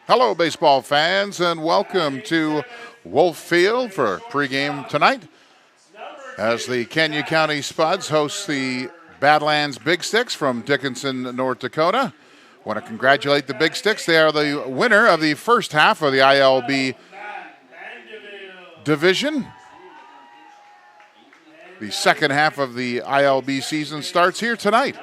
Hello, baseball fans, and welcome to Wolf Field for pregame tonight as the Canyon County Spuds host the Badlands Big Sticks from Dickinson, North Dakota. Want to congratulate the Big Sticks. They are the winner of the first half of the ILB division. The second half of the ILB season starts here tonight.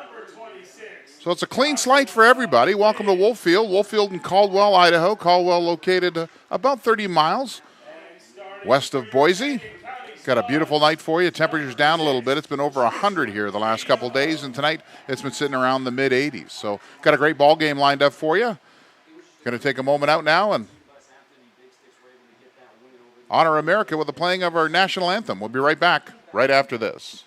So it's a clean slate for everybody. Welcome to Wolf Field. Wolf Field in Caldwell, Idaho. Caldwell located about 30 miles west of Boise. Got a beautiful night for you. Temperature's down a little bit. It's been over 100 here the last couple days, and tonight it's been sitting around the mid-80s. So got a great ball game lined up for you. Going to take a moment out now and honor America with the playing of our national anthem. We'll be right back right after this.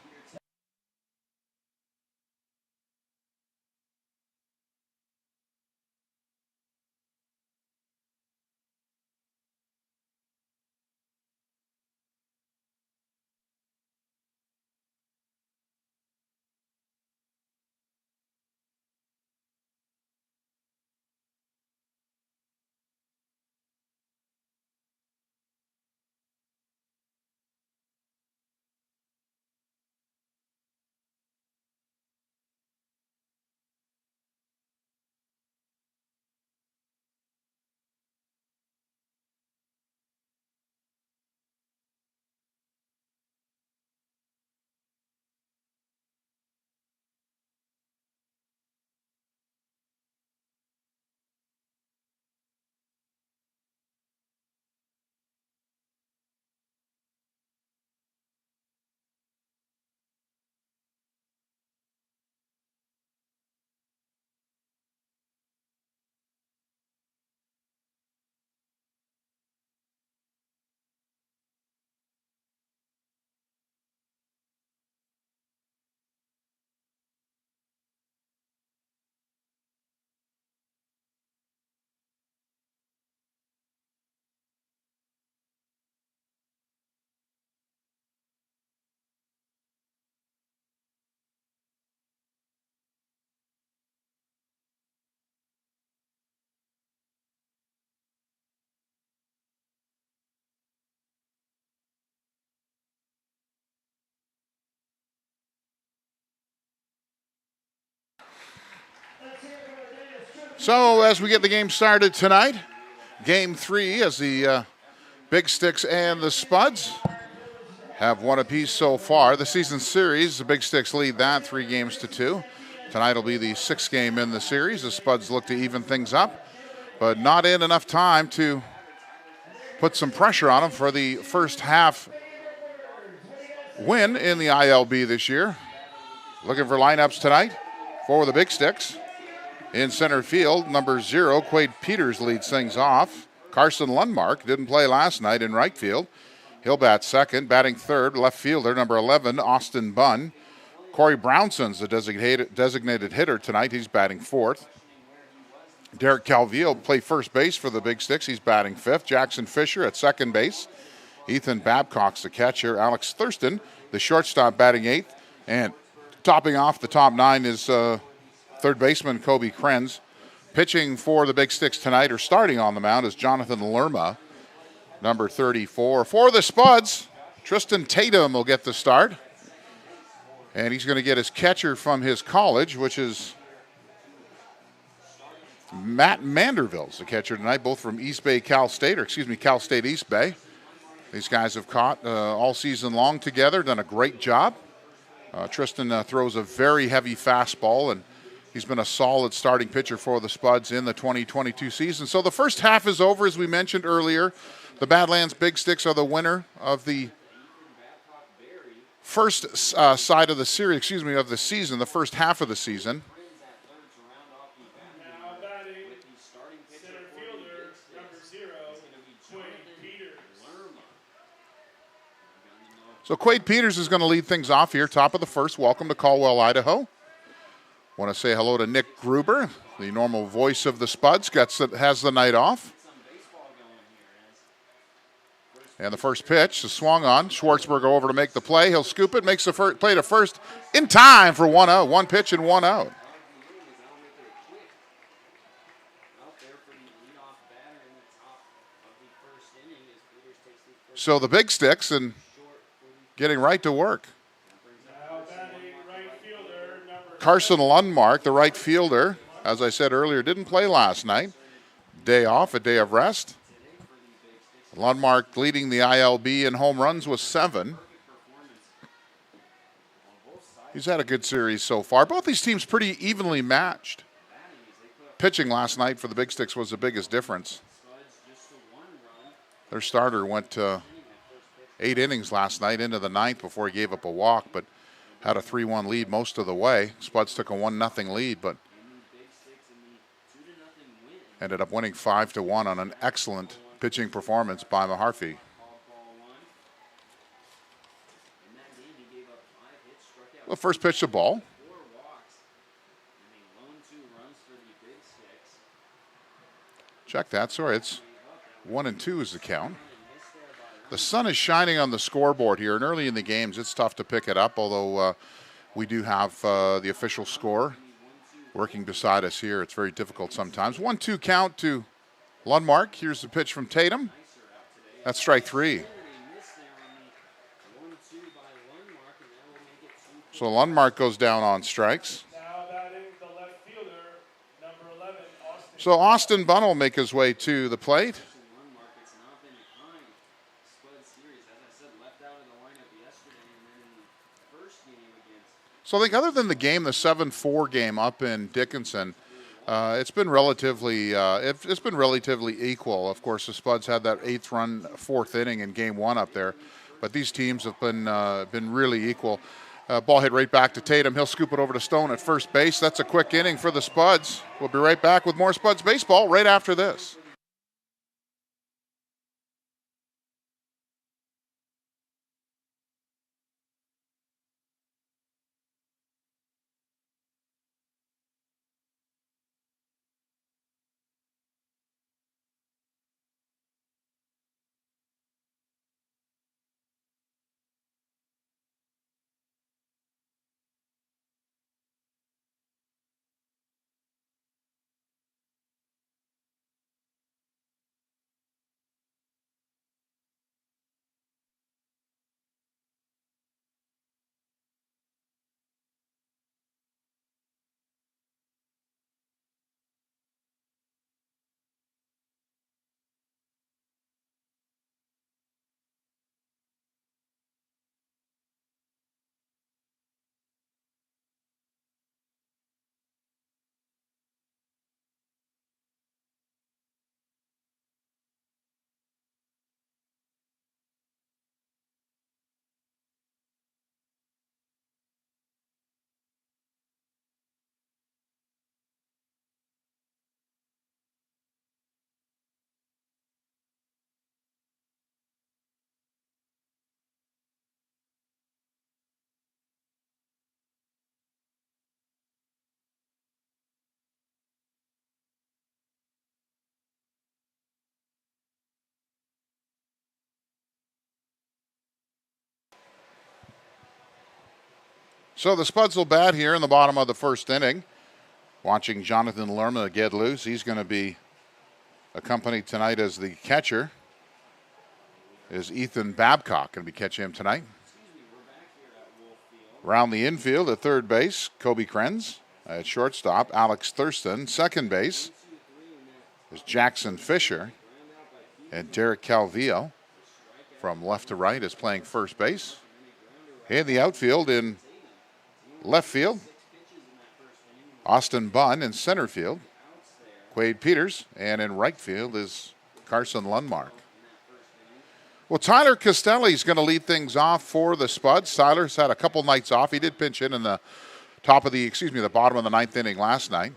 So as we get the game started tonight, Game 3 as the Big Sticks and the Spuds have one apiece so far. The season series, the Big Sticks lead that 3-2. Tonight will be the 6th game in the series. The Spuds look to even things up, but not in enough time to put some pressure on them for the first half win in the ILB this year. Looking for lineups tonight for the Big Sticks. In center field, number 0, Quade Peters leads things off. Carson Lundmark didn't play last night in right field. He'll bat second. Batting third, left fielder, number 11, Austin Bunn. Corey Brownson's the designated hitter tonight. He's batting fourth. Derek Calvillo will play first base for the Big Sticks. He's batting fifth. Jackson Fisher at second base. Ethan Babcock's the catcher. Alex Thurston, the shortstop, batting eighth. And topping off the top 9 is third baseman Kobe Krenz. Pitching for the Big Sticks tonight, or starting on the mound, is Jonathan Lerma, number 34. For the Spuds, Tristan Tatum will get the start. And he's going to get his catcher from his college, which is Matt Manderville's the catcher tonight, both from Cal State East Bay. These guys have caught all season long together, done a great job. Tristan throws a very heavy fastball, and he's been a solid starting pitcher for the Spuds in the 2022 season. So the first half is over, as we mentioned earlier. The Badlands Big Sticks are the winner of the first side of the series, of the season, the first half of the season. Now batting center fielder, number 0, Quade Peters. So Quade Peters is going to lead things off here, top of the first. Welcome to Caldwell, Idaho. Want to say hello to Nick Gruber, the normal voice of the Spuds, has the night off. And the first pitch is swung on. Schwartzberg over to make the play. He'll scoop it, makes the play to first in time for 1 out. 1 pitch and 1 out. So the big sticks and getting right to work. Now batting right fielder, number Carson Lundmark, the right fielder, as I said earlier, didn't play last night. Day off, a day of rest. Lundmark leading the ILB in home runs with 7. He's had a good series so far. Both these teams pretty evenly matched. Pitching last night for the Big Sticks was the biggest difference. Their starter went 8 innings last night into the 9th before he gave up a walk, but had a 3-1 lead most of the way. Spuds took a 1-0 lead, but ended up winning 5-1 on an excellent pitching performance by Maharfi. Well, first pitch to ball. Check that. Sorry, it's 1-2 is the count. The sun is shining on the scoreboard here, and early in the games, it's tough to pick it up, although we do have the official score working beside us here. It's very difficult sometimes. 1-2 count to Lundmark. Here's the pitch from Tatum. That's strike 3. So Lundmark goes down on strikes. now batting the left fielder, number 11, Austin. So Austin Bunn will make his way to the plate. So I think other than the game, the 7-4 game up in Dickinson, it's been relatively equal. Of course, the Spuds had that 8th-run 4th inning in Game 1 up there, but these teams have been really equal. Ball hit right back to Tatum. He'll scoop it over to Stone at first base. That's a quick inning for the Spuds. We'll be right back with more Spuds baseball right after this. So the Spuds will bat here in the bottom of the 1st inning. Watching Jonathan Lerma get loose. He's going to be accompanied tonight as the catcher. Is Ethan Babcock going to be catching him tonight. Around the infield at third base, Kobe Krenz. At shortstop, Alex Thurston. Second base is Jackson Fisher. And Derek Calvillo from left to right is playing first base. In the outfield in left field, Austin Bunn. In center field, Quade Peters. And in right field is Carson Lundmark. Well, Tyler Castelli is going to lead things off for the Spuds. Tyler's had a couple nights off. He did pinch in the the bottom of the 9th inning last night.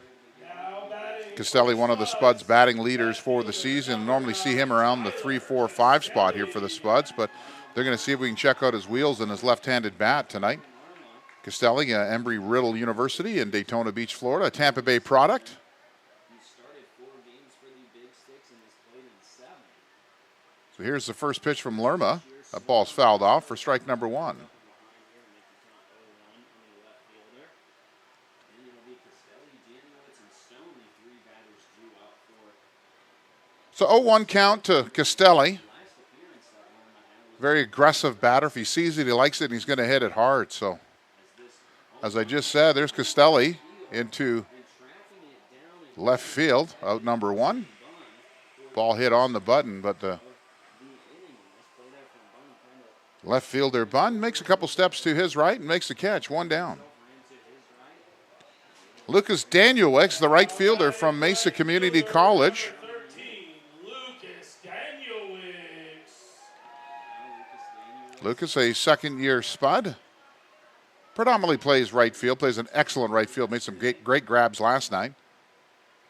Castelli, one of the Spuds' batting leaders for the season. Normally see him around the 3, 4, 5 spot here for the Spuds, but they're going to see if we can check out his wheels and his left-handed bat tonight. Castelli, Embry-Riddle University in Daytona Beach, Florida, a Tampa Bay product. So here's the first pitch from Lerma. That ball's fouled off for strike number 1. So 0-1 count to Castelli. very aggressive batter. If he sees it, he likes it, and he's going to hit it hard. So, as I just said, there's Costelli into left field, out number 1. Ball hit on the button, but the left fielder Bunn makes a couple steps to his right and makes the catch, 1 down. Lucas Danielewicz, the right fielder from Mesa Community College. 13, Lucas Danielewicz. Lucas, a second-year Spud. Predominantly plays right field, plays an excellent right field, made some great grabs last night,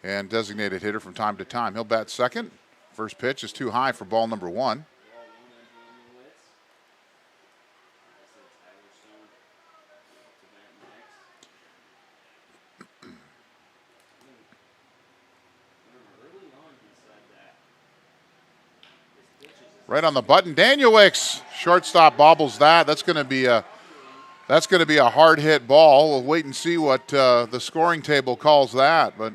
and designated hitter from time to time. He'll bat second. First pitch is too high for ball number 1. Right on the button, Danielewicz, shortstop bobbles that. That's going to be a hard hit ball. We'll wait and see what the scoring table calls that. But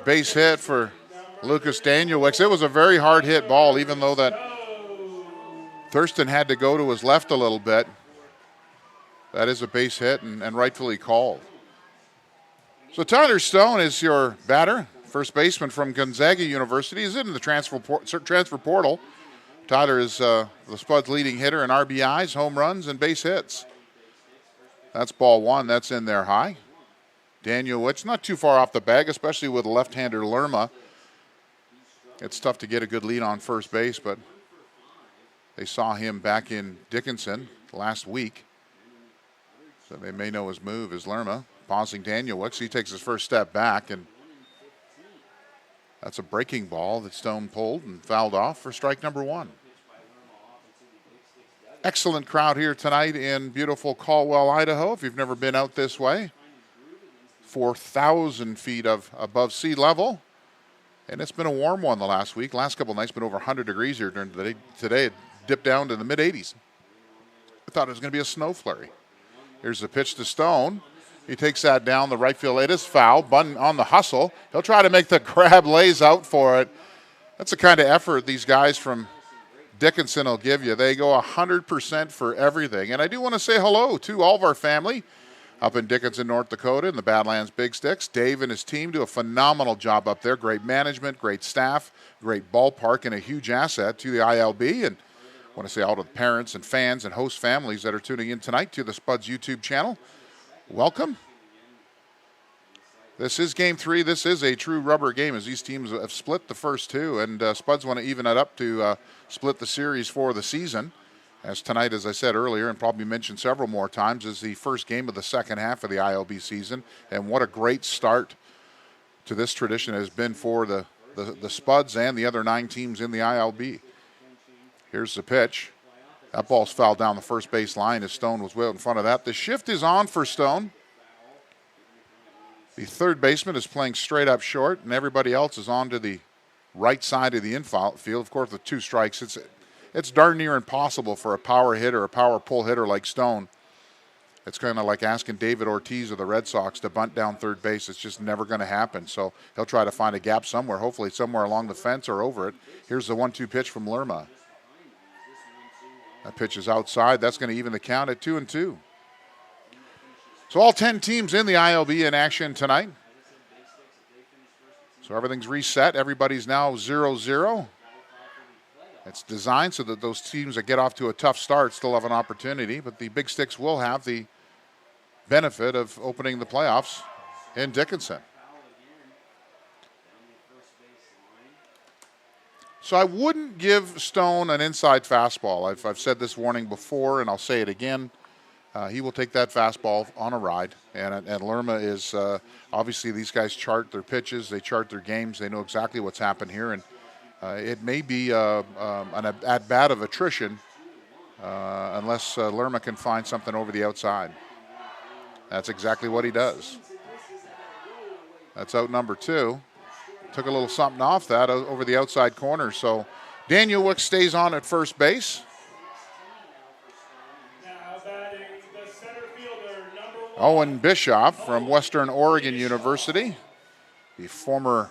base hit for Lucas Danielewicz. It was a very hard hit ball, even though that Thurston had to go to his left a little bit. That is a base hit and rightfully called. So Tyler Stone is your batter. First baseman from Gonzaga University. He's in the transfer portal. Tyler is the Spuds' leading hitter in RBIs, home runs, and base hits. That's ball 1. That's in there high. Danielewicz not too far off the bag, especially with left-hander Lerma. It's tough to get a good lead on first base, but they saw him back in Dickinson last week, so they may know his move is Lerma. Pausing Danielewicz. He takes his first step back, and that's a breaking ball that Stone pulled and fouled off for strike number 1. Excellent crowd here tonight in beautiful Caldwell, Idaho. If you've never been out this way, 4,000 feet above sea level. And it's been a warm one the last week. Last couple of nights been over 100 degrees here during the day. Today it dipped down to the mid-80s. I thought it was going to be a snow flurry. Here's the pitch to Stone. He takes that down the right field. It is foul. Bunn on the hustle. He'll try to make the grab, lays out for it. That's the kind of effort these guys from Dickinson will give you. They go 100% for everything. And I do want to say hello to all of our family up in Dickinson, North Dakota, in the Badlands Big Sticks. Dave and his team do a phenomenal job up there. Great management, great staff, great ballpark, and a huge asset to the ILB. And I want to say all to the parents and fans and host families that are tuning in tonight to the Spuds YouTube channel. Welcome. This is game 3. This is a true rubber game as these teams have split the first 2, and Spuds want to even it up to split the series for the season. As tonight, as I said earlier, and probably mentioned several more times, is the first game of the second half of the ILB season, and what a great start to this tradition has been for the Spuds and the other 9 teams in the ILB. Here's the pitch. That ball's fouled down the first base line as Stone was well in front of that. The shift is on for Stone. The third baseman is playing straight up short, and everybody else is on to the right side of the infield. Of course, with 2 strikes, it's darn near impossible for a power hitter, a power pull hitter like Stone. It's kind of like asking David Ortiz of the Red Sox to bunt down third base. It's just never going to happen. So he'll try to find a gap somewhere, hopefully somewhere along the fence or over it. Here's the 1-2 pitch from Lerma. That pitch is outside. That's going to even the count at 2-2. So all 10 teams in the ILB in action tonight. So everything's reset. Everybody's now 0-0. It's designed so that those teams that get off to a tough start still have an opportunity, but the Big Sticks will have the benefit of opening the playoffs in Dickinson. So I wouldn't give Stone an inside fastball. I've said this warning before, and I'll say it again. He will take that fastball on a ride. And Lerma is, obviously these guys chart their pitches. They chart their games. They know exactly what's happened here. And it may be an at-bat of attrition unless Lerma can find something over the outside. That's exactly what he does. That's out number 2. Took a little something off that over the outside corner. So Danielewicz stays on at first base. Owen Bischoff from Western Oregon University, the former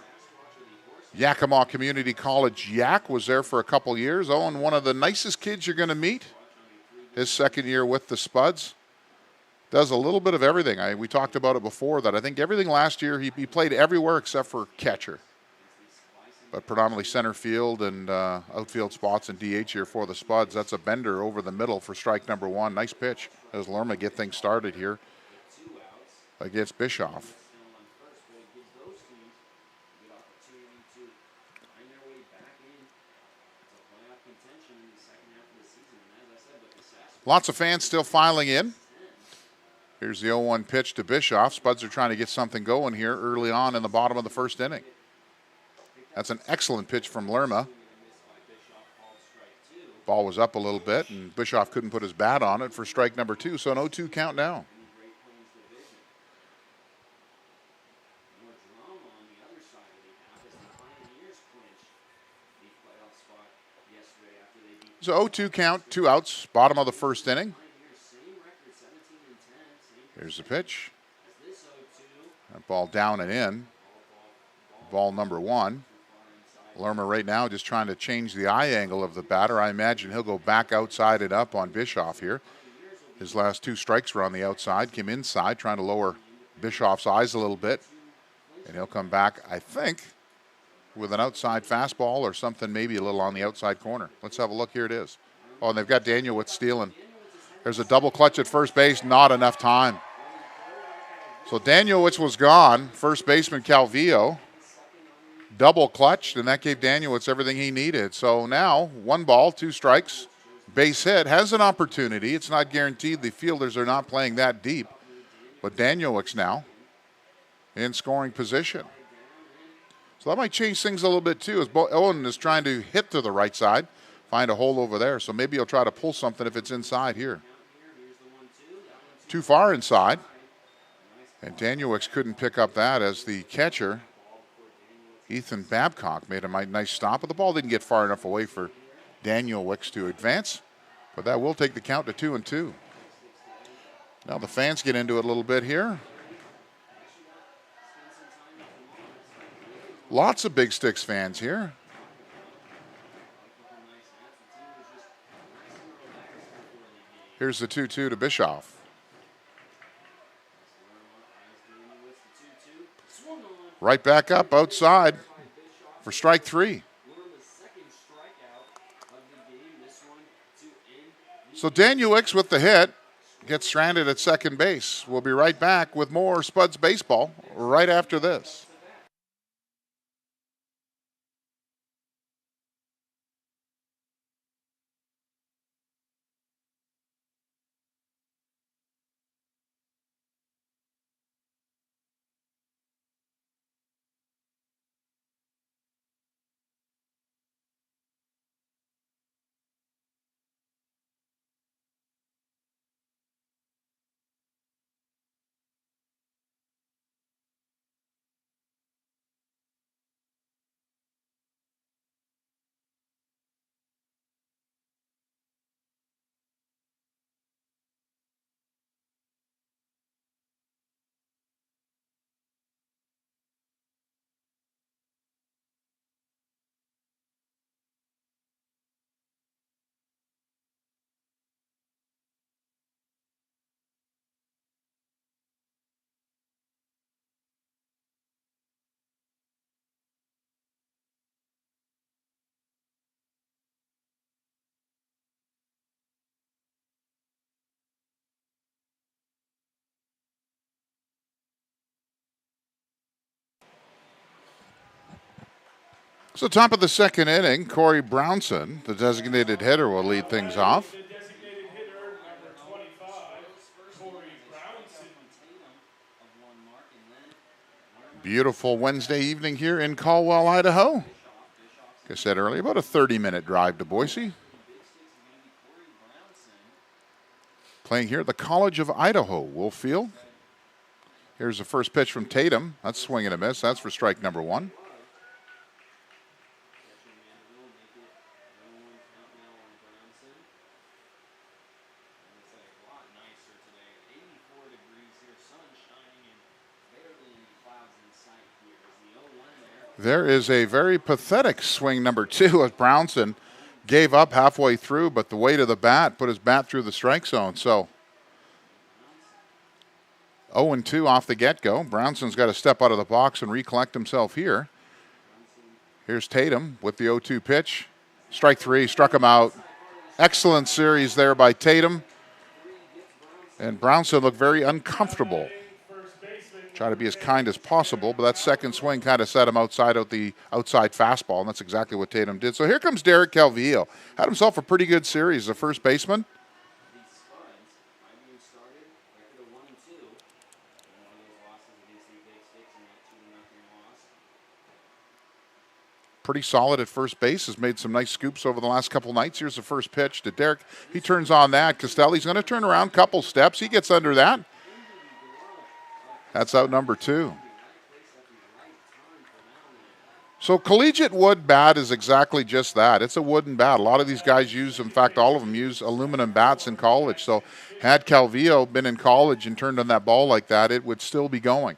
Yakima Community College Yak was there for a couple years. Owen, one of the nicest kids you're going to meet. His second year with the Spuds. Does a little bit of everything. We talked about it before that I think everything last year, he played everywhere except for catcher. But predominantly center field and outfield spots and DH here for the Spuds. That's a bender over the middle for strike number one. Nice pitch as Lerma get things started here against Bischoff. Lots of fans still filing in. Here's the 0-1 pitch to Bischoff. Spuds are trying to get something going here early on in the bottom of the first inning. That's an excellent pitch from Lerma. Ball was up a little bit, and Bischoff couldn't put his bat on it for strike number two, so an 0-2 count now. So 0-2 count, 2 outs, bottom of the first inning. Here's the pitch. That ball down and in. Ball number one. Lerma right now just trying to change the eye angle of the batter. I imagine he'll go back outside and up on Bischoff here. His last 2 strikes were on the outside, came inside, trying to lower Bischoff's eyes a little bit. And he'll come back, I think, with an outside fastball or something maybe a little on the outside corner. Let's have a look. Here it is. Oh, and they've got Danielwitz stealing. There's a double clutch at first base, not enough time. So Danielwitz was gone. First baseman Calvillo double clutched, and that gave Danielwitz everything he needed. So now 1 ball, 2 strikes, base hit, has an opportunity. It's not guaranteed. The fielders are not playing that deep. But Danielwitz now in scoring position. So that might change things a little bit too, as Owen is trying to hit to the right side, find a hole over there. So maybe he'll try to pull something if it's inside here. Too far inside. And Danielwitz couldn't pick up that as the catcher, Ethan Babcock, made a nice stop. But the ball didn't get far enough away for Danielwitz to advance. But that will take the count to 2-2. Now the fans get into it a little bit here. Lots of Big Sticks fans here. Here's the 2-2 to Bischoff. Right back up outside for strike 3. So Danielwitz with the hit gets stranded at second base. We'll be right back with more Spuds baseball right after this. So top of the second inning, Corey Brownson, the designated hitter, will lead things off. The designated hitter, number 25, Corey Brownson. Beautiful Wednesday evening here in Caldwell, Idaho. Like I said earlier, about a 30-minute drive to Boise. Playing here at the College of Idaho, Wolf Field. Here's the first pitch from Tatum. That's swing and a miss. That's for strike number 1. There is a very pathetic swing number 2 as Brownson gave up halfway through, but the weight of the bat put his bat through the strike zone. So 0-2 off the get-go. Brownson's got to step out of the box and recollect himself here. Here's Tatum with the 0-2 pitch. Strike 3, struck him out. Excellent series there by Tatum. And Brownson looked very uncomfortable. Try to be as kind as possible, but that second swing kind of set him outside the outside fastball, and that's exactly what Tatum did. So here comes Derek Calvillo. Had himself a pretty good series, the first baseman. Pretty solid at first base, has made some nice scoops over the last couple nights. Here's the first pitch to Derek. He turns on that. Castelli's going to turn around a couple steps. He gets under that. That's out number 2. So collegiate wood bat is exactly just that. It's a wooden bat. A lot of these guys use, in fact, all of them use aluminum bats in college. So had Calvillo been in college and turned on that ball like that, it would still be going.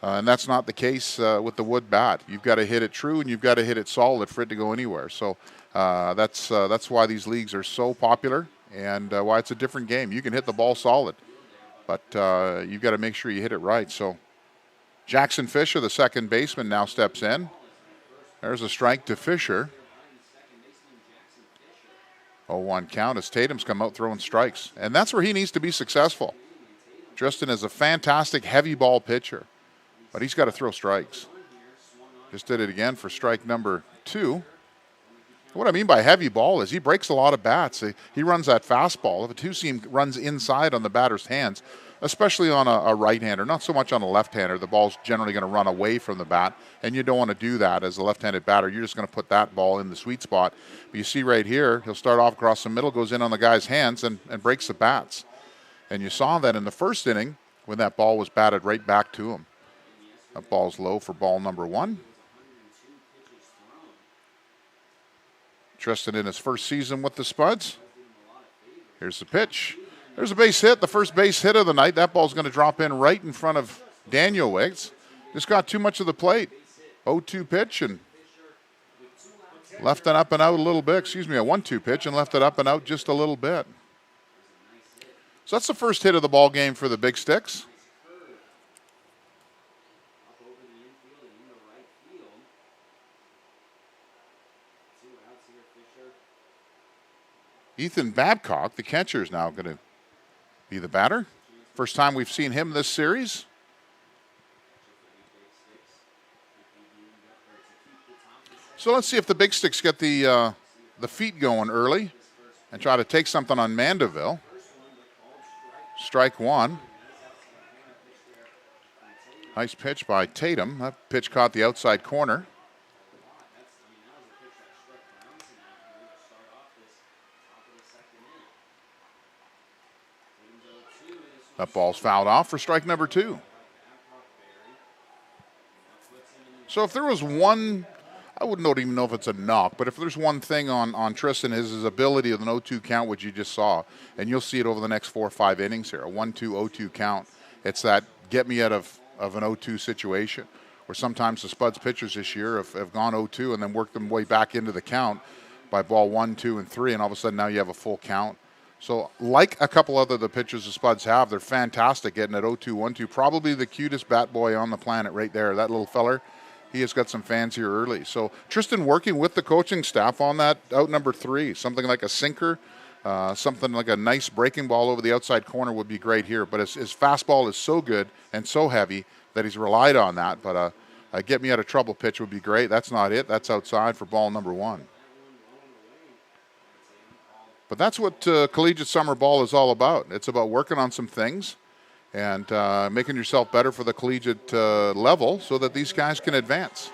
And that's not the case with the wood bat. You've got to hit it true and you've got to hit it solid for it to go anywhere. So that's why these leagues are so popular and why it's a different game. You can hit the ball solid, but you've got to make sure you hit it right. So Jackson Fisher, the second baseman, now steps in. There's a strike to Fisher. 0-1 count as Tatum's come out throwing strikes. And that's where he needs to be successful. Tristan is a fantastic heavy ball pitcher, but he's got to throw strikes. Just did it again for strike number 2. What I mean by heavy ball is he breaks a lot of bats. He runs that fastball. If a two-seam runs inside on the batter's hands, especially on a right-hander, not so much on a left-hander, the ball's generally going to run away from the bat, and you don't want to do that as a left-handed batter. You're just going to put that ball in the sweet spot. But you see right here, he'll start off across the middle, goes in on the guy's hands, and breaks the bats. And you saw that in the first inning when that ball was batted right back to him. That ball's low for ball number 1. Tristan in his first season with the Spuds. Here's the pitch. There's a base hit, the first base hit of the night. That ball's going to drop in right in front of Daniel Wiggs. Just got too much of the plate. 0-2 pitch and left it up and out a little bit. Excuse me, a 1-2 pitch and left it up and out just a little bit. So that's the first hit of the ball game for the Big Sticks. Ethan Babcock, the catcher, is now going to be the batter. First time we've seen him this series. So let's see if the Big Sticks get the feet going early and try to take something on Mandeville. Strike 1. Nice pitch by Tatum. That pitch caught the outside corner. That ball's fouled off for strike number 2. So if there was one, I wouldn't even know if it's a knock, but if there's one thing on Tristan, his ability of an 0-2 count, which you just saw, and you'll see it over the next 4 or 5 innings here, a 1-2, 0-2 count. It's that get me out of an 0-2 situation, where sometimes the Spuds pitchers this year have gone 0-2 and then worked them way back into the count by ball 1, 2, and 3, and all of a sudden now you have a full count. So like a couple other the pitchers the Spuds have, they're fantastic getting at 0-2, 1-2. Probably the cutest bat boy on the planet right there, that little feller. He has got some fans here early. So Tristan working with the coaching staff on that out number 3. Something like a sinker, something like a nice breaking ball over the outside corner would be great here. But his fastball is so good and so heavy that he's relied on that. But a get me out of trouble pitch would be great. That's not it. That's outside for ball number 1. But that's what collegiate summer ball is all about. It's about working on some things and making yourself better for the collegiate level so that these guys can advance.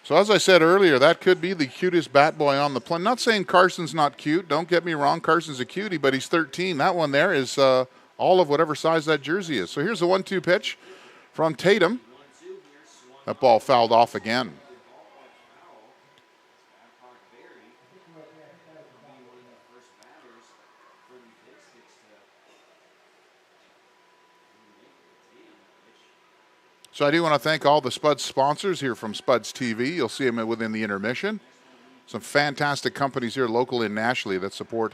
So as I said earlier, that could be the cutest bat boy on the planet. Not saying Carson's not cute. Don't get me wrong. Carson's a cutie, but he's 13. That one there is all of whatever size that jersey is. So here's the 1-2 pitch from Tatum. That ball fouled off again. So I do want to thank all the Spuds sponsors here from Spuds TV. You'll see them within the intermission. Some fantastic companies here locally and nationally that support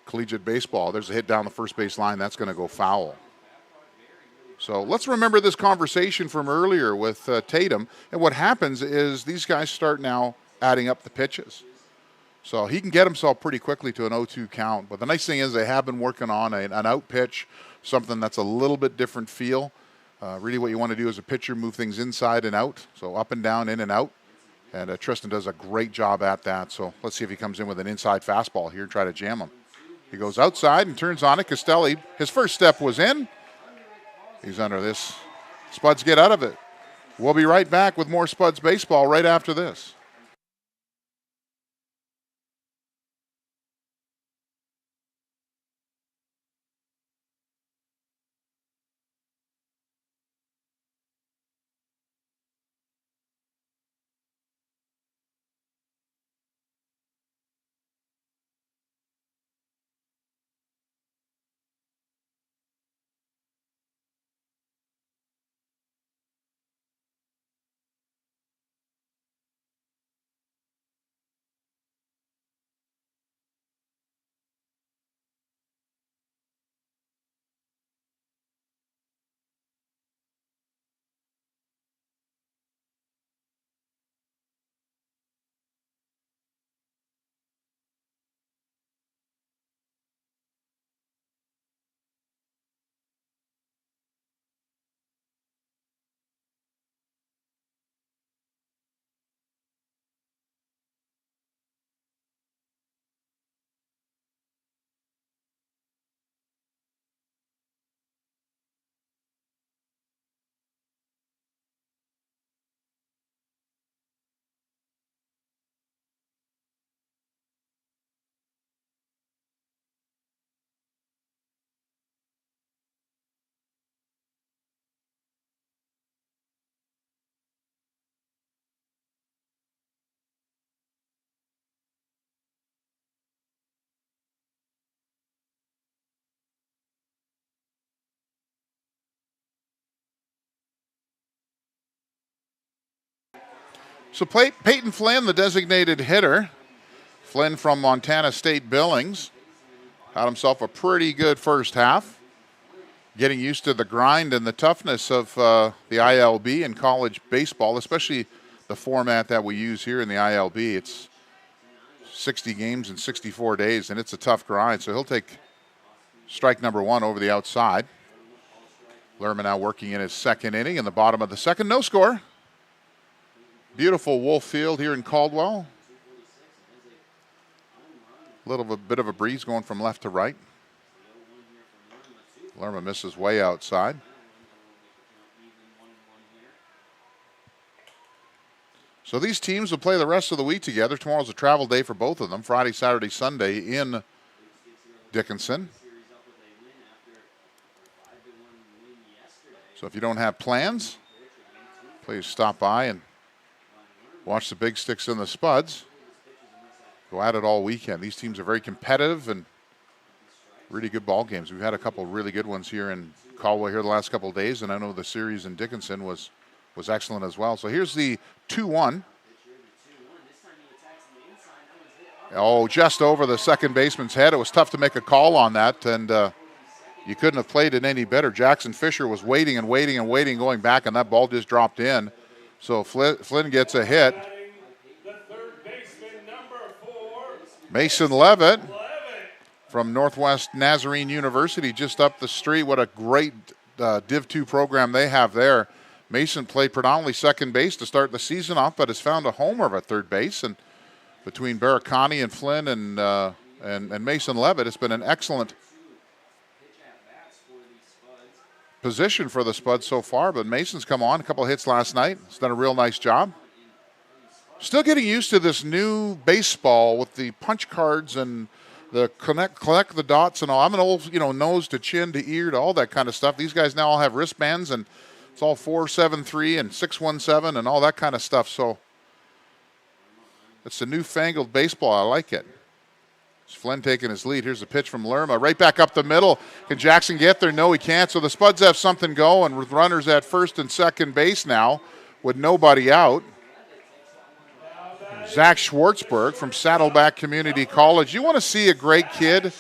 collegiate baseball. There's a hit down the first base line. That's going to go foul. So let's remember this conversation from earlier with Tatum. And what happens is these guys start now adding up the pitches. So he can get himself pretty quickly to an 0-2 count. But the nice thing is they have been working on an out pitch, something that's a little bit different feel. Really what you want to do as a pitcher, move things inside and out. So up and down, in and out. And Tristan does a great job at that. So let's see if he comes in with an inside fastball here and try to jam him. He goes outside and turns on it. Castelli, his first step was in. He's under this. Spuds get out of it. We'll be right back with more Spuds baseball right after this. So Peyton Flynn, the designated hitter. Flynn from Montana State Billings. Had himself a pretty good first half. Getting used to the grind and the toughness of the ILB and college baseball, especially the format that we use here in the ILB. It's 60 games in 64 days, and it's a tough grind. So he'll take strike number one over the outside. Lerman now working in his second inning in the bottom of the second. No score. Beautiful Wolf Field here in Caldwell. A bit of a breeze going from left to right. Lerma misses way outside. So these teams will play the rest of the week together. Tomorrow's a travel day for both of them. Friday, Saturday, Sunday in Dickinson. So if you don't have plans, please stop by and watch the Big Sticks and the Spuds. Go at it all weekend. These teams are very competitive and really good ball games. We've had a couple really good ones here in Caldwell here the last couple of days, and I know the series in Dickinson was excellent as well. So here's the 2-1. Oh, just over the second baseman's head. It was tough to make a call on that, and you couldn't have played it any better. Jackson Fisher was waiting and waiting and waiting, going back, and that ball just dropped in. So Flynn gets a hit. Mason Levitt from Northwest Nazarene University, just up the street. What a great Div 2 program they have there. Mason played predominantly second base to start the season off, but has found a homer at third base. And between Baracani and Flynn and Mason Levitt, it's been an excellent position for the Spuds so far. But Mason's come on, a couple of hits last night. He's done a real nice job. Still getting used to this new baseball with the punch cards and the collect the dots and all. I'm an old, nose to chin to ear to all that kind of stuff. These guys now all have wristbands, and it's all 4-7-3 and 6-1-7 and all that kind of stuff. So it's a newfangled baseball. I like it. Flynn taking his lead. Here's a pitch from Lerma. Right back up the middle. Can Jackson get there? No, he can't. So the Spuds have something going with runners at first and second base now with nobody out. Zach Schwartzberg from Saddleback Community College. You want to see a great kid?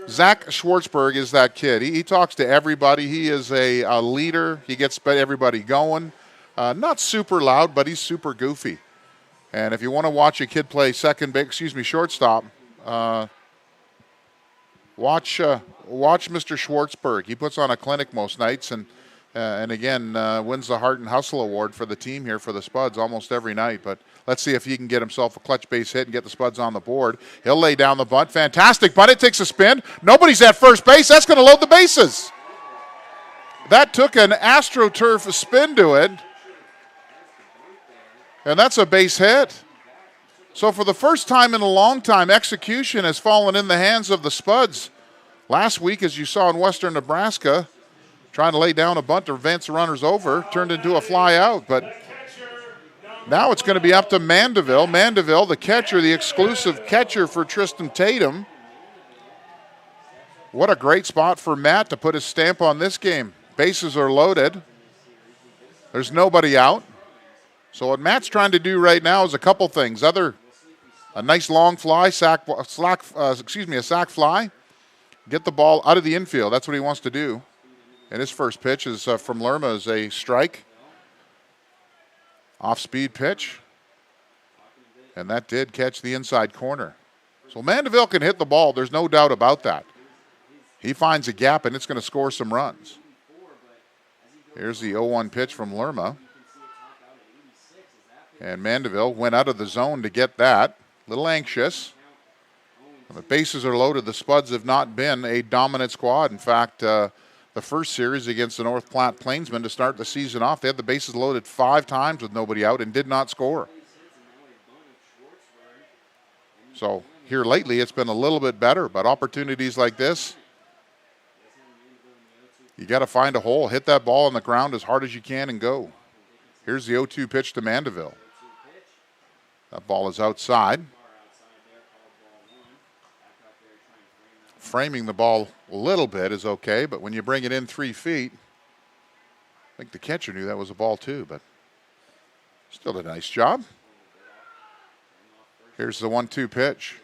Zach Schwartzberg is that kid. He talks to everybody. He is a leader. He gets everybody going. Not super loud, but he's super goofy. And if you want to watch a kid play shortstop, watch Mr. Schwartzberg. He puts on a clinic most nights, and again wins the Heart and Hustle Award for the team here for the Spuds almost every night. But let's see if he can get himself a clutch base hit and get the Spuds on the board. He'll lay down the bunt. Fantastic bunt. It takes a spin. Nobody's at first base. That's going to load the bases. That took an AstroTurf spin to it. And that's a base hit. So for the first time in a long time, execution has fallen in the hands of the Spuds. Last week, as you saw in western Nebraska, trying to lay down a bunt to advance the runners over, turned into a fly out. But now it's going to be up to Mandeville. Mandeville, the catcher, the exclusive catcher for Tristan Tatum. What a great spot for Matt to put his stamp on this game. Bases are loaded. There's nobody out. So what Matt's trying to do right now is a couple things. A nice long fly, a sac fly. Get the ball out of the infield. That's what he wants to do. And his first pitch is from Lerma is a strike. Off-speed pitch. And that did catch the inside corner. So Mandeville can hit the ball. There's no doubt about that. He finds a gap, and it's going to score some runs. Here's the 0-1 pitch from Lerma. And Mandeville went out of the zone to get that. A little anxious. The bases are loaded. The Spuds have not been a dominant squad. In fact, the first series against the North Platte Plainsmen to start the season off, they had the bases loaded 5 times with nobody out and did not score. So here lately it's been a little bit better, but opportunities like this, you got to find a hole, hit that ball on the ground as hard as you can and go. Here's the 0-2 pitch to Mandeville. That ball is outside. Framing the ball a little bit is okay, but when you bring it in 3 feet, I think the catcher knew that was a ball too, but still did a nice job. Here's the 1-2 pitch.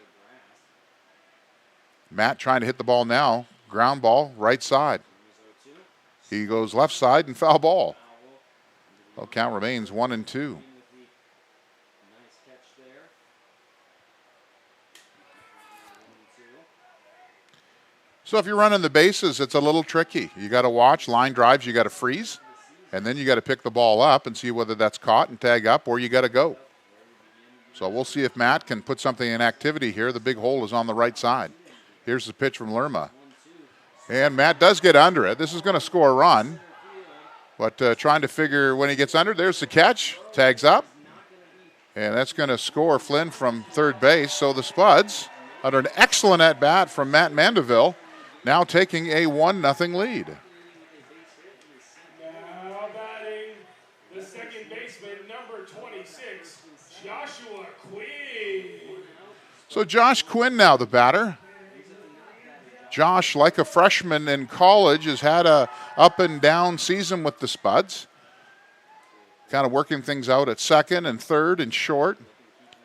Matt trying to hit the ball now. Ground ball, right side. He goes left side and foul ball. Well, count remains 1-2. So if you're running the bases, it's a little tricky. You got to watch line drives. You got to freeze, and then you got to pick the ball up and see whether that's caught and tag up, or you got to go. So we'll see if Matt can put something in activity here. The big hole is on the right side. Here's the pitch from Lerma, and Matt does get under it. This is going to score a run, but trying to figure when he gets under. There's the catch, tags up, and that's going to score Flynn from third base. So the Spuds, under an excellent at bat from Matt Mandeville, now taking a 1-0 lead. Now batting the second baseman, number 26, Joshua Quinn. So Josh Quinn now the batter. Josh, like a freshman in college, has had a up and down season with the Spuds. Kind of working things out at second and third and short.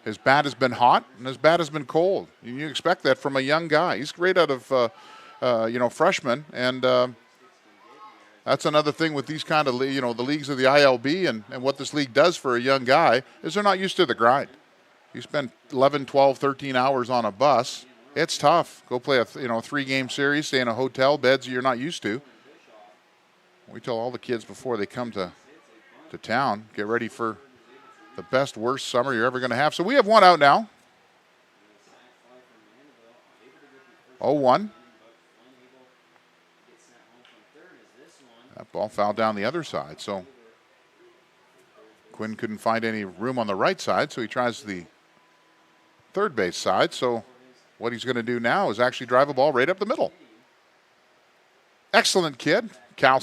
His bat has been hot and his bat has been cold. You expect that from a young guy. He's great out of freshman, and that's another thing with these kind of, the leagues of the ILB and what this league does for a young guy is they're not used to the grind. You spend 11, 12, 13 hours on a bus. It's tough. Go play a 3-game series, stay in a hotel, beds you're not used to. We tell all the kids before they come to town, get ready for the best, worst summer you're ever going to have. So we have one out now. 0-1. That ball fouled down the other side. So Quinn couldn't find any room on the right side, so he tries the third base side. So what he's going to do now is actually drive a ball right up the middle. Excellent kid. Cal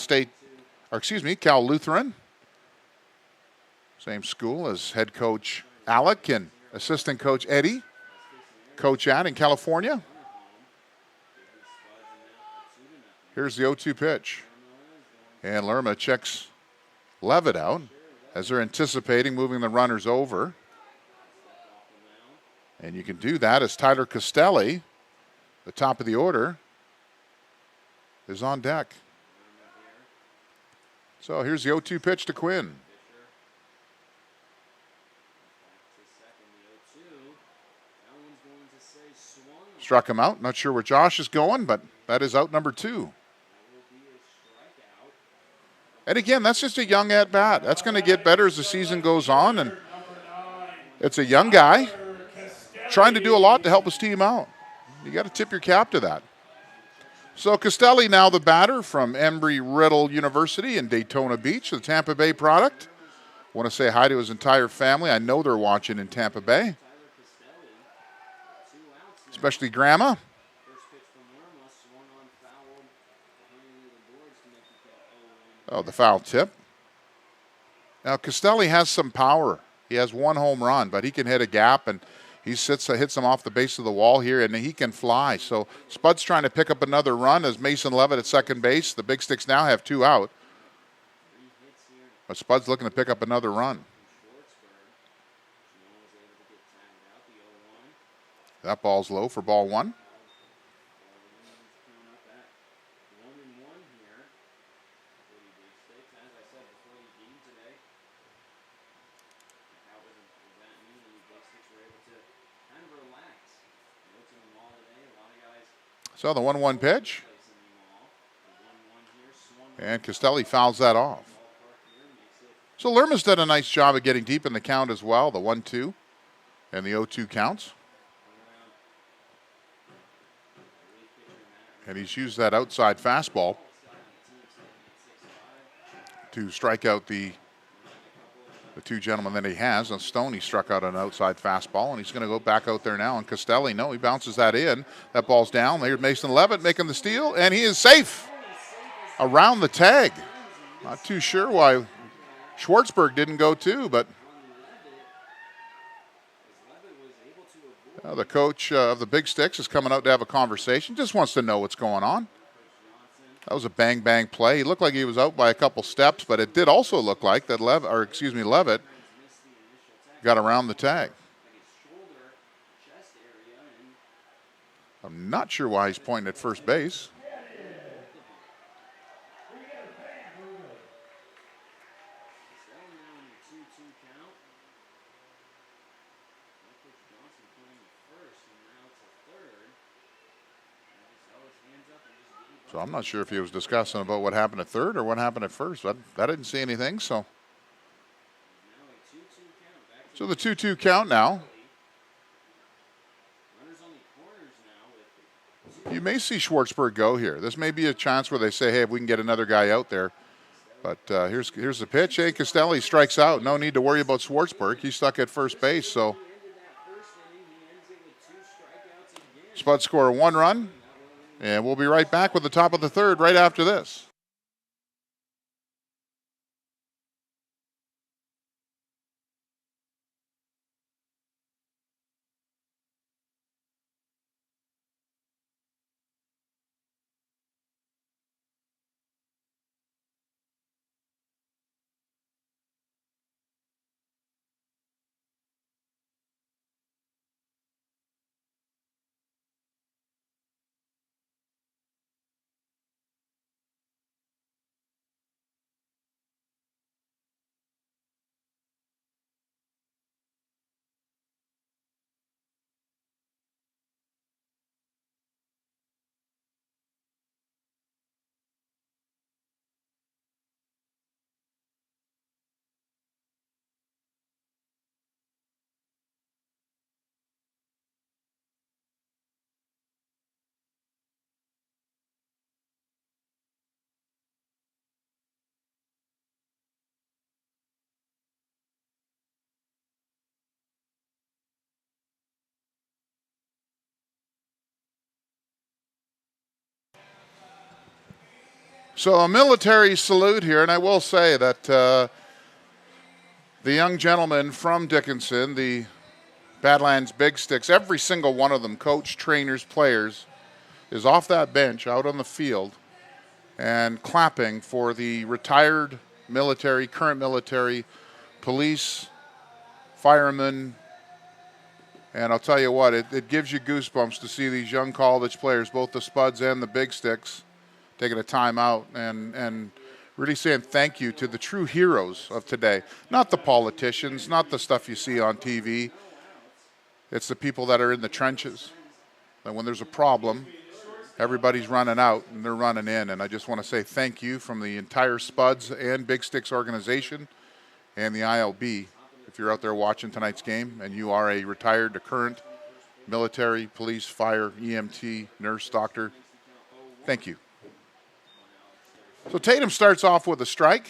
Lutheran. Same school as head coach Alec and assistant coach Eddie. coach at in California. Here's the 0-2 pitch. And Lerma checks Levitt out as they're anticipating moving the runners over. And you can do that as Tyler Costelli, the top of the order, is on deck. So here's the 0-2 pitch to Quinn. Struck him out. Not sure where Josh is going, but that is out number 2. And again, that's just a young at-bat. That's going to get better as the season goes on. And it's a young guy trying to do a lot to help his team out. You got to tip your cap to that. So Costelli now the batter from Embry-Riddle University in Daytona Beach, the Tampa Bay product. Want to say hi to his entire family. I know they're watching in Tampa Bay, especially Grandma. Oh, the foul tip. Now, Costelli has some power. He has 1 home run, but he can hit a gap, and he hits them off the base of the wall here, and he can fly. So Spuds trying to pick up another run as Mason Levitt at second base. The Big Sticks now have 2 out. But Spuds looking to pick up another run. That ball's low for ball 1. So the 1-1 pitch. And Costelli fouls that off. So Lerma's done a nice job of getting deep in the count as well. The 1-2 and the 0-2 counts. And he's used that outside fastball to strike out the 2 gentlemen that he has. On Stone, he struck out an outside fastball, and he's going to go back out there now. And Costelli, no, he bounces that in. That ball's down. There's Mason Levitt making the steal, and he is safe around the tag. Not too sure why Schwartzberg didn't go too, but the coach of the Big Sticks is coming out to have a conversation. Just wants to know what's going on. That was a bang-bang play. He looked like he was out by a couple steps, but it did also look like that Levitt got around the tag. I'm not sure why he's pointing at first base. So I'm not sure if he was discussing about what happened at third or what happened at first. I didn't see anything. So the 2-2 count now. You may see Schwartzberg go here. This may be a chance where they say, hey, if we can get another guy out there. But here's the pitch. Hey, Costelli strikes out. No need to worry about Schwartzberg. He's stuck at first base. So Spuds score 1 run. And we'll be right back with the top of the third right after this. So a military salute here, and I will say that the young gentleman from Dickinson, the Badlands Big Sticks, every single one of them, coach, trainers, players, is off that bench out on the field and clapping for the retired military, current military, police, firemen. And I'll tell you what, it gives you goosebumps to see these young college players, both the Spuds and the Big Sticks, taking a time out and really saying thank you to the true heroes of today. Not the politicians, not the stuff you see on TV. It's the people that are in the trenches. And when there's a problem, everybody's running out and they're running in. And I just want to say thank you from the entire Spuds and Big Sticks organization and the ILB. If you're out there watching tonight's game and you are a retired to current military, police, fire, EMT, nurse, doctor, thank you. So Tatum starts off with a strike.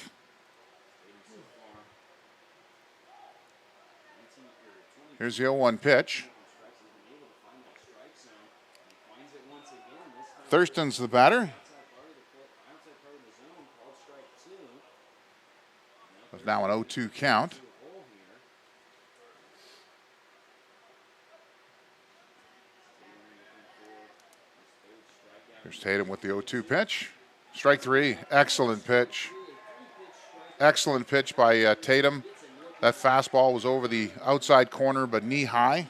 Here's the 0-1 pitch. Thurston's the batter. It's now an 0-2 count. Here's Tatum with the 0-2 pitch. Strike three. Excellent pitch. Excellent pitch by Tatum. That fastball was over the outside corner, but knee high.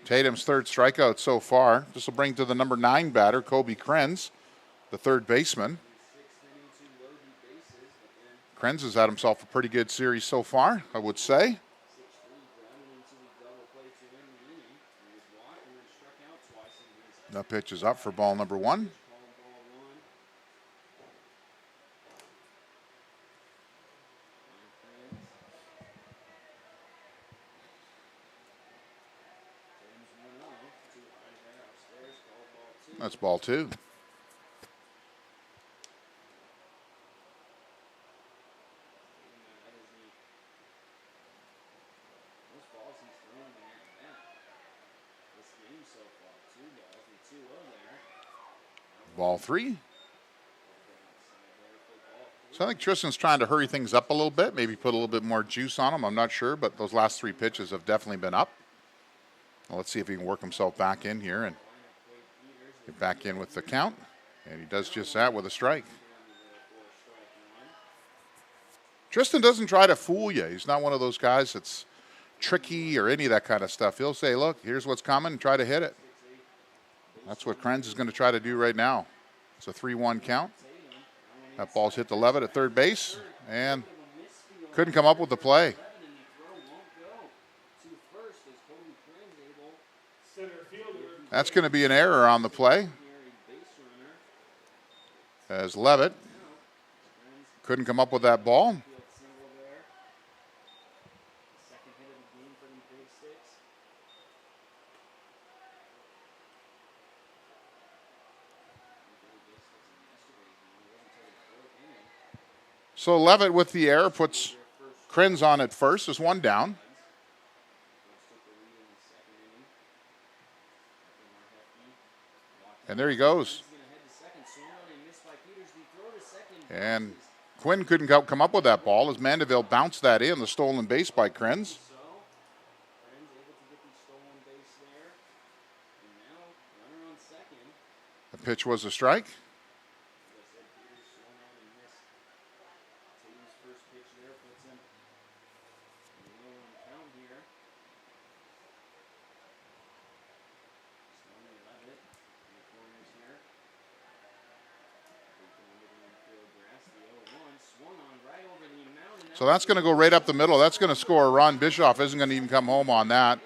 Tatum's third strikeout so far. This will bring to the number 9 batter, Kobe Krenz, the third baseman. Krenz has had himself a pretty good series so far, I would say. That pitch is up for ball number 1. That's ball 2. Ball 3. So I think Tristan's trying to hurry things up a little bit, maybe put a little bit more juice on them. I'm not sure, but those last 3 pitches have definitely been up. Well, let's see if he can work himself back in here and get back in with the count. And he does just that with a strike. Tristan doesn't try to fool you. He's not one of those guys that's tricky or any of that kind of stuff. He'll say, look, here's what's coming, and try to hit it. That's what Krenz is going to try to do right now. It's a 3-1 count. That ball's hit to Levitt at third base and couldn't come up with the play. That's going to be an error on the play, as Levitt couldn't come up with that ball. So Levitt with the error puts Krenz on at first. There's 1 down. And there he goes. And Quinn couldn't come up with that ball as Mandeville bounced that in, the stolen base by Krenz. The pitch was a strike. So that's going to go right up the middle. That's going to score a run. Bischoff isn't going to even come home on that.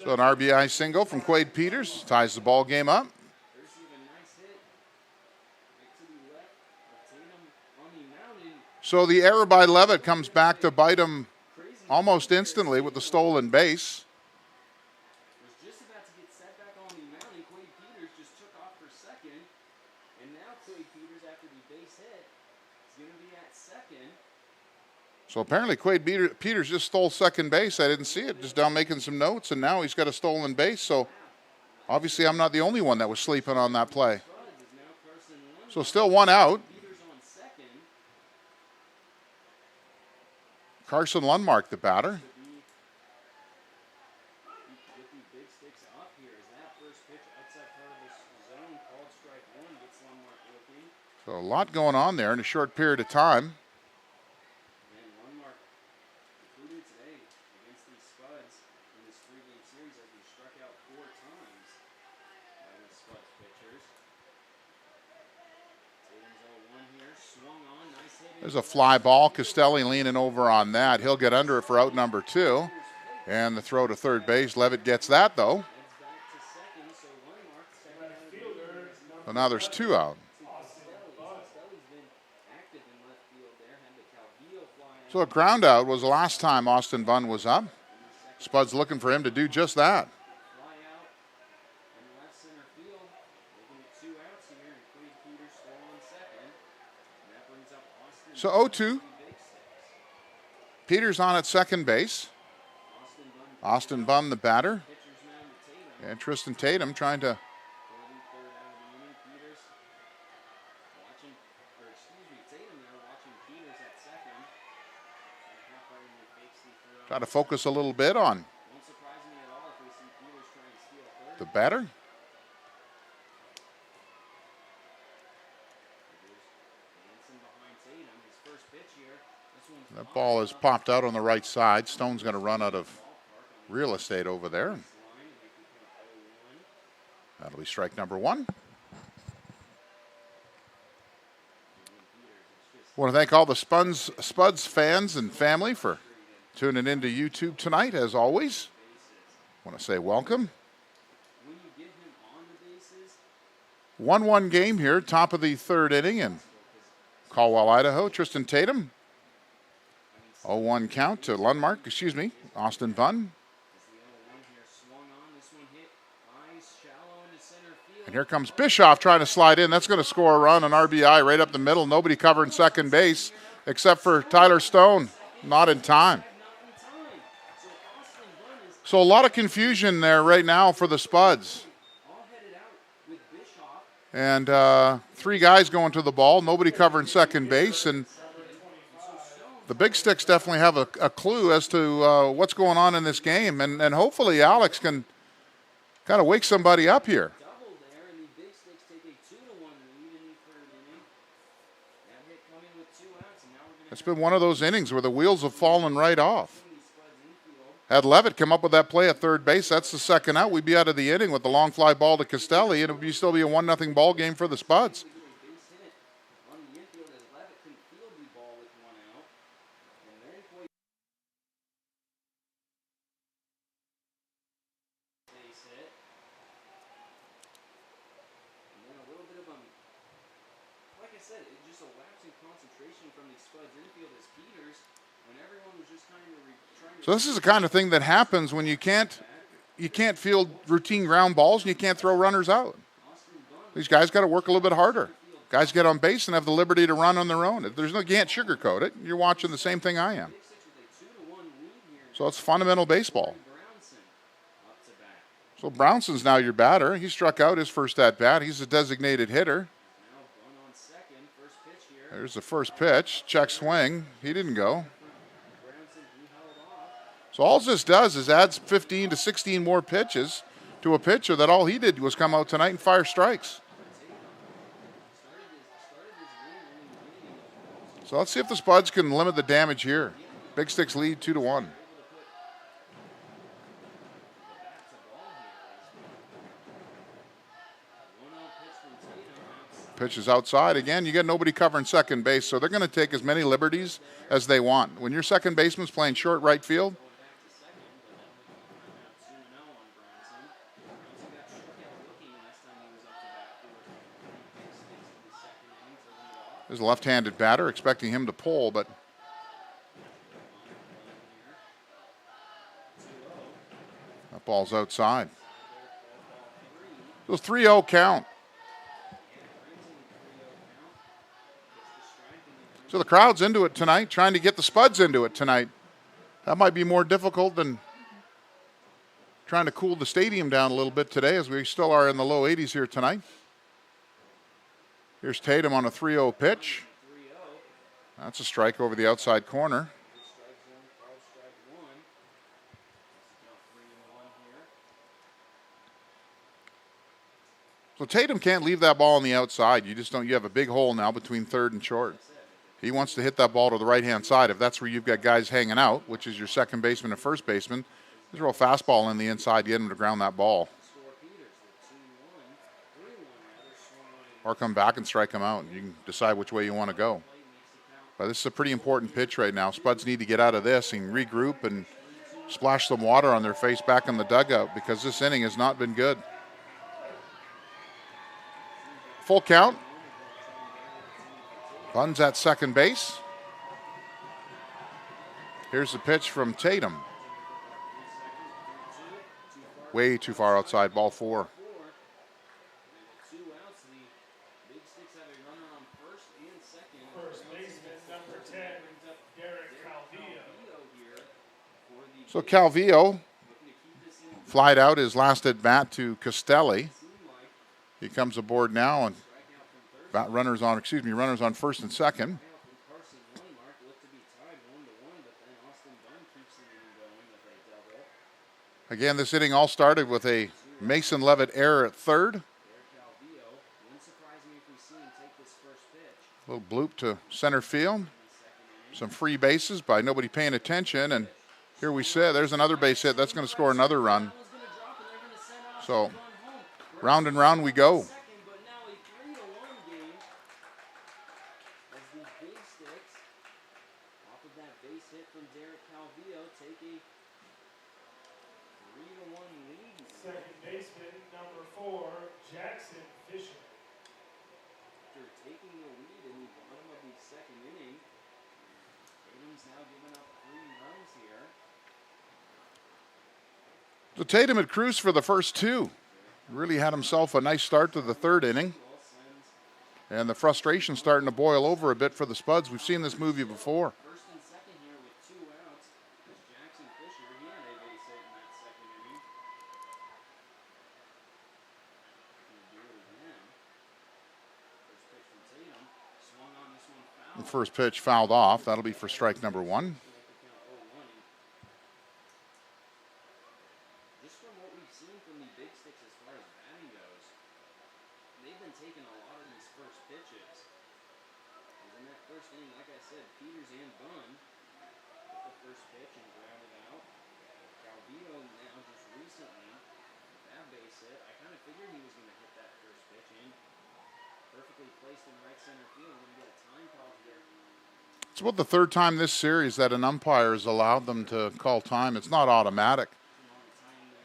So an RBI single from Quade Peters ties the ball game up. So the error by Levitt comes back to bite him almost instantly with the stolen base. So apparently Quade Peters just stole second base. I didn't see it. Just down making some notes, and now he's got a stolen base. So obviously I'm not the only one that was sleeping on that play. So still one out. Carson Lundmark, the batter. So a lot going on there in a short period of time. And Lundmark included today against these Spuds in this 3-game series as he struck out 4 times by the Spuds pitchers. Tatum's 0-1 here, swung on, nice hit. There's a fly ball. Castelli leaning over on that. He'll get under it for out number 2. And the throw to third base. Levitt gets that, though. So now there's 2 out. So a ground out was the last time Austin Bunn was up. Spuds looking for him to do just that. So 0-2. Peters on at second base. Austin Bunn, the batter. And Tristan Tatum trying to focus a little bit on the batter. That ball has popped out on the right side. Stone's going to run out of real estate over there. That'll be strike number 1. I want to thank all the Spuds fans and family for tuning into YouTube tonight, as always. I want to say welcome. 1-1 game here, top of the 3rd inning in Caldwell, Idaho. Tristan Tatum. 0-1 count to Austin Bunn. And here comes Bischoff trying to slide in. That's going to score a run, an RBI right up the middle. Nobody covering second base except for Tyler Stone. Not in time. So a lot of confusion there right now for the Spuds. And 3 guys going to the ball, nobody covering second base. And the Big Sticks definitely have a clue as to what's going on in this game. And hopefully Alex can kind of wake somebody up here. It's been one of those innings where the wheels have fallen right off. Had Levitt come up with that play at third base, that's the second out. We'd be out of the inning with the long fly ball to Castelli, and it would still be a 1-0 ball game for the Spuds. So this is the kind of thing that happens when you can't field routine ground balls and you can't throw runners out. These guys got to work a little bit harder. Guys get on base and have the liberty to run on their own. You can't sugarcoat it. You're watching the same thing I am. So it's fundamental baseball. So Brownson's now your batter. He struck out his first at bat. He's a designated hitter. There's the first pitch. Check swing. He didn't go. So all this does is adds 15 to 16 more pitches to a pitcher that all he did was come out tonight and fire strikes. So let's see if the Spuds can limit the damage here. Big Sticks lead 2-1. Pitch is outside. Again, you get nobody covering second base, so they're going to take as many liberties as they want. When your second baseman's playing short right field, there's a left-handed batter, expecting him to pull, but that ball's outside. So 3-0 count. So the crowd's into it tonight, trying to get the Spuds into it tonight. That might be more difficult than trying to cool the stadium down a little bit today, as we still are in the low 80s here tonight. Here's Tatum on a 3-0 pitch. That's a strike over the outside corner. So Tatum can't leave that ball on the outside. You just don't. You have a big hole now between third and short. He wants to hit that ball to the right-hand side. If that's where you've got guys hanging out, which is your second baseman and first baseman, there's a real fastball in the inside. Get him to ground that ball. Or come back and strike him out. You can decide which way you want to go. But this is a pretty important pitch right now. Spuds need to get out of this and regroup and splash some water on their face back in the dugout, because this inning has not been good. Full count. Buns at second base. Here's the pitch from Tatum. Way too far outside, ball 4. So Calvillo flied out his last at bat to Castelli. He comes aboard now, and runners on first and second. Again, this inning all started with a Mason Levitt error at third. A little bloop to center field. Some free bases by nobody paying attention, and here we sit. There's another base hit. That's going to score another run. So round and round we go. Second baseman, number 4, Jackson Fisher. After taking the lead in the bottom of the second inning, Tatum's now given up 3 runs here. So Tatum had cruised for the first 2. Really had himself a nice start to the third inning. And the frustration starting to boil over a bit for the Spuds. We've seen this movie before. First and second here with 2 outs is Jackson Fisher. He had a base hit in that second inning. First pitch from Tatum. Swung on this one foul. The first pitch fouled off. That'll be for strike number 1. Just from what we've seen from the big sticks as far as batting goes, they've been taking a lot of these first pitches. And in that first inning, like I said, Peters and Bunn hit the first pitch and grounded out. Calvillo now just recently, that base hit, I kind of figured he was going to hit that first pitch in. Perfectly placed in right center field. Going to get a time pause here. It's about the third time this series that an umpire has allowed them to call time. It's not automatic.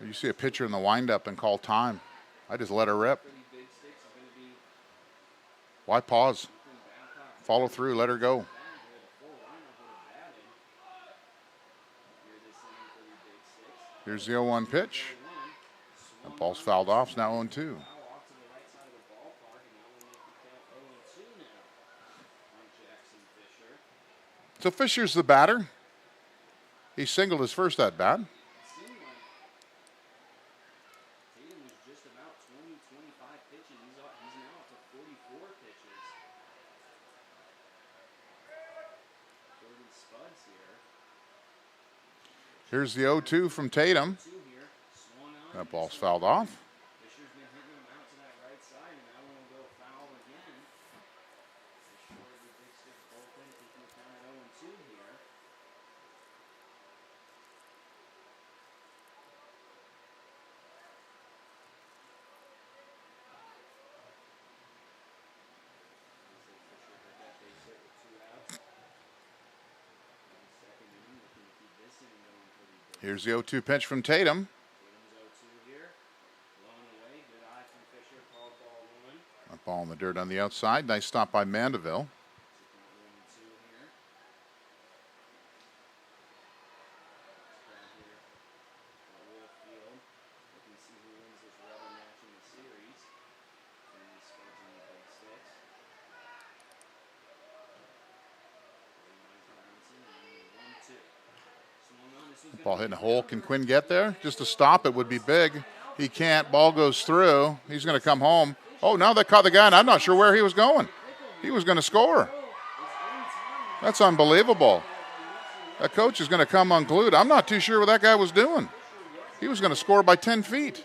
You see a pitcher in the windup and call time. I just let her rip. Why pause? Follow through, let her go. Here's the 0-1 pitch. That ball's fouled off. It's now 0-2. So Fisher's the batter. He singled his first at bat. Here's the 0-2 from Tatum. That ball's fouled off. Fisher's been hitting him out to that right side, and that one will go foul again. Fisher with the big stick bullpen taking the count at 0-2 here. Fisher had that base hit with 2 outs. Second inning, looking to keep this inning going for the big. Here's the 0-2 pitch from Tatum. That ball in the dirt on the outside. Nice stop by Mandeville. Ball hitting a hole. Can Quinn get there? Just to stop it would be big. He can't. Ball goes through. He's going to come home. Oh, now they caught the guy, and I'm not sure where he was going. He was going to score. That's unbelievable. That coach is going to come unglued. I'm not too sure what that guy was doing. He was going to score by 10 feet.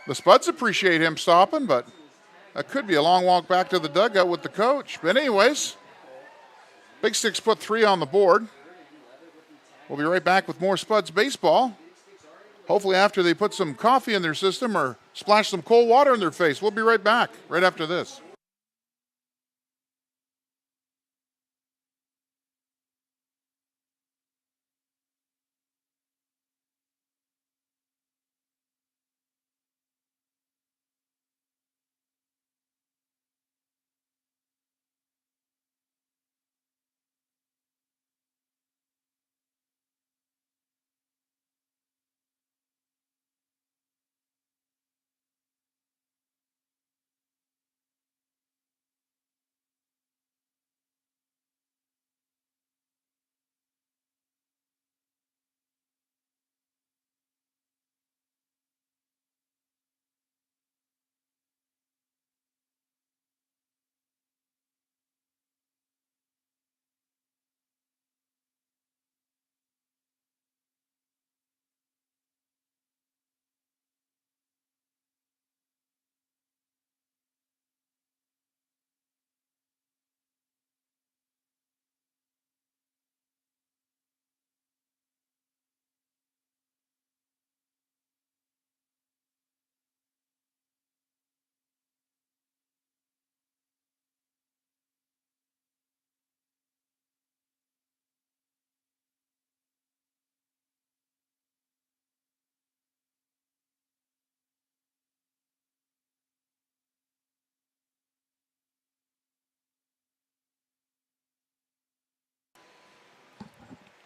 The Spuds appreciate him stopping, but that could be a long walk back to the dugout with the coach. But anyways, Big Sticks put 3 on the board. We'll be right back with more Spuds baseball. Hopefully after they put some coffee in their system or splash some cold water in their face. We'll be right back right after this.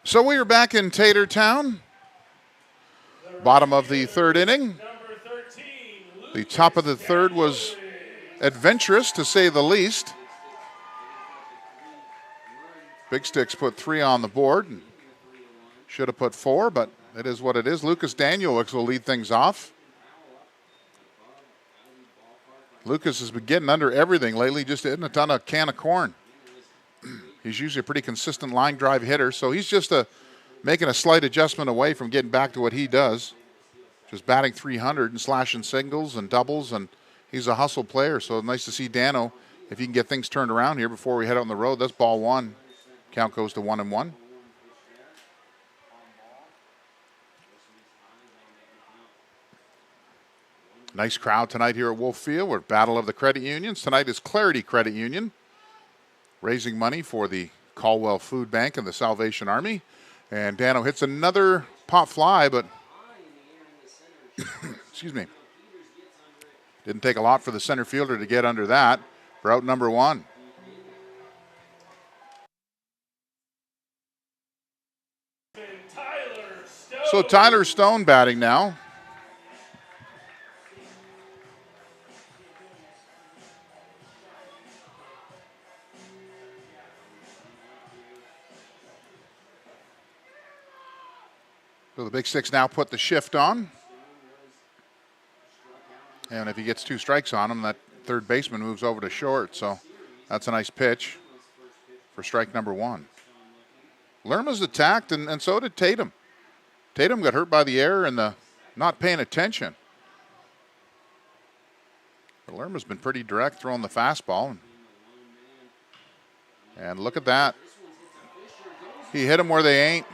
So we are back in Tatertown. Bottom of the third inning. The top of the third was adventurous, to say the least. Big Sticks put 3 on the board. Should have put 4, but it is what it is. Lucas Danielix will lead things off. Lucas has been getting under everything lately, just hitting a ton of can of corn. He's usually a pretty consistent line drive hitter, so he's just making a slight adjustment away from getting back to what he does. Just batting .300 and slashing singles and doubles, and he's a hustle player, so nice to see Dano, if he can get things turned around here before we head out on the road. That's ball 1. Count goes to 1-1. Nice crowd tonight here at Wolf Field. We're Battle of the Credit Unions. Tonight is Clarity Credit Union, raising money for the Caldwell Food Bank and the Salvation Army. And Dano hits another pop fly, but excuse me, didn't take a lot for the center fielder to get under that for out number 1. So Tyler Stone batting now. So the Big Six now put the shift on. And if he gets 2 strikes on him, that third baseman moves over to short. So that's a nice pitch for strike number 1. Lerma's attacked, and so did Tatum. Tatum got hurt by the error and the not paying attention. But Lerma's been pretty direct throwing the fastball. And look at that. He hit them where they ain't.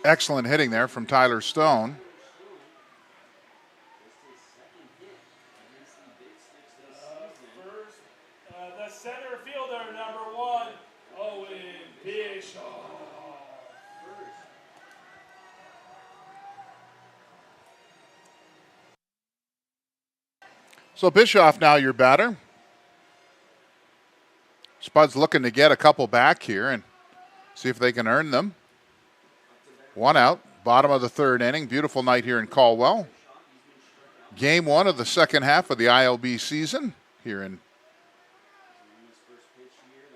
Excellent hitting there from Tyler Stone. The center fielder, number 1, Owen Bischoff. So Bischoff now your batter. Spuds looking to get a couple back here and see if they can earn them. 1 out, bottom of the third inning. Beautiful night here in Caldwell. Game 1 of the second half of the ILB season here in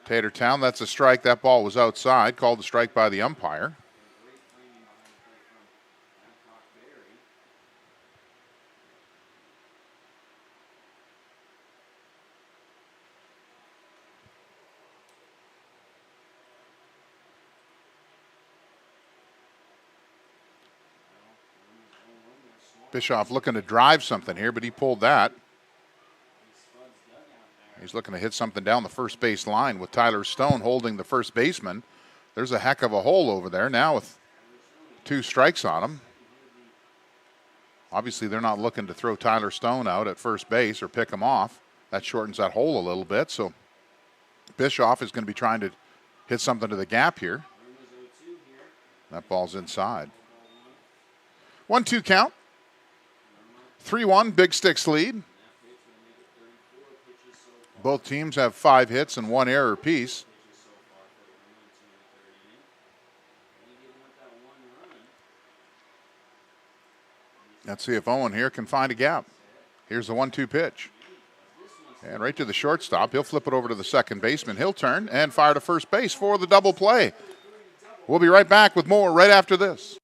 Tatertown. That's a strike. That ball was outside, called a strike by the umpire. Bischoff looking to drive something here, but he pulled that. He's looking to hit something down the first base line with Tyler Stone holding the first baseman. There's a heck of a hole over there now with 2 strikes on him. Obviously, they're not looking to throw Tyler Stone out at first base or pick him off. That shortens that hole a little bit. So Bischoff is going to be trying to hit something to the gap here. That ball's inside. 1-2 count. 3-1, Big Sticks lead. Both teams have 5 hits and 1 error apiece. Let's see if Owen here can find a gap. Here's the 1-2 pitch. And right to the shortstop. He'll flip it over to the second baseman. He'll turn and fire to first base for the double play. We'll be right back with more right after this.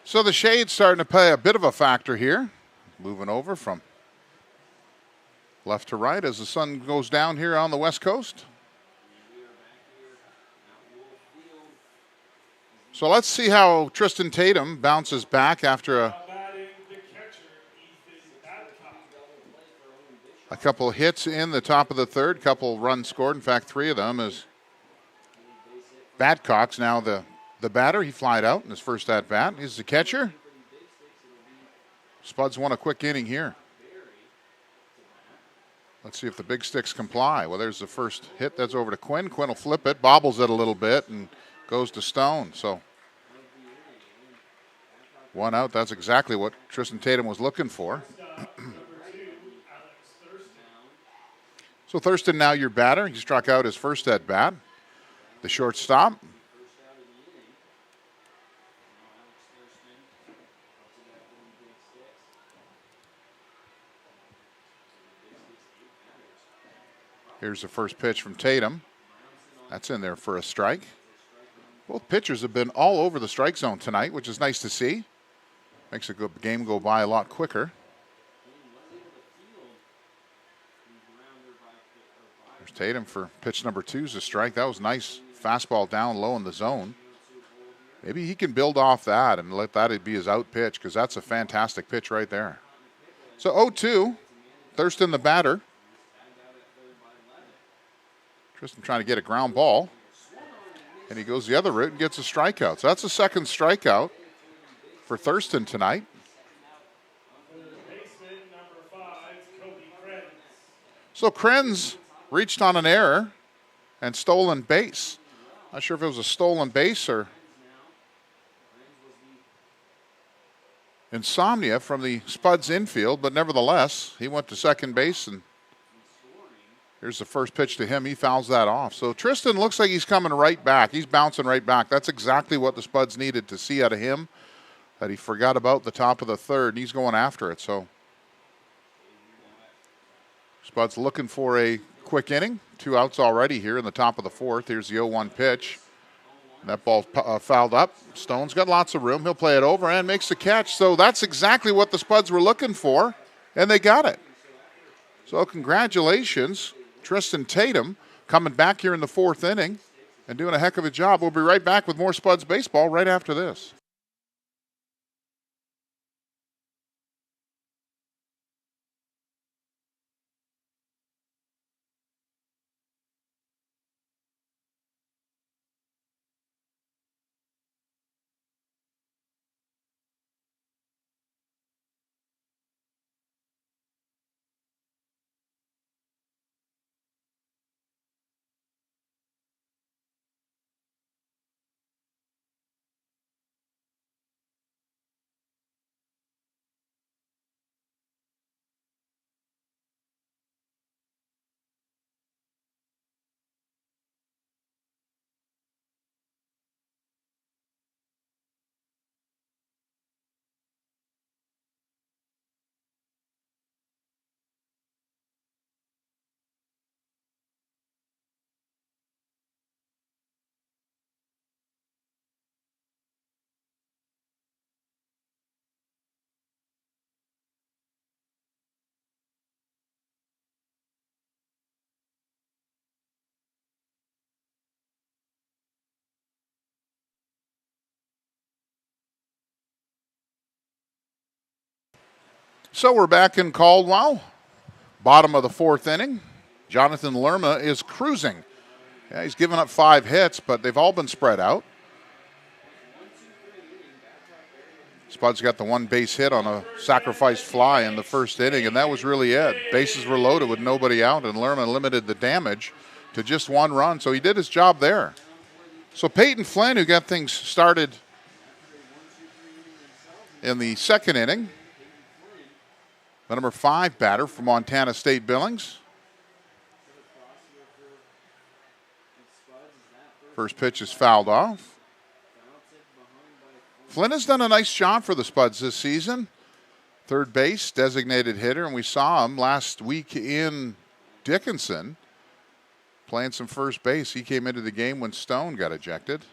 So the shade's starting to play a bit of a factor here. Moving over from left to right as the sun goes down here on the west coast. So let's see how Tristan Tatum bounces back after a couple hits in the top of the third, couple runs scored. In fact, 3 of them as Badcock's now the batter. He flied out in his first at-bat. He's the catcher. Spuds won a quick inning here. Let's see if the Big Sticks comply. Well, there's the first hit. That's over to Quinn. Quinn will flip it, bobbles it a little bit, and goes to Stone. So 1 out. That's exactly what Tristan Tatum was looking for. So Thurston now your batter. He struck out his first at-bat. The shortstop. Here's the first pitch from Tatum. That's in there for a strike. Both pitchers have been all over the strike zone tonight, which is nice to see. Makes a good game go by a lot quicker. There's Tatum for pitch number 2 is a strike. That was nice. Fastball down low in the zone. Maybe he can build off that and let that be his out pitch, because that's a fantastic pitch right there. So 0-2. Thurston the batter. Tristan trying to get a ground ball. And he goes the other route and gets a strikeout. So that's the second strikeout for Thurston tonight. So Krenz reached on an error and stolen base. Not sure if it was a stolen base or insomnia from the Spuds infield, but nevertheless, he went to second base, and here's the first pitch to him. He fouls that off. So Tristan looks like he's coming right back. He's bouncing right back. That's exactly what the Spuds needed to see out of him, that he forgot about the top of the third, and he's going after it. So Spuds looking for a quick inning. 2 outs already here in the top of the fourth. Here's the 0-1 pitch. That ball fouled up. Stone's got lots of room. He'll play it over and makes the catch. So that's exactly what the Spuds were looking for, and they got it. So congratulations, Tristan Tatum. coming back here in the fourth inning and doing a heck of a job. We'll be right back with more Spuds baseball right after this. So we're back in Caldwell, bottom of the fourth inning. Jonathan Lerma is cruising. Yeah, he's given up 5 hits, but they've all been spread out. Spuds got the 1 base hit on a sacrificed fly in the first inning, and that was really it. Bases were loaded with nobody out, and Lerma limited the damage to just 1 run, so he did his job there. So Peyton Flynn, who got things started in the second inning, the number 5 batter from Montana State Billings. First pitch is fouled off. Flynn has done a nice job for the Spuds this season. Third base, designated hitter, and we saw him last week in Dickinson playing some first base. He came into the game when Stone got ejected.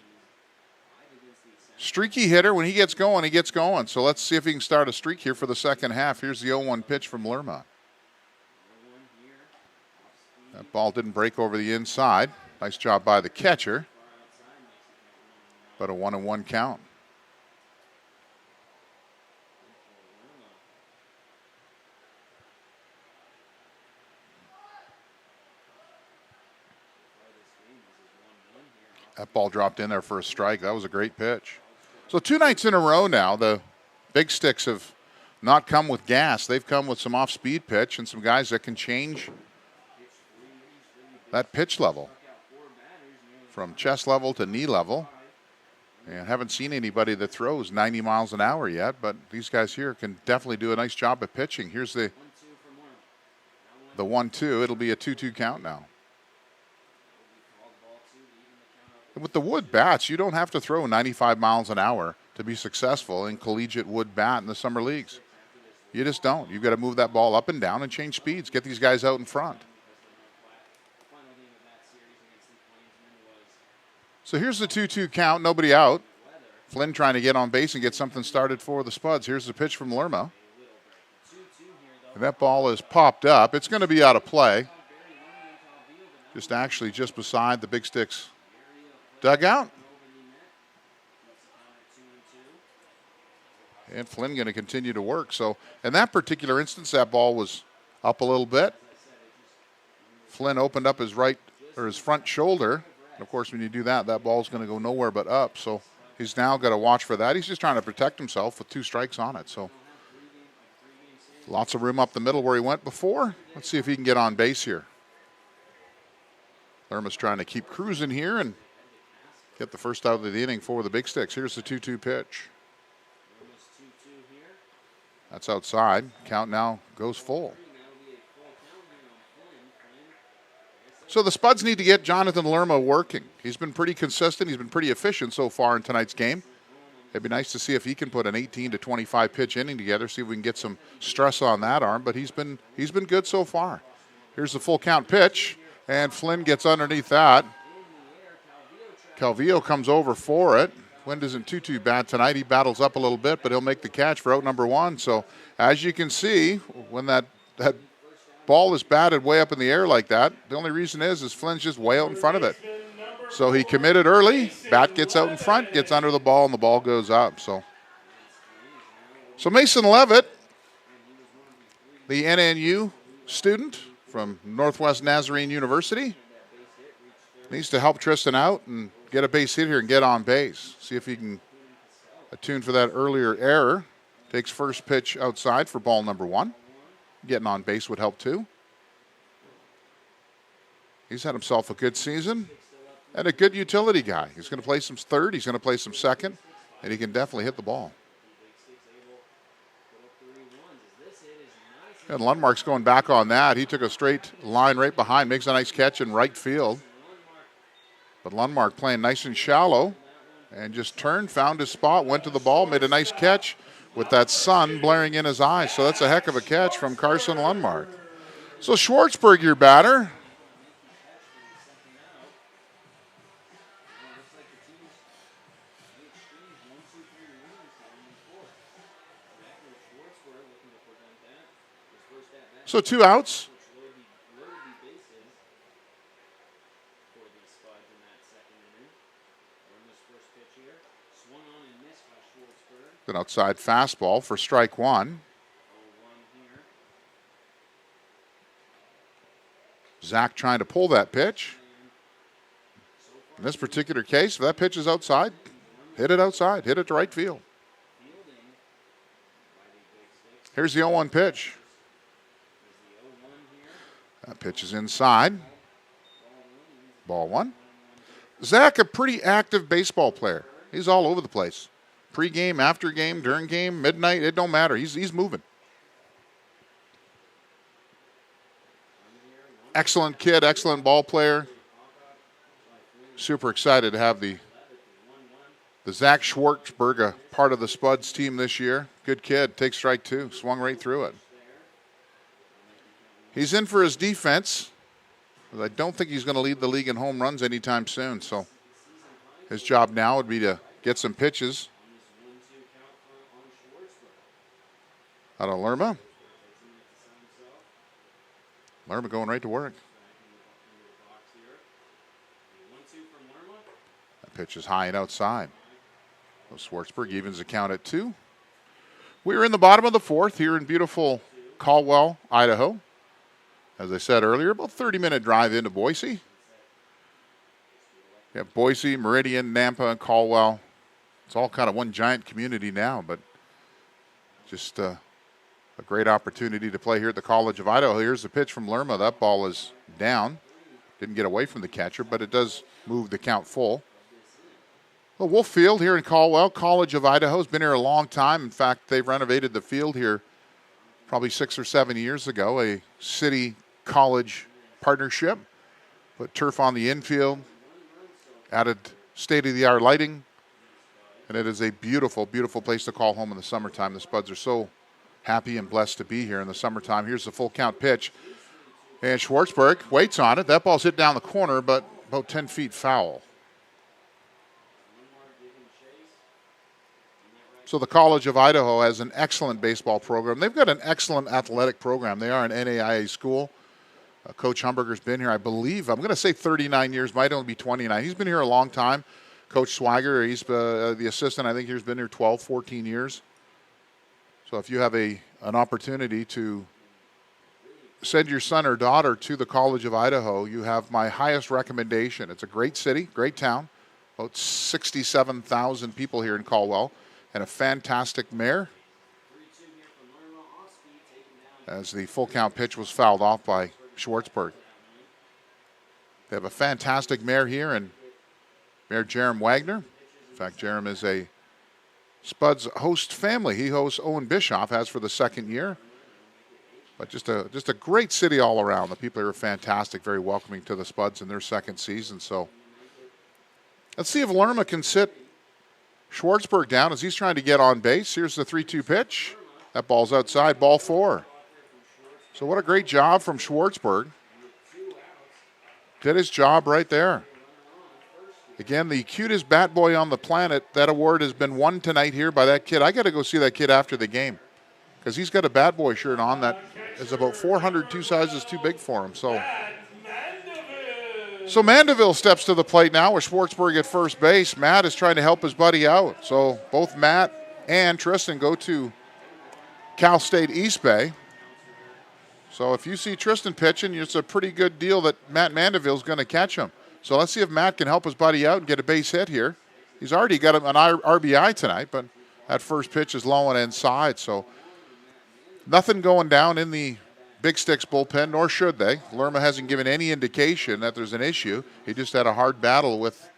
Streaky hitter. When he gets going, he gets going. So let's see if he can start a streak here for the second half. Here's the 0-1 pitch from Lerma. That ball didn't break over the inside. Nice job by the catcher. But a 1-1 count. That ball dropped in there for a strike. That was a great pitch. So 2 nights in a row now, the Big Sticks have not come with gas. They've come with some off-speed pitch and some guys that can change that pitch level from chest level to knee level. And haven't seen anybody that throws 90 miles an hour yet, but these guys here can definitely do a nice job of pitching. Here's the 1-2. It'll be a 2-2 count now. With the wood bats, you don't have to throw 95 miles an hour to be successful in collegiate wood bat in the summer leagues. You just don't. You've got to move that ball up and down and change speeds. Get these guys out in front. So here's the 2-2 count. Nobody out. Flynn trying to get on base and get something started for the Spuds. Here's the pitch from Lerma. And that ball is popped up. It's going to be out of play. Just beside the Big Sticks dugout. And Flynn going to continue to work. So in that particular instance, that ball was up a little bit. Flynn opened up his front shoulder. And of course, when you do that, that ball's going to go nowhere but up. So he's now got to watch for that. He's just trying to protect himself with 2 strikes on it. So lots of room up the middle where he went before. Let's see if he can get on base here. Lerma's trying to keep cruising here and get the first out of the inning for the Big Sticks. Here's the 2-2 pitch. That's outside. Count now goes full. So the Spuds need to get Jonathan Lerma working. He's been pretty consistent. He's been pretty efficient so far in tonight's game. It'd be nice to see if he can put an 18 to 25 pitch inning together, see if we can get some stress on that arm, but he's been good so far. Here's the full count pitch, and Flynn gets underneath that. Calvillo comes over for it. Wind isn't too bad tonight. He battles up a little bit, but he'll make the catch for out number 1. So as you can see, when that ball is batted way up in the air like that. The only reason is Flynn's just way out in front of it. So he committed early. Bat gets out in front, gets under the ball, and the ball goes up. So Mason Levitt, the NNU student from Northwest Nazarene University, needs to help Tristan out and get a base hit here and get on base. See if he can attune for that earlier error. Takes first pitch outside for ball number 1. Getting on base would help too. He's had himself a good season and a good utility guy. He's going to play some third, he's going to play some second, and he can definitely hit the ball. And Lundmark's going back on that. He took a straight line right behind, makes a nice catch in right field. But Lundmark playing nice and shallow and just turned, found his spot, went to the ball, made a nice catch with that sun blaring in his eyes. So that's a heck of a catch from Carson Lundmark. So Schwartzberg, your batter. So 2 outs. An outside fastball for strike 1. Zach trying to pull that pitch. In this particular case, if that pitch is outside, hit it outside, hit it to right field. Here's the 0-1 pitch. That pitch is inside. Ball 1. Zach, a pretty active baseball player. He's all over the place. Pre-game, after game, during game, midnight, it don't matter. He's moving. Excellent kid, excellent ball player. Super excited to have the Zach Schwartzberg, a part of the Spuds team this year. Good kid, takes strike 2, swung right through it. He's in for his defense. I don't think he's going to lead the league in home runs anytime soon. So his job now would be to get some pitches out of Lerma. Lerma going right to work. That pitch is high and outside. So Schwartzberg evens the count at 2. We're in the bottom of the 4th here in beautiful Caldwell, Idaho. As I said earlier, about 30-minute drive into Boise. Yeah, Boise, Meridian, Nampa, and Caldwell. It's all kind of one giant community now, but just a great opportunity to play here at the College of Idaho. Here's the pitch from Lerma. That ball is down. Didn't get away from the catcher, but it does move the count full. Well, Wolf Field here in Caldwell, College of Idaho, has been here a long time. In fact, they've renovated the field here probably 6 or 7 years ago, a city-college partnership. Put turf on the infield, added state-of-the-art lighting, and it is a beautiful, beautiful place to call home in the summertime. The Spuds are so happy and blessed to be here in the summertime. Here's the full count pitch. And Schwartzberg waits on it. That ball's hit down the corner, but about 10 feet foul. So the College of Idaho has an excellent baseball program. They've got an excellent athletic program. They are an NAIA school. Coach Humberger's been here, I believe, I'm going to say 39 years, might only be 29. He's been here a long time. Coach Swagger, he's the assistant, I think he's been here 12, 14 years. So if you have an opportunity to send your son or daughter to the College of Idaho, you have my highest recommendation. It's a great city, great town, about 67,000 people here in Caldwell, and a fantastic mayor. As the full count pitch was fouled off by Schwartzberg. They have a fantastic mayor here, and Mayor Jerem Wagner. In fact, Jerem is a Spuds host family. He hosts Owen Bischoff, has for the second year. But just a great city all around. The people here are fantastic, very welcoming to the Spuds in their second season. So let's see if Lerma can sit Schwartzberg down as he's trying to get on base. Here's the 3-2 pitch. That ball's outside, ball 4. So what a great job from Schwartzberg. Did his job right there. Again, the cutest bat boy on the planet. That award has been won tonight here by that kid. I got to go see that kid after the game because he's got a bat boy shirt on that is about 402 sizes too big for him. So Mandeville. Mandeville steps to the plate now with Schwartzberg at first base. Matt is trying to help his buddy out. So both Matt and Tristan go to Cal State East Bay. So if you see Tristan pitching, it's a pretty good deal that Matt Mandeville's going to catch him. So let's see if Matt can help his buddy out and get a base hit here. He's already got an RBI tonight, but that first pitch is low and inside. So nothing going down in the Big Sticks bullpen, nor should they. Lerma hasn't given any indication that there's an issue. He just had a hard battle with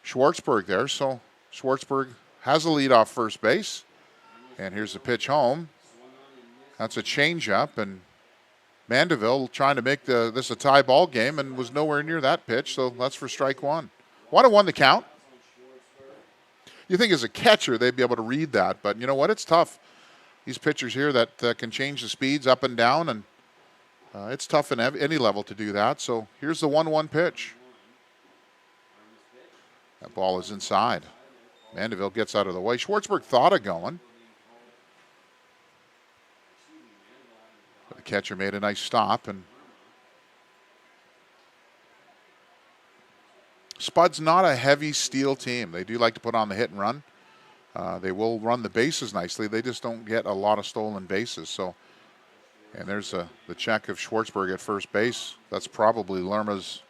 Schwartzberg there. So Schwartzberg has a lead off first base. And here's the pitch home. That's a changeup, and Mandeville trying to make this a tie ball game and was nowhere near that pitch, so that's for strike one. 1-1 the count. You think as a catcher they'd be able to read that, but you know what? It's tough. These pitchers here that can change the speeds up and down, and it's tough in any level to do that. So here's the 1-1 pitch. That ball is inside. Mandeville gets out of the way. Schwartzberg thought of going. But the catcher made a nice stop, and Spuds not a heavy steal team. They do like to put on the hit and run. They will run the bases nicely. They just don't get a lot of stolen bases. So, and there's the check of Schwartzberg at first base. That's probably Lerma's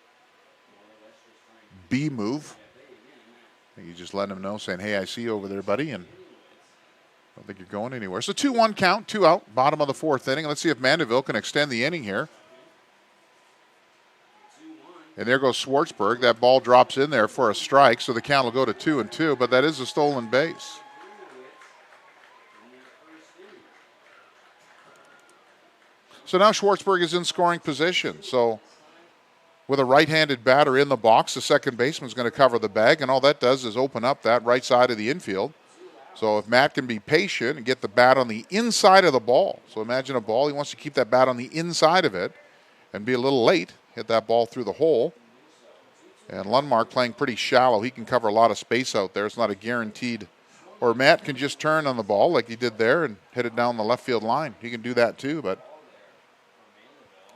B move. You just let him know, saying, "Hey, I see you over there, buddy," and I don't think you're going anywhere. So 2-1 count, 2 out, bottom of the fourth inning. Let's see if Mandeville can extend the inning here. And there goes Schwartzberg. That ball drops in there for a strike, so the count will go to 2-2, but that is a stolen base. So now Schwartzberg is in scoring position. So with a right-handed batter in the box, the second baseman's going to cover the bag, and all that does is open up that right side of the infield. So if Matt can be patient and get the bat on the inside of the ball. So imagine a ball, he wants to keep that bat on the inside of it and be a little late. Hit that ball through the hole. And Lundmark playing pretty shallow. He can cover a lot of space out there. It's not a guaranteed. Or Matt can just turn on the ball like he did there and hit it down the left field line. He can do that too, but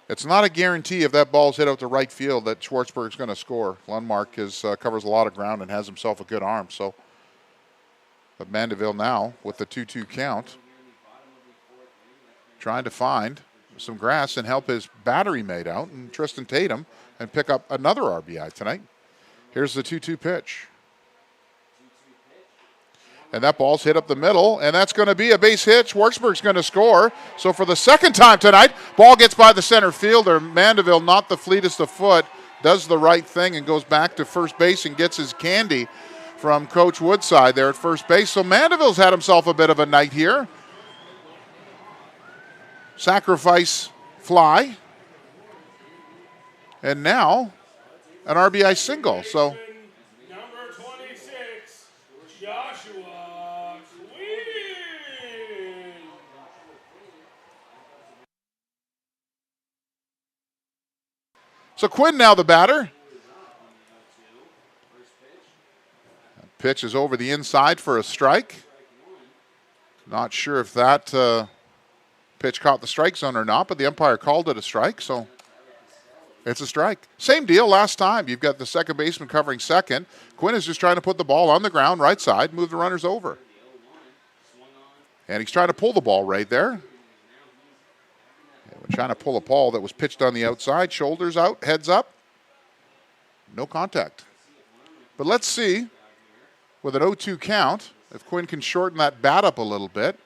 it's not a guarantee if that ball's hit out to right field that Schwartzberg's going to score. Lundmark covers a lot of ground and has himself a good arm. So, but Mandeville now with the 2-2 count, trying to find some grass and help his battery mate out, and Tristan Tatum, and pick up another RBI tonight. Here's the 2-2 pitch. And that ball's hit up the middle, and that's going to be a base hit. Schwartzberg's going to score. So for the second time tonight, ball gets by the center fielder. Mandeville, not the fleetest of foot, does the right thing and goes back to first base and gets his candy from Coach Woodside there at first base. So Mandeville's had himself a bit of a night here. Sacrifice fly. And now an RBI single. So Number 26, Joshua Quinn. So Quinn now the batter. Pitch is over the inside for a strike. Not sure if that pitch caught the strike zone or not, but the umpire called it a strike, so it's a strike. Same deal last time. You've got the second baseman covering second. Quinn is just trying to put the ball on the ground, right side, move the runners over. And he's trying to pull the ball right there. And we're trying to pull a ball that was pitched on the outside, shoulders out, heads up. No contact. But let's see, with an 0-2 count, if Quinn can shorten that bat up a little bit.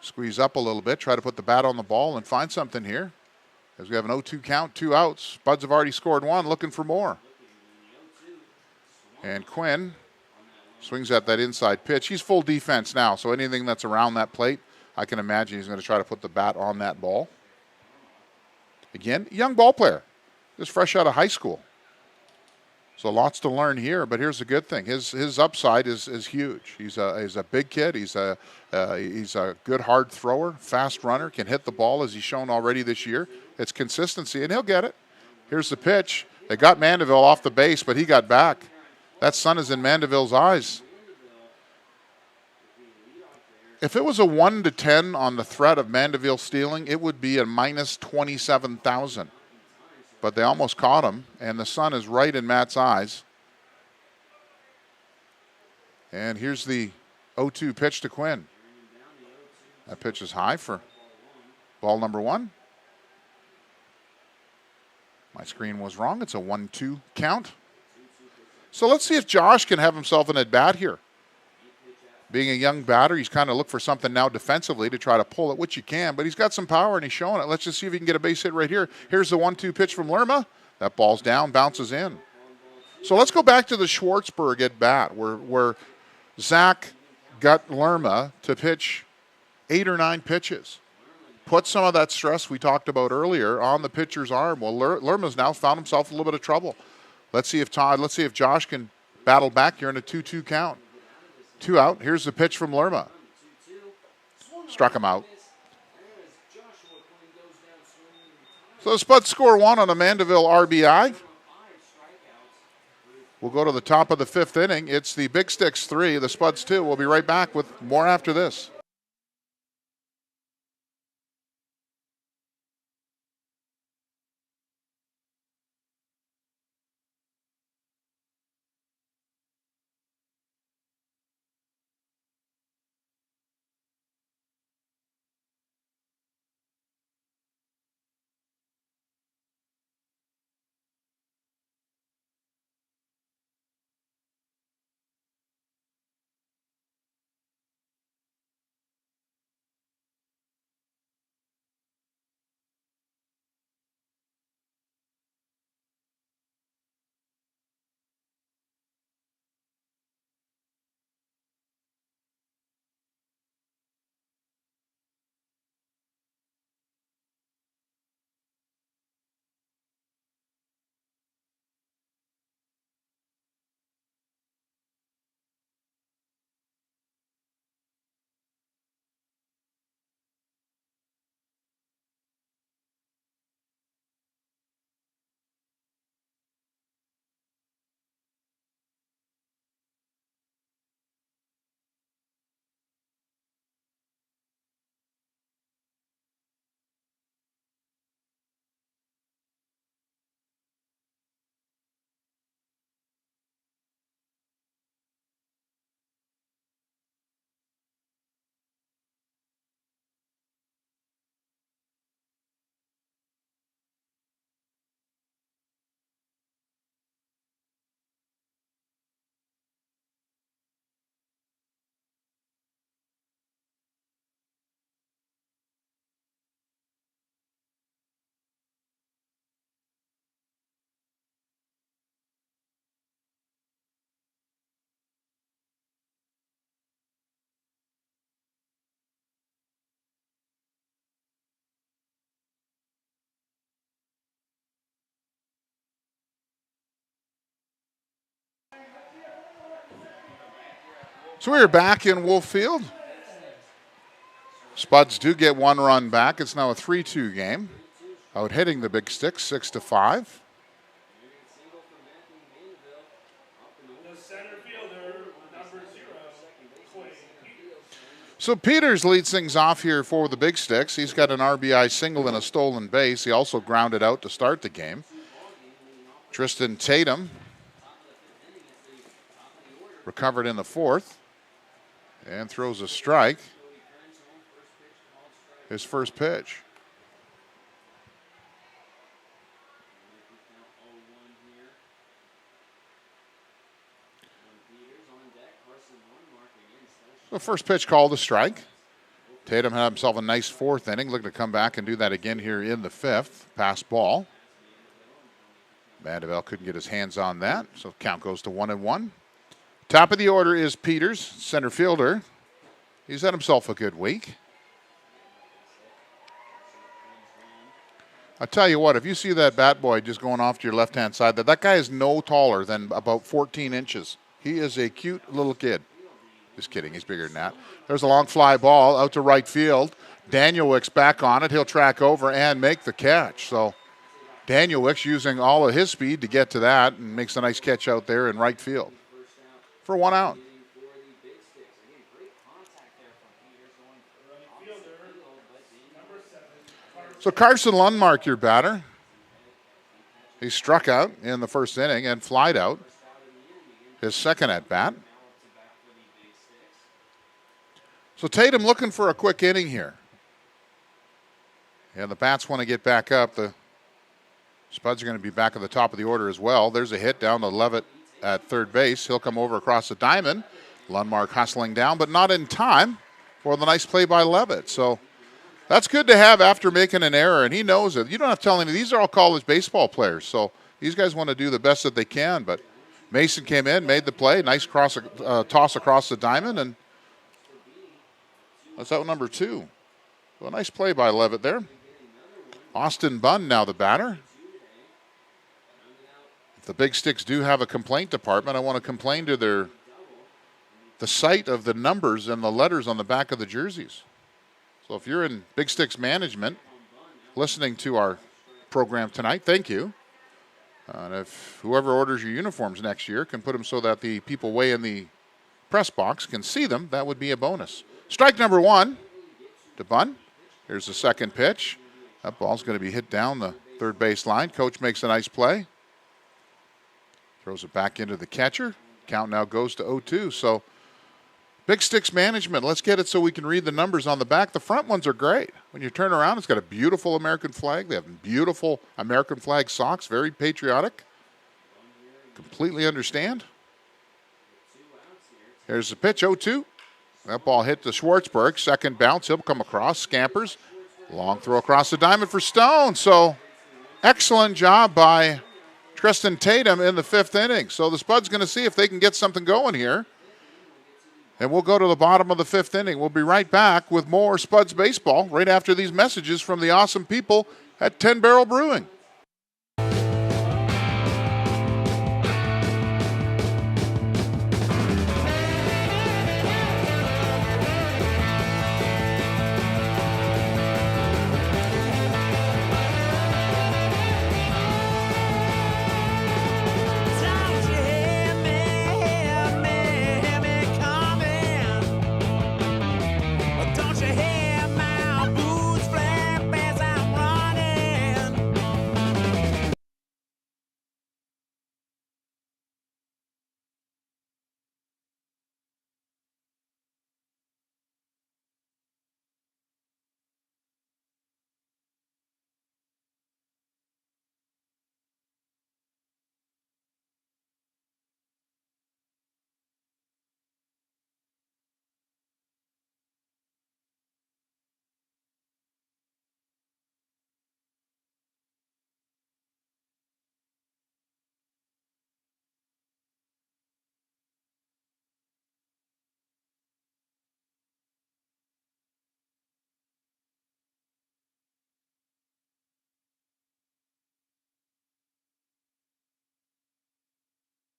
Squeeze up a little bit, try to put the bat on the ball and find something here. As we have an 0-2 count, 2 outs. Spuds have already scored 1, looking for more. And Quinn swings at that inside pitch. He's full defense now, so anything that's around that plate, I can imagine he's going to try to put the bat on that ball. Again, young ball player, just fresh out of high school. So lots to learn here, but here's the good thing. His upside is huge. He's a big kid. He's a good hard thrower, fast runner, can hit the ball as he's shown already this year. It's consistency, and he'll get it. Here's the pitch. They got Mandeville off the base, but he got back. That sun is in Mandeville's eyes. If it was a 1 to 10 on the threat of Mandeville stealing, it would be a minus 27,000. But they almost caught him, and the sun is right in Matt's eyes. And here's the 0-2 pitch to Quinn. That pitch is high for ball number 1. My screen was wrong. It's a 1-2 count. So let's see if Josh can have himself an at-bat here. Being a young batter, he's kind of looked for something now defensively to try to pull it, which he can, but he's got some power and he's showing it. Let's just see if he can get a base hit right here. Here's the 1-2 pitch from Lerma. That ball's down, bounces in. So let's go back to the Schwartzberg at-bat where Zach got Lerma to pitch 8 or 9 pitches. Put some of that stress we talked about earlier on the pitcher's arm. Well, Lerma's now found himself a little bit of trouble. Let's see if Josh can battle back here in a 2-2 count. 2 out. Here's the pitch from Lerma. Struck him out. So the Spuds score 1 on a Mandeville RBI. We'll go to the top of the 5th inning. It's the Big Sticks 3, the Spuds 2. We'll be right back with more after this. So we're back in Wolf Field. Spuds do get 1 run back. It's now a 3-2 game. Out hitting the Big Sticks 6-5. The center fielder, number 0, Quinn. So Peters leads things off here for the Big Sticks. He's got an RBI single and a stolen base. He also grounded out to start the game. Tristan Tatum recovered in the 4th and throws a strike. His first pitch. The first pitch called a strike. Tatum had himself a nice 4th inning. Looking to come back and do that again here in the 5th. Pass ball. Mandeville couldn't get his hands on that, so count goes to 1-1. Top of the order is Peters, center fielder. He's had himself a good week. I'll tell you what, if you see that bat boy just going off to your left-hand side, that guy is no taller than about 14 inches. He is a cute little kid. Just kidding, he's bigger than that. There's a long fly ball out to right field. Daniel Wicks back on it. He'll track over and make the catch. So Daniel Wicks using all of his speed to get to that and makes a nice catch out there in right field for 1 out. So Carson Lundmark, your batter. He struck out in the first inning and flied out his second at bat. So Tatum looking for a quick inning here. And the Bats want to get back up. The Spuds are going to be back at the top of the order as well. There's a hit down to Levitt at third base. He'll come over across the diamond. Lundmark hustling down, but not in time for the nice play by Levitt. So that's good to have after making an error, and he knows it. You don't have to tell him. These are all college baseball players, so these guys want to do the best that they can. But Mason came in, made the play, nice toss across the diamond, and that's out number 2. So a nice play by Levitt there. Austin Bunn now the batter. If the Big Sticks do have a complaint department, I want to complain to the sight of the numbers and the letters on the back of the jerseys. So if you're in Big Sticks management listening to our program tonight, thank you. And if whoever orders your uniforms next year can put them so that the people way in the press box can see them, that would be a bonus. Strike number 1 to Bunn. Here's the second pitch. That ball's going to be hit down the third base line. Coach makes a nice play. Throws it back into the catcher. Count now goes to 0-2. So Big Sticks management, let's get it so we can read the numbers on the back. The front ones are great. When you turn around, it's got a beautiful American flag. They have beautiful American flag socks, very patriotic. Completely understand. Here's the pitch, 0-2. That ball hit to Schwartzberg. Second bounce, he'll come across, scampers. Long throw across the diamond for Stone. So excellent job by Tristan Tatum in the 5th inning. So the Spuds going to see if they can get something going here. And we'll go to the bottom of the 5th inning. We'll be right back with more Spuds baseball right after these messages from the awesome people at 10 Barrel Brewing.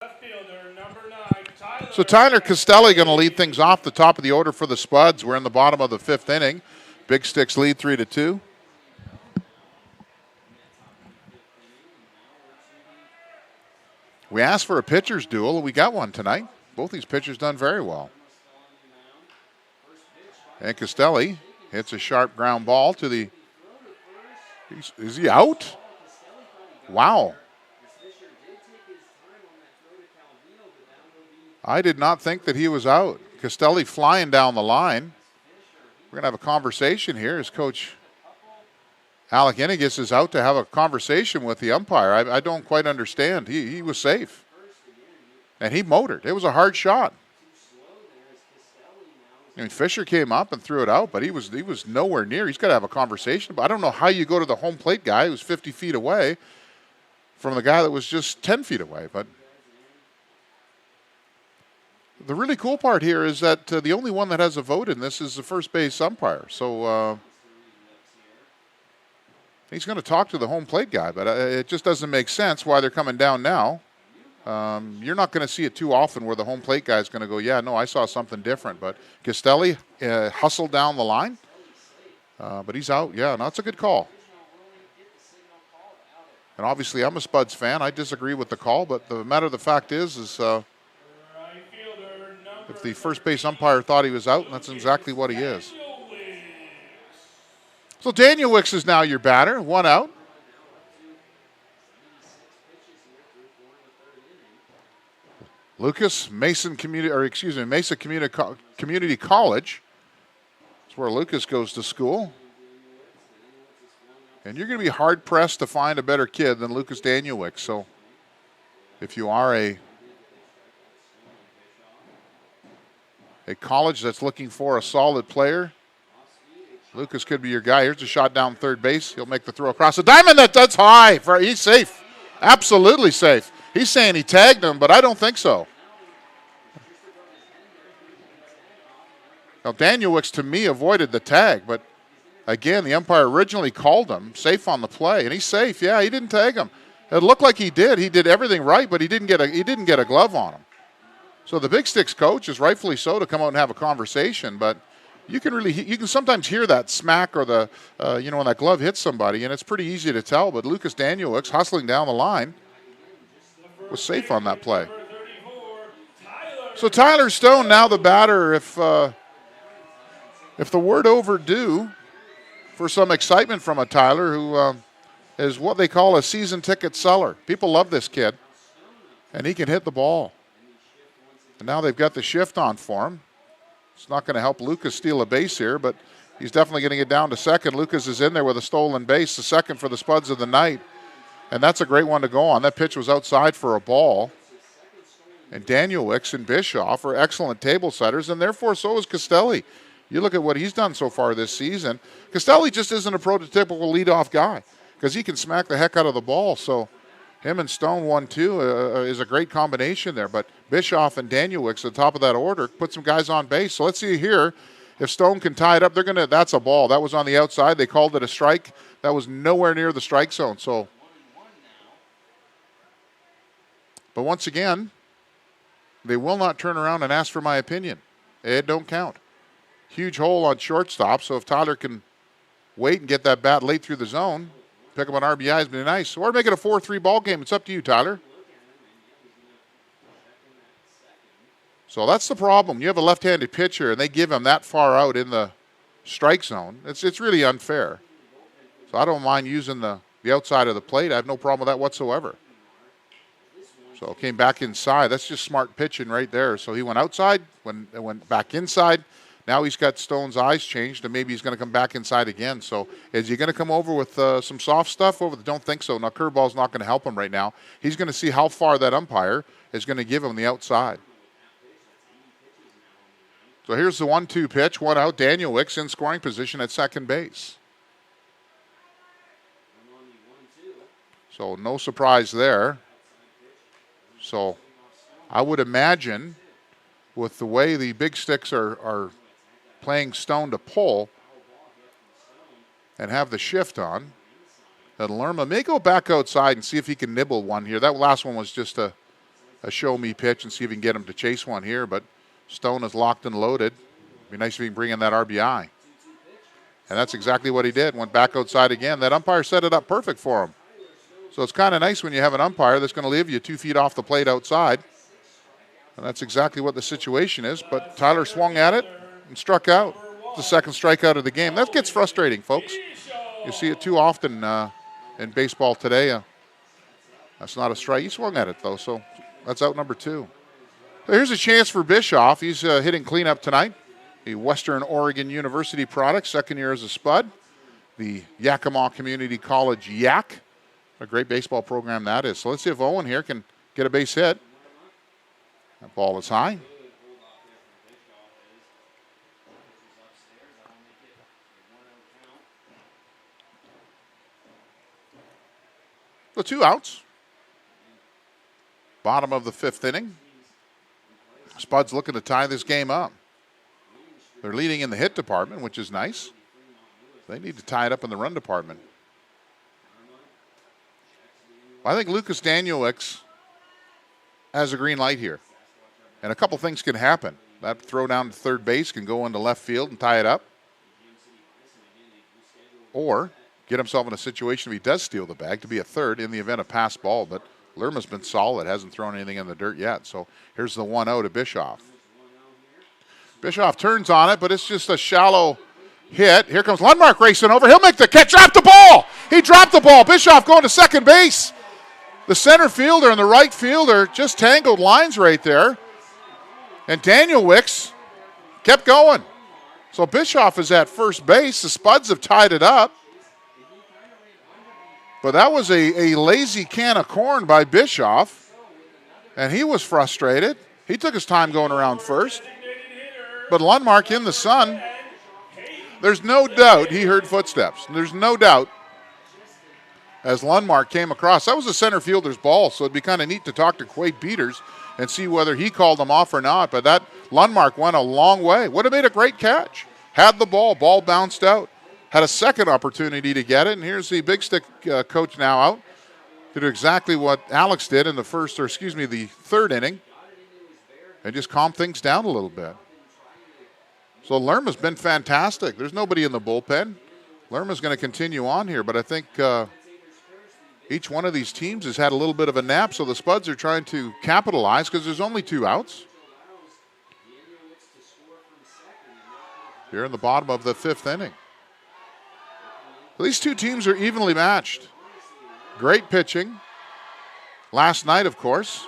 Left fielder, number 9, Tyler. So Tyler Castelli going to lead things off the top of the order for the Spuds. We're in the bottom of the 5th inning. Big Sticks lead 3-2. We asked for a pitcher's duel, and we got one tonight. Both these pitchers done very well. And Castelli hits a sharp ground ball to the... Is he out? Wow. I did not think that he was out. Castelli flying down the line. We're going to have a conversation here as Coach Alec Innigus is out to have a conversation with the umpire. I don't quite understand. He was safe. And he motored. It was a hard shot. I mean, Fisher came up and threw it out, but he was nowhere near. He's got to have a conversation. But I don't know how you go to the home plate guy who's 50 feet away from the guy that was just 10 feet away. But the really cool part here is that the only one that has a vote in this is the first base umpire. So he's going to talk to the home plate guy, but it just doesn't make sense why they're coming down now. You're not going to see it too often where the home plate guy is going to go, yeah, no, I saw something different. But Castelli hustled down the line, but he's out. Yeah, no, that's a good call. And obviously I'm a Spuds fan. I disagree with the call, but the matter of the fact is if the first base umpire thought he was out, that's exactly what he is. So Daniel Wicks is now your batter. 1 out. Lucas Mesa Community College. That's where Lucas goes to school. And you're going to be hard pressed to find a better kid than Lucas Daniel Wicks. So if you are a college that's looking for a solid player, Lucas could be your guy. Here's a shot down third base. He'll make the throw across the diamond. That's high. He's safe. Absolutely safe. He's saying he tagged him, but I don't think so. Now, Daniel Wicks, to me, avoided the tag, but again, the umpire originally called him safe on the play, and he's safe. Yeah, he didn't tag him. It looked like he did. He did everything right, but he didn't get a glove on him. So the Big Sticks coach is rightfully so to come out and have a conversation, but you can sometimes hear that smack or the when that glove hits somebody, and it's pretty easy to tell. But Lucas Daniel Wicks hustling down the line was safe on that play. So Tyler Stone now the batter. If the word overdue for some excitement from a Tyler who is what they call a season ticket seller. People love this kid, and he can hit the ball. And now they've got the shift on for him. It's not going to help Lucas steal a base here, but he's definitely going to get down to second. Lucas is in there with a stolen base, the second for the Spuds of the night. And that's a great one to go on. That pitch was outside for a ball. And Daniel Wicks and Bischoff are excellent table setters, and therefore so is Castelli. You look at what he's done so far this season. Castelli just isn't a prototypical leadoff guy because he can smack the heck out of the ball. So him and Stone 1-2 is a great combination there. But Bischoff and Daniel Wicks at the top of that order put some guys on base. So let's see here if Stone can tie it up. That's a ball. That was on the outside. They called it a strike. That was nowhere near the strike zone. But once again, they will not turn around and ask for my opinion. It don't count. Huge hole on shortstop, so if Tyler can wait and get that bat late through the zone, pick up an RBI has been nice. Or make it a 4-3 ball game. It's up to you, Tyler. So that's the problem. You have a left-handed pitcher, and they give him that far out in the strike zone. It's really unfair. So I don't mind using the outside of the plate. I have no problem with that whatsoever. So came back inside. That's just smart pitching right there. So he went outside, went back inside. Now he's got Stone's eyes changed, and maybe he's going to come back inside again. So is he going to come over with some soft stuff over? Don't think so. Now, curveball's not going to help him right now. He's going to see how far that umpire is going to give him the outside. So here's the 1-2 pitch. 1 out. Daniel Wicks in scoring position at second base. So no surprise there. So I would imagine with the way the Big Sticks are playing Stone to pull and have the shift on, that Lerma may go back outside and see if he can nibble one here. That last one was just a show-me pitch and see if he can get him to chase one here, but Stone is locked and loaded. It'd be nice if he can bring in that RBI. And that's exactly what he did. Went back outside again. That umpire set it up perfect for him. So it's kind of nice when you have an umpire that's going to leave you 2 feet off the plate outside. And that's exactly what the situation is. But Tyler swung at it and struck out. It's the second strikeout of the game. That gets frustrating, folks. You see it too often in baseball today. That's not a strike. He swung at it, though, so that's out number 2. So here's a chance for Bischoff. He's hitting cleanup tonight. The Western Oregon University product, second year as a Spud. The Yakima Community College Yak. A great baseball program that is. So let's see if Owen here can get a base hit. That ball is high. So 2 outs. Bottom of the 5th inning. Spuds looking to tie this game up. They're leading in the hit department, which is nice. They need to tie it up in the run department. I think Lucas Daniel Wicks has a green light here. And a couple things can happen. That throw down to third base can go into left field and tie it up. Or get himself in a situation if he does steal the bag to be a third in the event of pass ball. But Lerma's been solid, hasn't thrown anything in the dirt yet. So here's the 1-0 to Bischoff. Bischoff turns on it, but it's just a shallow hit. Here comes Lundmark racing over. He'll make the catch. Drop the ball. He dropped the ball. Bischoff going to second base. The center fielder and the right fielder just tangled lines right there. And Daniel Wicks kept going. So Bischoff is at first base. The Spuds have tied it up. But that was a lazy can of corn by Bischoff. And he was frustrated. He took his time going around first. But Lundmark in the sun, there's no doubt he heard footsteps. There's no doubt as Lundmark came across. That was a center fielder's ball, so it'd be kind of neat to talk to Quade Peters and see whether he called him off or not. But that Lundmark went a long way. Would have made a great catch. Had the ball bounced out. Had a second opportunity to get it, and here's the Big Stick coach now out to do exactly what Alex did in the third inning, and just calm things down a little bit. So Lerma's been fantastic. There's nobody in the bullpen. Lerma's going to continue on here, but I think each one of these teams has had a little bit of a nap, so the Spuds are trying to capitalize because there's only 2 outs. Here in the bottom of the 5th inning. These two teams are evenly matched. Great pitching. Last night, of course,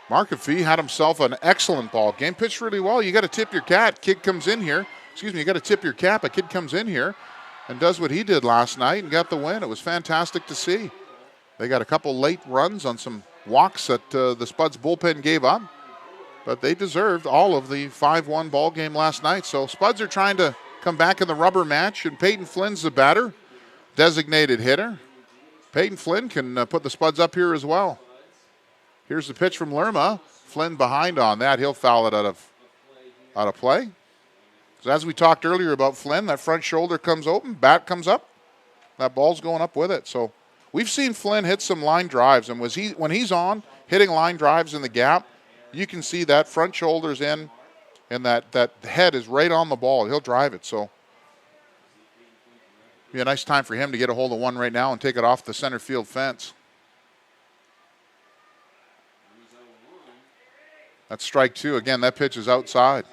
McAfee had himself an excellent ball game. Pitched really well. You got to tip your cap. Kid comes in here. You got to tip your cap. A kid comes in here and does what he did last night and got the win. It was fantastic to see. They got a couple late runs on some walks that the Spuds bullpen gave up, but they deserved all of the 5-1 ball game last night. So Spuds are trying to come back in the rubber match, and Peyton Flynn's the batter, designated hitter. Peyton Flynn can put the Spuds up here as well. Here's the pitch from Lerma. Flynn behind on that. He'll foul it out of play. So as we talked earlier about Flynn, that front shoulder comes open, bat comes up, that ball's going up with it. So we've seen Flynn hit some line drives, and when he's on hitting line drives in the gap, you can see that front shoulder's in, and that head is right on the ball. He'll drive it. So be a nice time for him to get a hold of one right now and take it off the center field fence. That's strike 2. Again, that pitch is outside.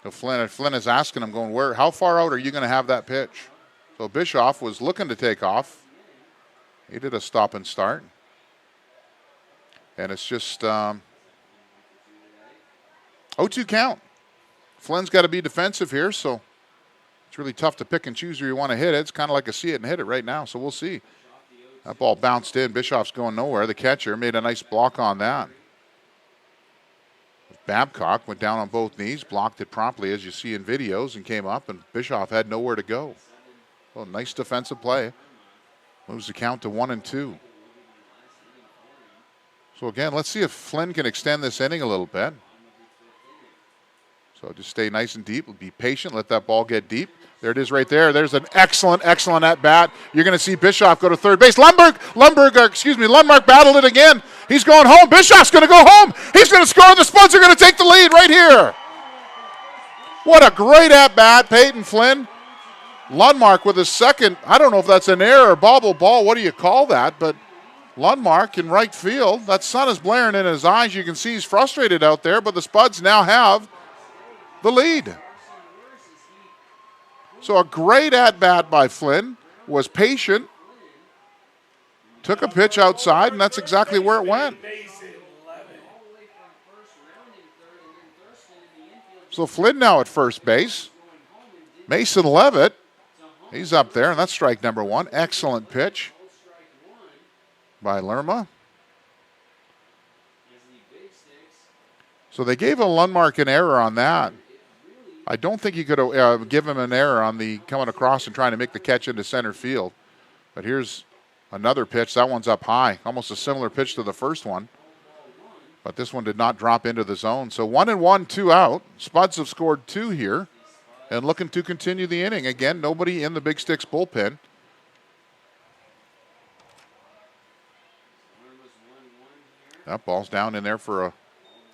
So Flynn is asking him, going, how far out are you going to have that pitch? So Bischoff was looking to take off. He did a stop and start. And it's just 0-2 count. Flynn's got to be defensive here, so it's really tough to pick and choose where you want to hit it. It's kind of like a see it and hit it right now, so we'll see. That ball bounced in. Bischoff's going nowhere. The catcher made a nice block on that. Babcock went down on both knees, blocked it promptly, as you see in videos, and came up, and Bischoff had nowhere to go. Oh, nice defensive play. Moves the count to 1-2. So again, let's see if Flynn can extend this inning a little bit. So just stay nice and deep. Be patient. Let that ball get deep. There it is right there. There's an excellent at-bat. You're going to see Bischoff go to third base. Lundmark battled it again. He's going home. Bischoff's going to go home. He's going to score. The Spuds are going to take the lead right here. What a great at-bat, Peyton Flynn. Lundmark with his second, I don't know if that's an error or bobble ball. What do you call that? But Lundmark in right field. That sun is blaring in his eyes. You can see he's frustrated out there, but the Spuds now have the lead. So a great at-bat by Flynn, was patient, took a pitch outside, and that's exactly where it went. So Flynn now at first base. Mason Levitt, he's up there, and that's strike number 1. Excellent pitch by Lerma. So they gave a Lundmark an error on that. I don't think you could give him an error on the coming across and trying to make the catch into center field. But here's another pitch. That one's up high. Almost a similar pitch to the first one. But this one did not drop into the zone. So 1-1, 2 out. Spuds have scored 2 here and looking to continue the inning. Again, nobody in the Big Sticks bullpen. That ball's down in there for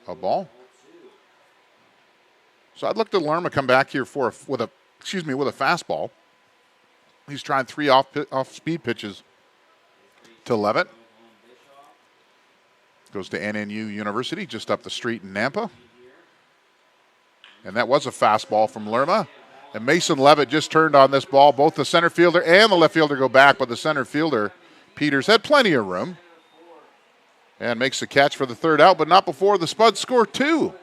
a ball. So I'd look to Lerma come back here with a fastball. He's trying 3 off speed pitches to Levitt. Goes to NNU University, just up the street in Nampa. And that was a fastball from Lerma. And Mason Levitt just turned on this ball. Both the center fielder and the left fielder go back, but the center fielder, Peters, had plenty of room. And makes the catch for the third out, but not before the Spuds score 2.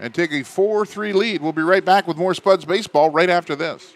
And take a 4-3 lead. We'll be right back with more Spuds baseball right after this.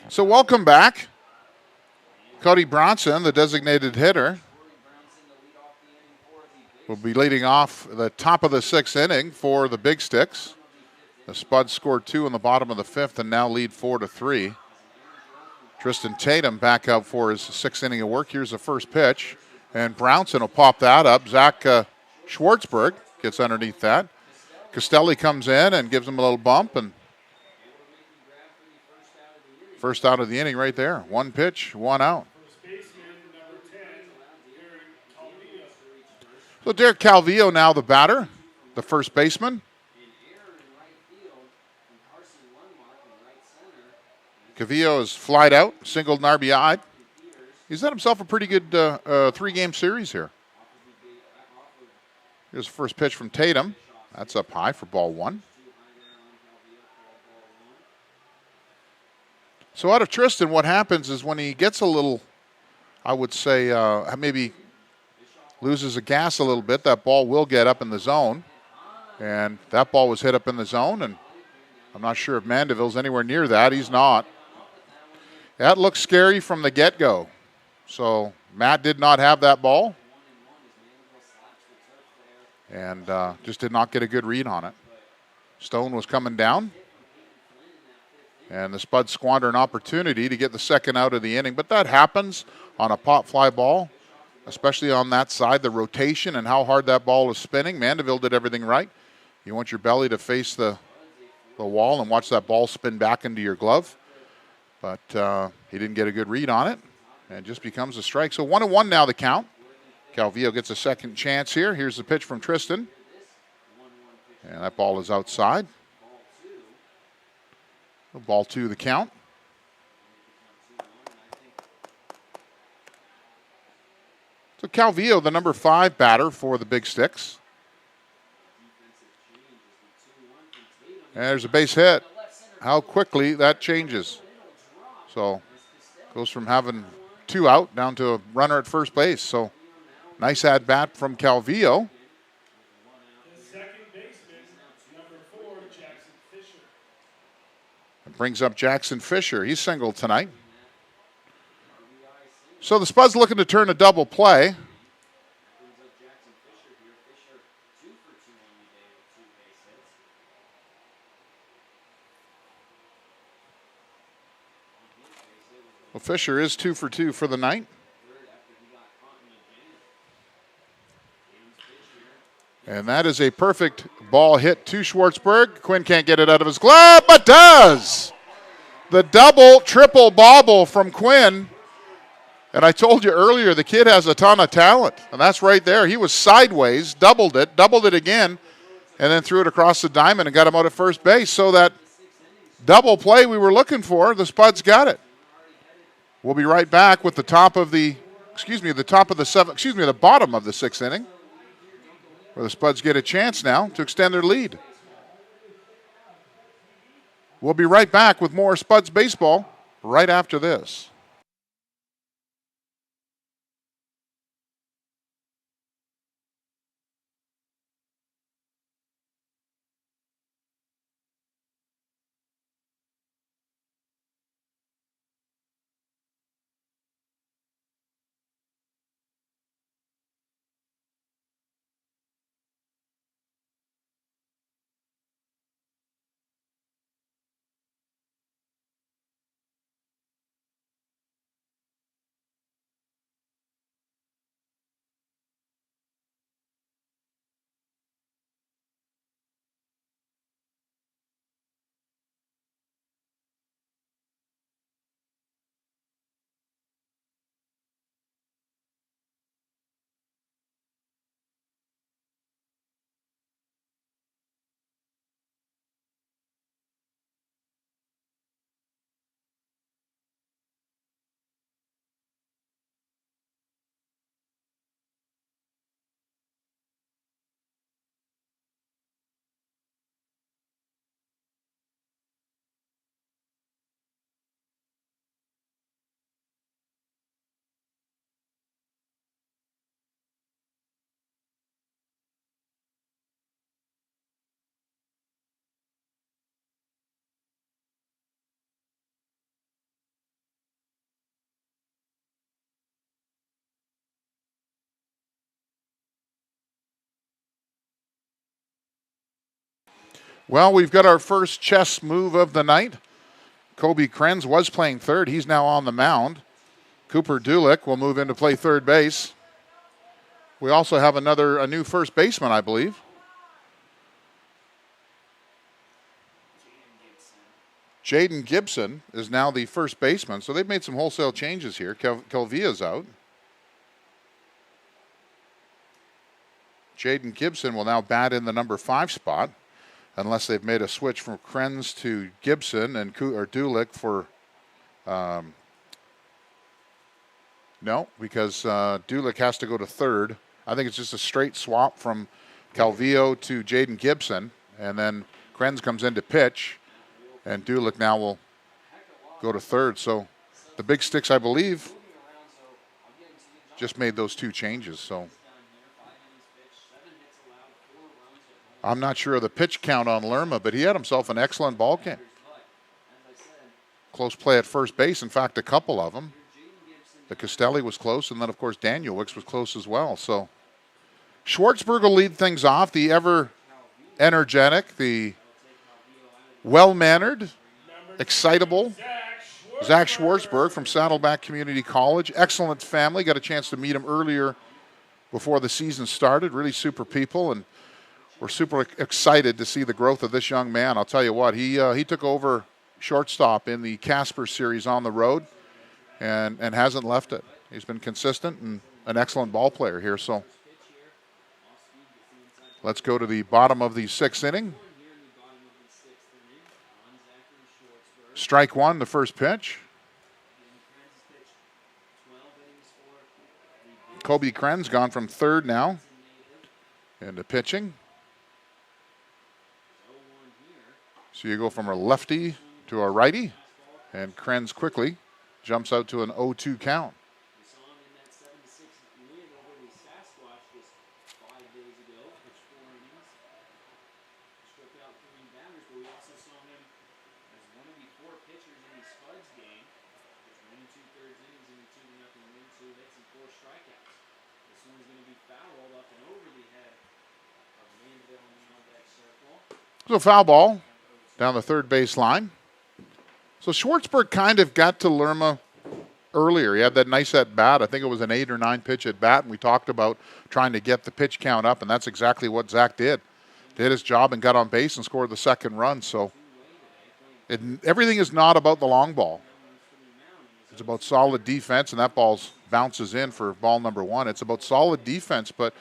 So welcome back. Cody Bronson, the designated hitter, will be leading off the top of the 6th inning for the Big Sticks. The Spuds scored 2 in the bottom of the 5th and now lead 4-3. Tristan Tatum back out for his 6th inning of work. Here's the first pitch, and Brownson will pop that up. Zach Schwartzberg gets underneath that. Costelli comes in and gives him a little bump, and first out of the inning right there. 1 pitch, 1 out. First baseman, number 10, Derek Calvillo. So Derek Calvillo now the batter, the first baseman. Calvillo is flied out, singled and RBI. He's had himself a pretty good 3-game series here. Here's the first pitch from Tatum. That's up high for ball 1. So out of Tristan, what happens is when he gets a little, I would say, maybe loses the gas a little bit, that ball will get up in the zone. And that ball was hit up in the zone, and I'm not sure if Mandeville's anywhere near that. He's not. That looks scary from the get-go. So Matt did not have that ball and just did not get a good read on it. Stone was coming down. And the Spuds squander an opportunity to get the second out of the inning. But that happens on a pop fly ball, especially on that side, the rotation and how hard that ball is spinning. Mandeville did everything right. You want your belly to face the wall and watch that ball spin back into your glove. But he didn't get a good read on it, and it just becomes a strike. So 1-1 now the count. Calvillo gets a second chance here. Here's the pitch from Tristan. And that ball is outside. Ball 2 the count. So Calvillo, the number 5 batter for the Big Sticks. And there's a base hit. How quickly that changes. So goes from having 2 out down to a runner at first base. So nice at bat from Calvillo. It brings up Jackson Fisher. He's singled tonight. So the Spuds looking to turn a double play. Well, Fisher is 2 for 2 for the night. And that is a perfect ball hit to Schwartzberg. Quinn can't get it out of his glove, but does. The double, triple bobble from Quinn And I told you earlier, the kid has a ton of talent, and that's right there. He was sideways, doubled it again, and then threw it across the diamond and got him out at first base. So that double play we were looking for, the Spuds got it. We'll be right back with the bottom of the sixth inning, where the Spuds get a chance now to extend their lead. We'll be right back with more Spuds baseball right after this. Well, we've got our first chess move of the night. Kobe Krenz was playing third. He's now on the mound. Cooper Dulick will move in to play third base. We also have a new first baseman, I believe. Jaden Gibson is now the first baseman. So they've made some wholesale changes here. Calvia's out. Jaden Gibson will now bat in the number 5 spot, unless they've made a switch from Krenz to Gibson and Dulick for... no, because Dulick has to go to third. I think it's just a straight swap from Calvillo to Jaden Gibson, and then Krenz comes in to pitch, and Dulick now will go to third. So the Big Sticks, I believe, just made those 2 changes. So I'm not sure of the pitch count on Lerma, but he had himself an excellent ball game. Close play at first base. In fact, a couple of them. The Castelli was close, and then, of course, Daniel Wicks was close as well. So Schwartzberg will lead things off. The ever energetic, the well-mannered, excitable Zach Schwartzberg from Saddleback Community College. Excellent family. Got a chance to meet him earlier before the season started. Really super people, and we're super excited to see the growth of this young man. I'll tell you what, he took over shortstop in the Casper series on the road and hasn't left it. He's been consistent and an excellent ball player here. So let's go to the bottom of the 6th inning. Strike 1, the first pitch. Kobe Krenz gone from third now into pitching. So you go from a lefty to a righty, and Krenz quickly jumps out to an 0-2 count. We saw him in that 7-6 win over the Sasquatch just 5 days ago, pitched 4 innings, struck out 3 batters, but we also saw him as one of the 4 pitchers in the Spuds game, which 1 2/3 innings in a 2-0 win, so that's 4 strikeouts. This one's going to be fouled up and over the head of Mandeville in the on-deck circle. So foul ball down the third base line. So Schwartzberg kind of got to Lerma earlier. He had that nice at bat. I think it was an 8 or 9 pitch at bat, and we talked about trying to get the pitch count up, and that's exactly what Zach did. Did his job and got on base and scored the second run. So everything is not about the long ball. It's about solid defense, and that ball's bounces in for ball number 1. It's about solid defense, but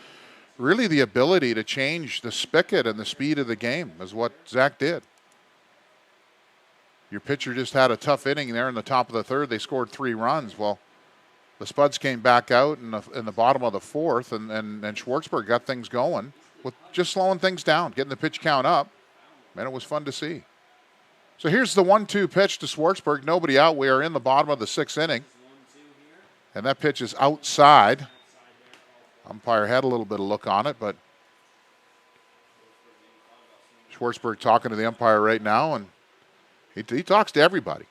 really the ability to change the spigot and the speed of the game is what Zach did. Your pitcher just had a tough inning there in the top of the 3rd. They scored 3 runs. Well, the Spuds came back out in the bottom of the 4th, and Schwartzberg got things going with just slowing things down, getting the pitch count up, and it was fun to see. So here's the 1-2 pitch to Schwartzberg. Nobody out. We are in the bottom of the 6th inning, and that pitch is outside. Umpire had a little bit of look on it, but Schwartzberg talking to the umpire right now, and he talks to everybody.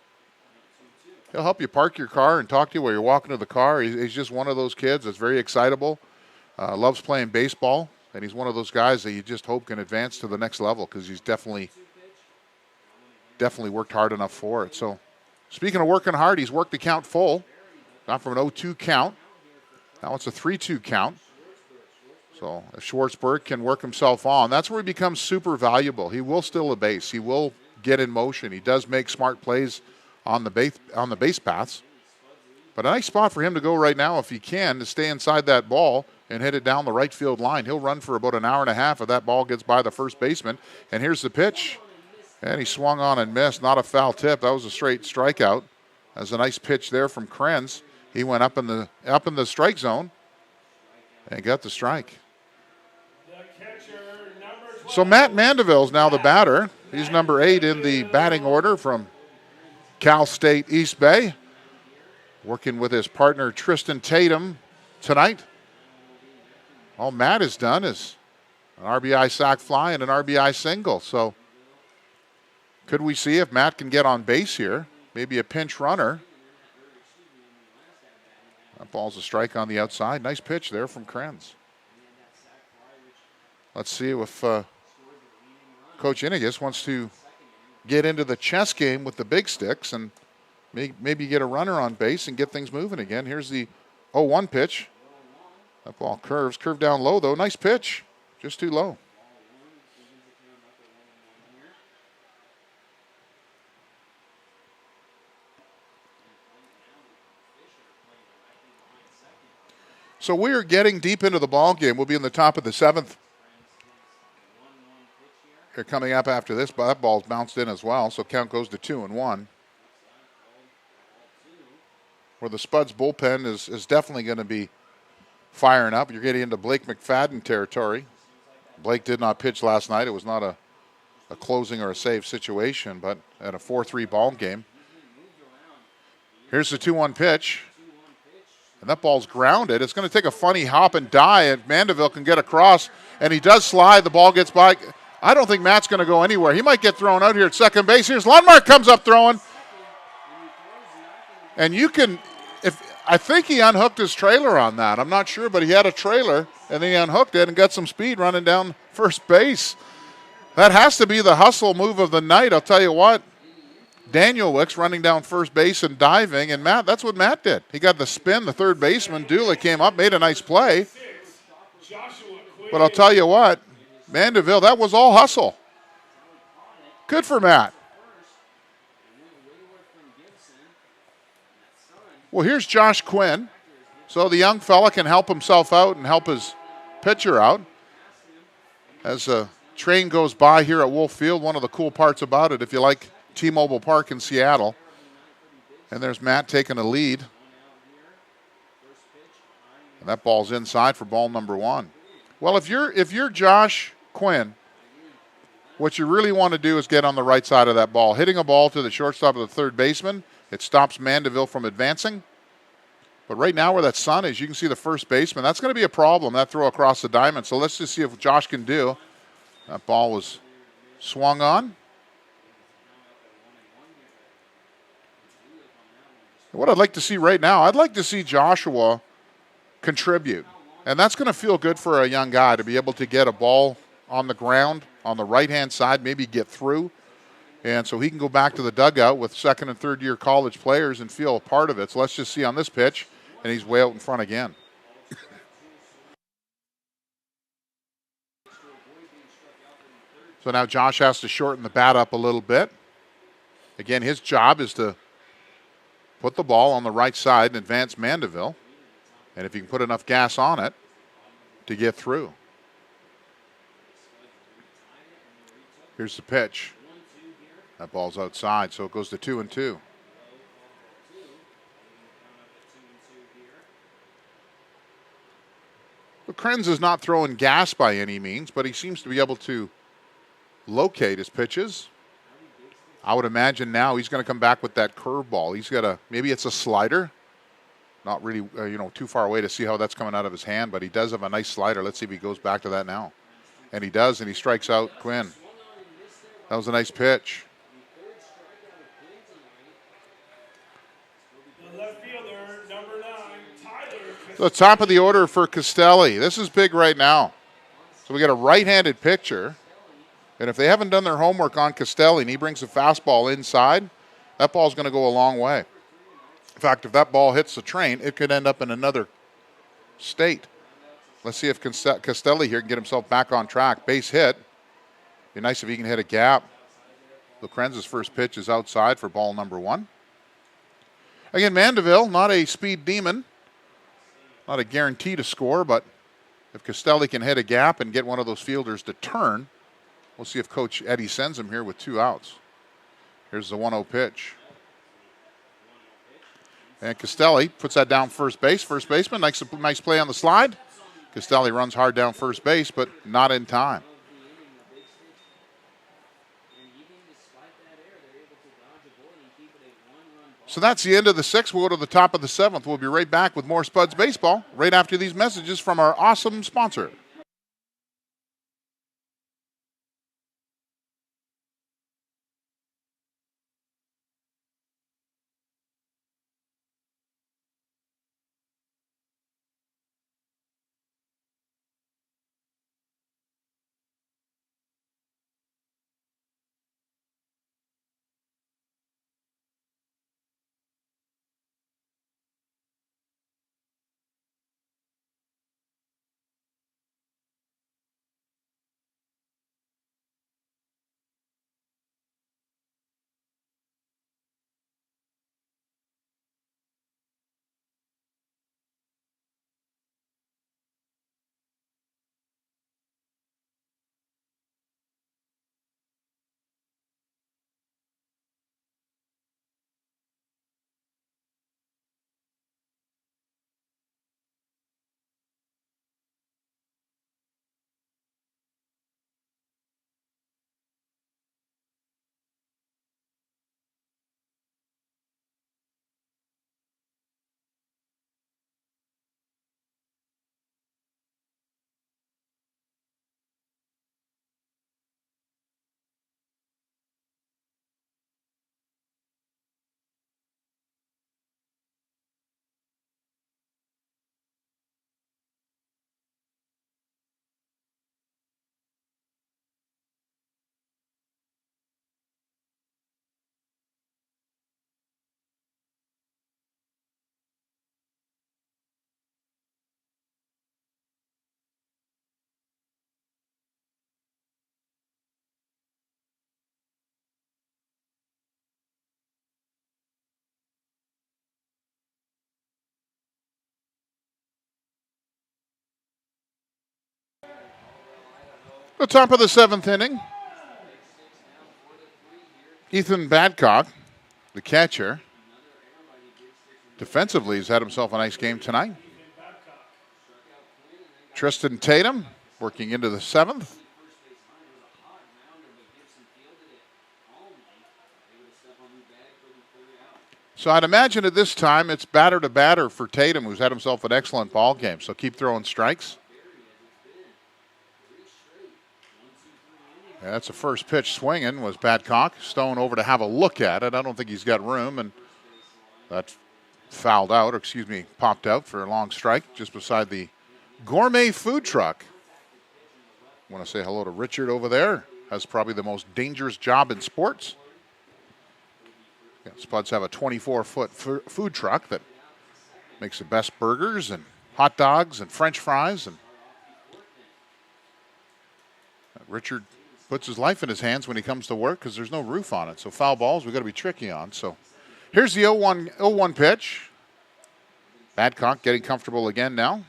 He'll help you park your car and talk to you while you're walking to the car. He's just one of those kids that's very excitable, loves playing baseball, and he's one of those guys that you just hope can advance to the next level because he's definitely worked hard enough for it. So speaking of working hard, he's worked the count full. Gone from an 0-2 count. Now it's a 3-2 count. So if Schwartzberg can work himself on, that's where he becomes super valuable. He will steal a base. He will get in motion. He does make smart plays on the base paths. But a nice spot for him to go right now if he can, to stay inside that ball and hit it down the right field line. He'll run for about an hour and a half if that ball gets by the first baseman. And here's the pitch. And he swung on and missed. Not a foul tip. That was a straight strikeout. That was a nice pitch there from Krenz. He went up in the strike zone and got the strike. So Matt Mandeville's now the batter. He's number 8 in the batting order from Cal State East Bay. Working with his partner Tristan Tatum tonight. All Matt has done is an RBI sac fly and an RBI single. So could we see if Matt can get on base here? Maybe a pinch runner. That ball's a strike on the outside. Nice pitch there from Krenz. Let's see if Coach Inigus wants to get into the chess game with the big sticks and maybe get a runner on base and get things moving again. Here's the 0-1 pitch. That ball curved down low though. Nice pitch, just too low. So we are getting deep into the ball game. We'll be in the top of the 7th. Here coming up after this, but that ball's bounced in as well, so count goes to 2-1. Where the Spuds bullpen is definitely going to be firing up. You're getting into Blake McFadden territory. Blake did not pitch last night. It was not a closing or a save situation, but at a 4-3 ball game. Here's the 2-1 pitch. And that ball's grounded. It's going to take a funny hop and die, and Mandeville can get across, and he does slide. The ball gets by. I don't think Matt's going to go anywhere. He might get thrown out here at second base. Here's Lundmark comes up throwing. And you can, I think he unhooked his trailer on that. I'm not sure, but he had a trailer, and then he unhooked it and got some speed running down first base. That has to be the hustle move of the night. I'll tell you what. Daniel Wicks running down first base and diving, and Matt, that's what Matt did. He got the spin, the third baseman. Dula came up, made a nice play. But I'll tell you what, Mandeville, that was all hustle. Good for Matt. Well, here's Josh Quinn. So the young fella can help himself out and help his pitcher out. As a train goes by here at Wolf Field, one of the cool parts about it, if you like T-Mobile Park in Seattle. And there's Matt taking a lead. And that ball's inside for ball number 1. Well, if you're Josh Quinn, what you really want to do is get on the right side of that ball. Hitting a ball to the shortstop of the third baseman, it stops Mandeville from advancing. But right now where that sun is, you can see the first baseman. That's going to be a problem, that throw across the diamond. So let's just see if Josh can do. That ball was swung on. What I'd like to see right now, I'd like to see Joshua contribute. And that's going to feel good for a young guy to be able to get a ball on the ground on the right-hand side, maybe get through. And so he can go back to the dugout with second and third year college players and feel a part of it. So let's just see on this pitch, and he's way out in front again. So now Josh has to shorten the bat up a little bit. Again, his job is to put the ball on the right side and advance Mandeville. And if you can put enough gas on it to get through. Here's the pitch. That ball's outside, so it goes to 2-2. But Krenz is not throwing gas by any means, but he seems to be able to locate his pitches. I would imagine now he's going to come back with that curveball. He's got maybe it's a slider. Not really, too far away to see how that's coming out of his hand, but he does have a nice slider. Let's see if he goes back to that now. And he does, and he strikes out Quinn. That was a nice pitch. The left fielder, number 9, Tyler. So the top of the order for Castelli. This is big right now. So we got a right-handed pitcher. And if they haven't done their homework on Castelli and he brings a fastball inside, that ball's going to go a long way. In fact, if that ball hits the train, it could end up in another state. Let's see if Castelli here can get himself back on track. Base hit. Be nice if he can hit a gap. Lokrenz's first pitch is outside for ball number 1. Again, Mandeville, not a speed demon. Not a guarantee to score, but if Castelli can hit a gap and get one of those fielders to turn, we'll see if Coach Eddie sends him here with 2 outs. Here's the 1-0 pitch. And Castelli puts that down first base. First baseman, nice play on the slide. Castelli runs hard down first base, but not in time. So that's the end of the 6th. We'll go to the top of the 7th. We'll be right back with more Spuds Baseball right after these messages from our awesome sponsor. The top of the 7th inning. Ethan Badcock, the catcher, defensively has had himself a nice game tonight. Tristan Tatum working into the 7th. So I'd imagine at this time it's batter to batter for Tatum, who's had himself an excellent ball game. So keep throwing strikes. Yeah, that's the first pitch swinging was Badcock. Stone over to have a look at it. I don't think he's got room, and that fouled out, or excuse me, popped out for a long strike just beside the gourmet food truck. I want to say hello to Richard over there. Has probably the most dangerous job in sports. Yeah, Spuds have a 24-foot food truck that makes the best burgers and hot dogs and French fries. And Richard puts his life in his hands when he comes to work because there's no roof on it. So foul balls we've got to be tricky on. So here's the 0-1 pitch. Badcock getting comfortable again now.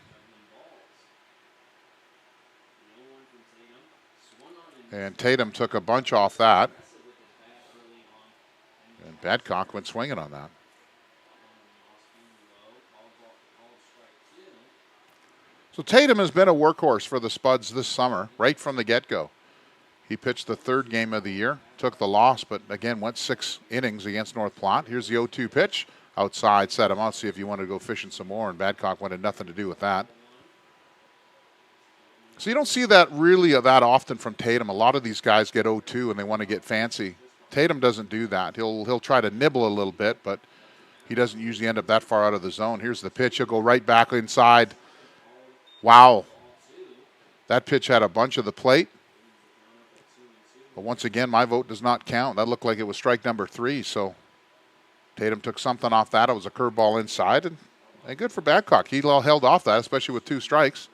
And Tatum took a bunch off that. And Badcock went swinging on that. So Tatum has been a workhorse for the Spuds this summer, right from the get-go. He pitched the third game of the year, took the loss, but again went 6 innings against North Platte. Here's the 0-2 pitch. Outside, set him out, see if you want to go fishing some more, and Badcock wanted nothing to do with that. So you don't see that really that often from Tatum. A lot of these guys get 0-2 and they want to get fancy. Tatum doesn't do that. He'll try to nibble a little bit, but he doesn't usually end up that far out of the zone. Here's the pitch. He'll go right back inside. Wow. That pitch had a bunch of the plate. But once again, my vote does not count. That looked like it was strike number 3, so Tatum took something off that. It was a curveball inside, and good for Badcock. He held off that, especially with 2 strikes.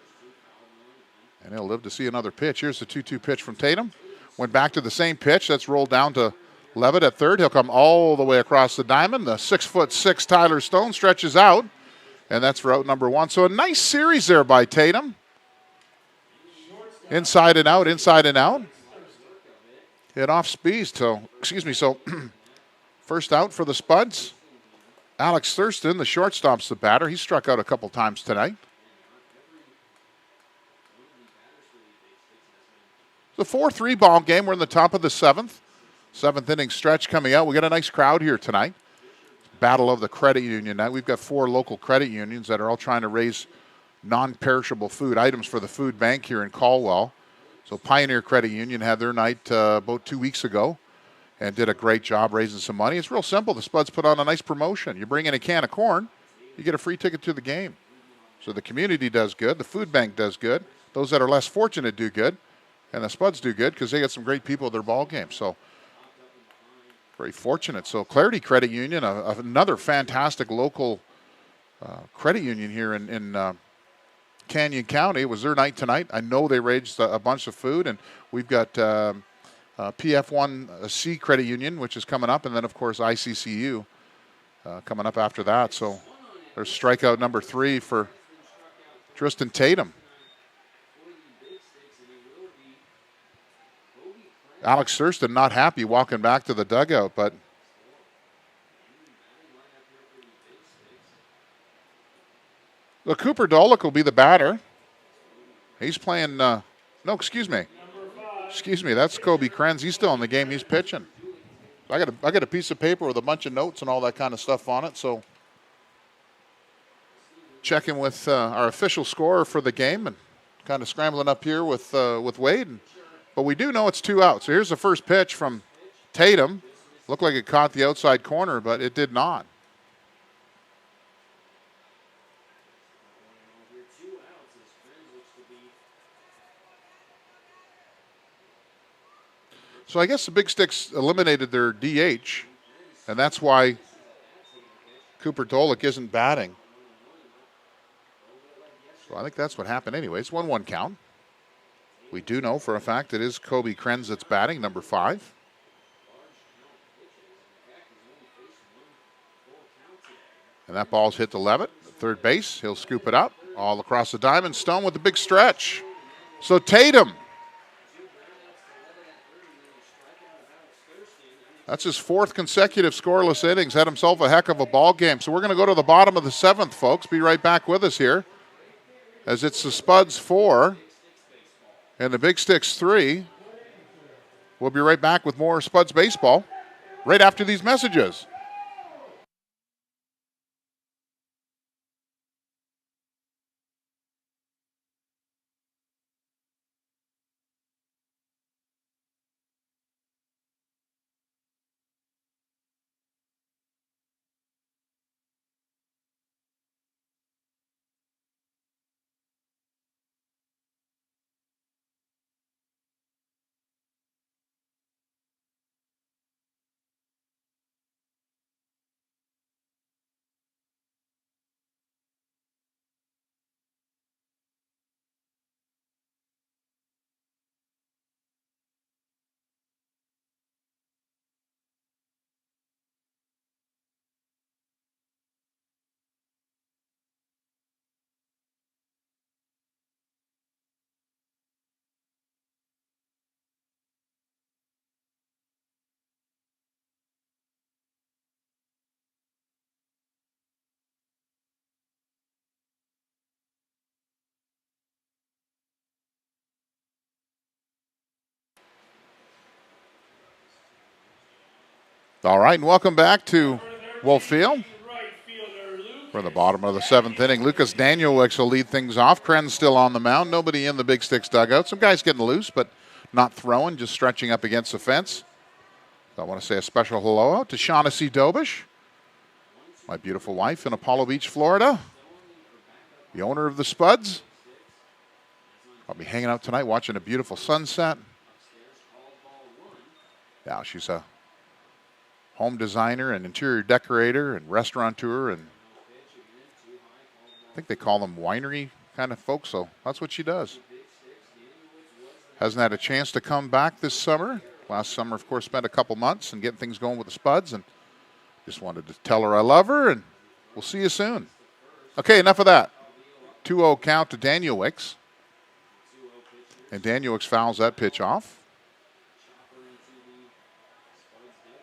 And he'll live to see another pitch. Here's the 2-2 pitch from Tatum. Went back to the same pitch. That's rolled down to Levitt at third. He'll come all the way across the diamond. The 6'6" Tyler Stone stretches out, and that's for out number 1. So a nice series there by Tatum. Inside and out, inside and out. Hit off speed. So first out for the Spuds. Alex Thurston, the shortstop's the batter. He struck out a couple times tonight. The 4-3 ball game. We're in the top of the 7th. 7th inning stretch coming out. We got a nice crowd here tonight. Battle of the credit union night. We've got 4 local credit unions that are all trying to raise non-perishable food items for the food bank here in Caldwell. So Pioneer Credit Union had their night about 2 weeks ago and did a great job raising some money. It's real simple. The Spuds put on a nice promotion. You bring in a can of corn, you get a free ticket to the game. So the community does good. The food bank does good. Those that are less fortunate do good. And the Spuds do good because they got some great people at their ball game. So very fortunate. So Clarity Credit Union, another fantastic local credit union here in Canyon County. It was their night tonight. I know they raised a bunch of food. And we've got PF1C Credit Union, which is coming up. And then, of course, ICCU coming up after that. So there's strikeout number 3 for Tristan Tatum. Alex Thurston not happy walking back to the dugout, but the Cooper Dolick will be the batter. He's playing, excuse me, that's Kobe Krenz. He's still in the game. He's pitching. I got a piece of paper with a bunch of notes and all that kind of stuff on it, so checking with our official scorer for the game and kind of scrambling up here with Wade. But we do know it's 2 outs. So here's the first pitch from Tatum. Looked like it caught the outside corner, but it did not. So I guess the Big Sticks eliminated their DH, and that's why Cooper Dolick isn't batting. So I think that's what happened anyways. 1-1 count. We do know for a fact it is Kobe Krenz that's batting, number 5. And that ball's hit to Levitt, third base. He'll scoop it up all across the diamond. Stone with the big stretch. So Tatum, that's his 4th consecutive scoreless innings. Had himself a heck of a ball game. So we're going to go to the bottom of the 7th, folks. Be right back with us here as it's the Spuds 4 and the Big Sticks 3. We'll be right back with more Spuds baseball right after these messages. All right, and welcome back to Wolf Field. Right fielder Luke. We're in the bottom of the 7th inning. Lucas Danielewicz will lead things off. Kren's still on the mound. Nobody in the Big Sticks dugout. Some guys getting loose, but not throwing, just stretching up against the fence. So I want to say a special hello out to Shaughnessy Dobish, my beautiful wife in Apollo Beach, Florida, the owner of the Spuds. I'll be hanging out tonight watching a beautiful sunset. Yeah, she's a home designer and interior decorator and restaurateur, and I think they call them winery kind of folks, so that's what she does. Hasn't had a chance to come back this summer. Last summer, of course, spent a couple months and getting things going with the Spuds, and just wanted to tell her I love her, and we'll see you soon. Okay, enough of that. 2-0 count to Danielewicz. And Danielewicz fouls that pitch off.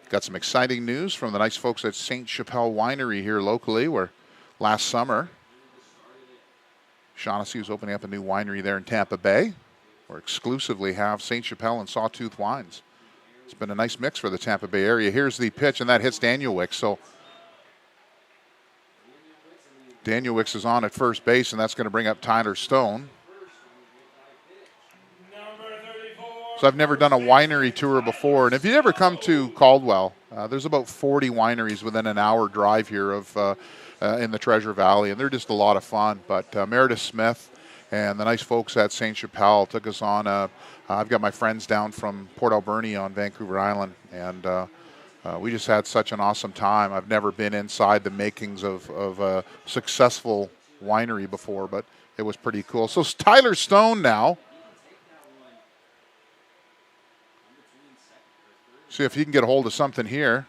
Got some exciting news from the nice folks at St. Chapelle Winery here locally, where last summer Shaughnessy was opening up a new winery there in Tampa Bay, where exclusively have St. Chapelle and Sawtooth wines. It's been a nice mix for the Tampa Bay area. Here's the pitch, and that hits Danielewicz. So Danielewicz is on at first base, and that's going to bring up Tyler Stone. So I've never done a winery tour before, and if you ever come to Caldwell, there's about 40 wineries within an hour drive here of in the Treasure Valley, and they're just a lot of fun. But Meredith Smith and the nice folks at St. Chapelle took us on. I've got my friends down from Port Alberni on Vancouver Island, and we just had such an awesome time. I've never been inside the makings of a successful winery before, but it was pretty cool. So Tyler Stone now. See if he can get a hold of something here.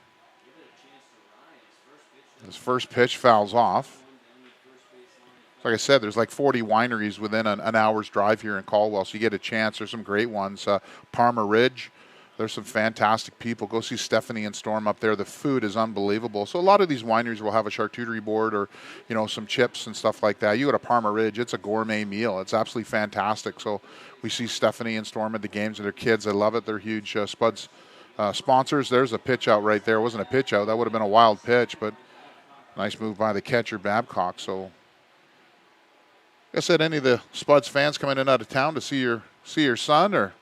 His first pitch fouls off. Like I said, there's like 40 wineries within an hour's drive here in Caldwell, so you get a chance. There's some great ones. Parma Ridge, there's some fantastic people. Go see Stephanie and Storm up there. The food is unbelievable. So a lot of these wineries will have a charcuterie board or, you know, some chips and stuff like that. You go to Parma Ridge, it's a gourmet meal. It's absolutely fantastic. So we see Stephanie and Storm at the games and their kids. I love it. They're huge Spuds sponsors. There's a pitch out right there. It wasn't a pitch out. That would have been a wild pitch, but nice move by the catcher, Babcock. So, like I said, any of the Spuds fans coming in and out of town to see your son, or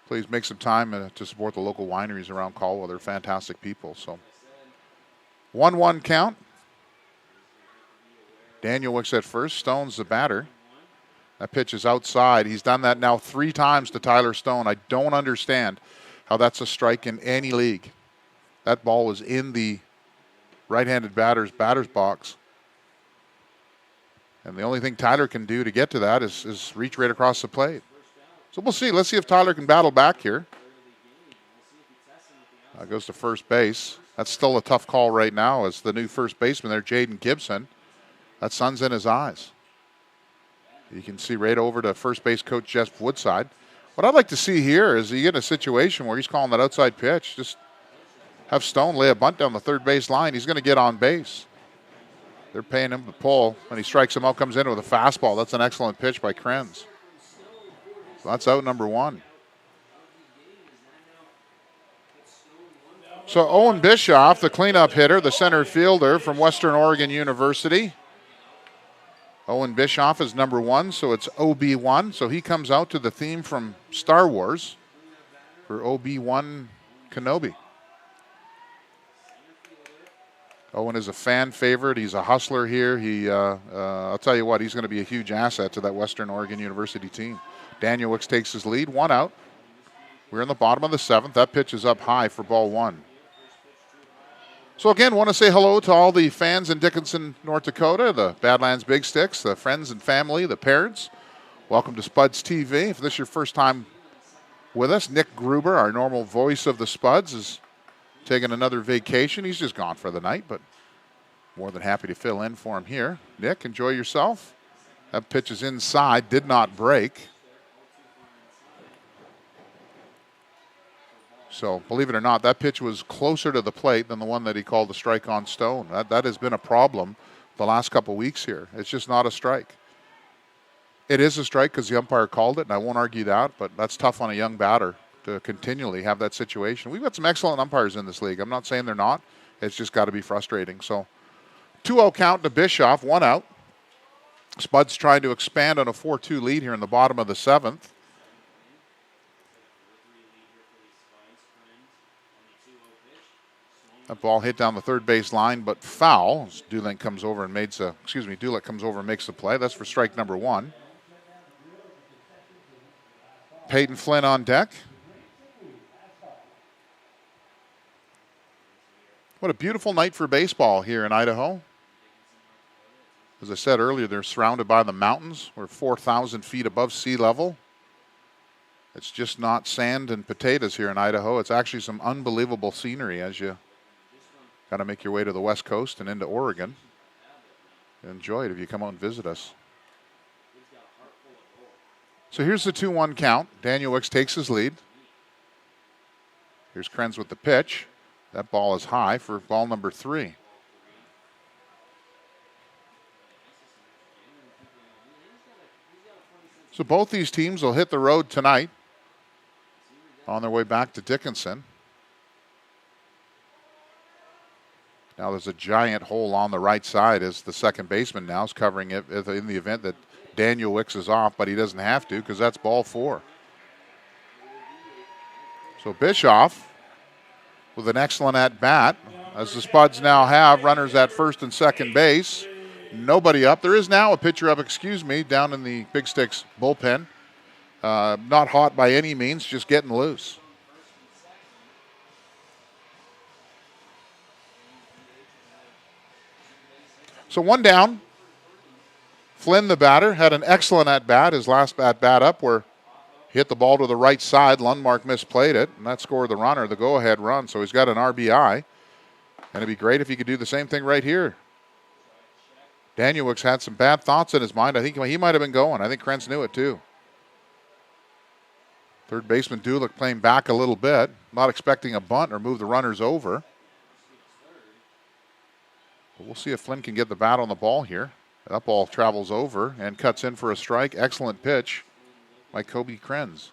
please make some time to support the local wineries around Caldwell. They're fantastic people. So, 1-1 count. Danielewicz at first. Stone's the batter. That pitch is outside. He's done that now 3 times to Tyler Stone. I don't understand how that's a strike in any league. That ball was in the right-handed batter's box. And the only thing Tyler can do to get to that is reach right across the plate. So we'll see. Let's see if Tyler can battle back here. Goes to first base. That's still a tough call right now as the new first baseman there, Jaden Gibson. That sun's in his eyes. You can see right over to first base coach Jeff Woodside. What I'd like to see here is you get a situation where he's calling that outside pitch. Just have Stone lay a bunt down the third base line. He's going to get on base. They're paying him to pull. When he strikes him out, comes in with a fastball. That's an excellent pitch by Krenz. So that's out number 1. So Owen Bischoff, the cleanup hitter, the center fielder from Western Oregon University. Owen Bischoff is number 1, so it's OB1. So he comes out to the theme from Star Wars for OB1 Kenobi. Owen is a fan favorite. He's a hustler here. I'll tell you what, he's going to be a huge asset to that Western Oregon University team. Danielewicz takes his lead, 1 out. We're in the bottom of the 7th. That pitch is up high for ball 1. So again, want to say hello to all the fans in Dickinson, North Dakota, the Badlands Big Sticks, the friends and family, the parents. Welcome to Spuds TV. If this is your first time with us, Nick Gruber, our normal voice of the Spuds, is taking another vacation. He's just gone for the night, but more than happy to fill in for him here. Nick, enjoy yourself. That pitch is inside, did not break. So, believe it or not, that pitch was closer to the plate than the one that he called the strike on Stone. That has been a problem the last couple weeks here. It's just not a strike. It is a strike because the umpire called it, and I won't argue that, but that's tough on a young batter. to continually have that situation. We've got some excellent umpires in this league. I'm not saying they're not. It's just got to be frustrating. So 2-0 count to Bischoff, 1 out. Spuds trying to expand on a 4-2 lead here in the bottom of the 7th. That ball hit down the third base line, but foul. Dulek comes over and makes the play. That's for strike number 1. Peyton Flynn on deck. What a beautiful night for baseball here in Idaho. As I said earlier, they're surrounded by the mountains. We're 4,000 feet above sea level. It's just not sand and potatoes here in Idaho. It's actually some unbelievable scenery as you got to make your way to the West Coast and into Oregon. Enjoy it if you come out and visit us. So here's the 2-1 count. Daniel Wicks takes his lead. Here's Krenz with the pitch. That ball is high for ball number 3. So both these teams will hit the road tonight on their way back to Dickinson. Now there's a giant hole on the right side as the second baseman now is covering it in the event that Daniel Wicks is off, but he doesn't have to because that's ball 4. So Bischoff with an excellent at-bat, as the Spuds now have runners at first and second base. Nobody up. There is now a pitcher up, down in the Big Sticks bullpen. Not hot by any means, just getting loose. So 1 down. Flynn, the batter, had an excellent at-bat. His last at-bat up where he hit the ball to the right side. Lundmark misplayed it, and that scored the runner, the go-ahead run. So he's got an RBI. And it'd be great if he could do the same thing right here. Daniel Wicks had some bad thoughts in his mind. I think he might have been going. I think Krenz knew it too. Third baseman Dulek playing back a little bit, not expecting a bunt or move the runners over. But we'll see if Flynn can get the bat on the ball here. That ball travels over and cuts in for a strike. Excellent pitch by Kobe Krenz.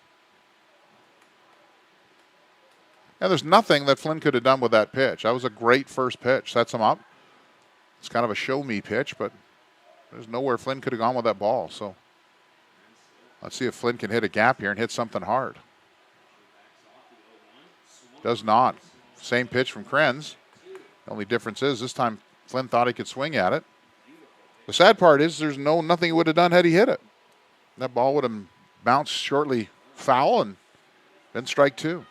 And there's nothing that Flynn could have done with that pitch. That was a great first pitch. Sets him up. It's kind of a show-me pitch, but there's nowhere Flynn could have gone with that ball. So let's see if Flynn can hit a gap here and hit something hard. Does not. Same pitch from Krenz. The only difference is this time Flynn thought he could swing at it. The sad part is there's nothing he would have done had he hit it. That ball would have bounced shortly foul and then strike 2.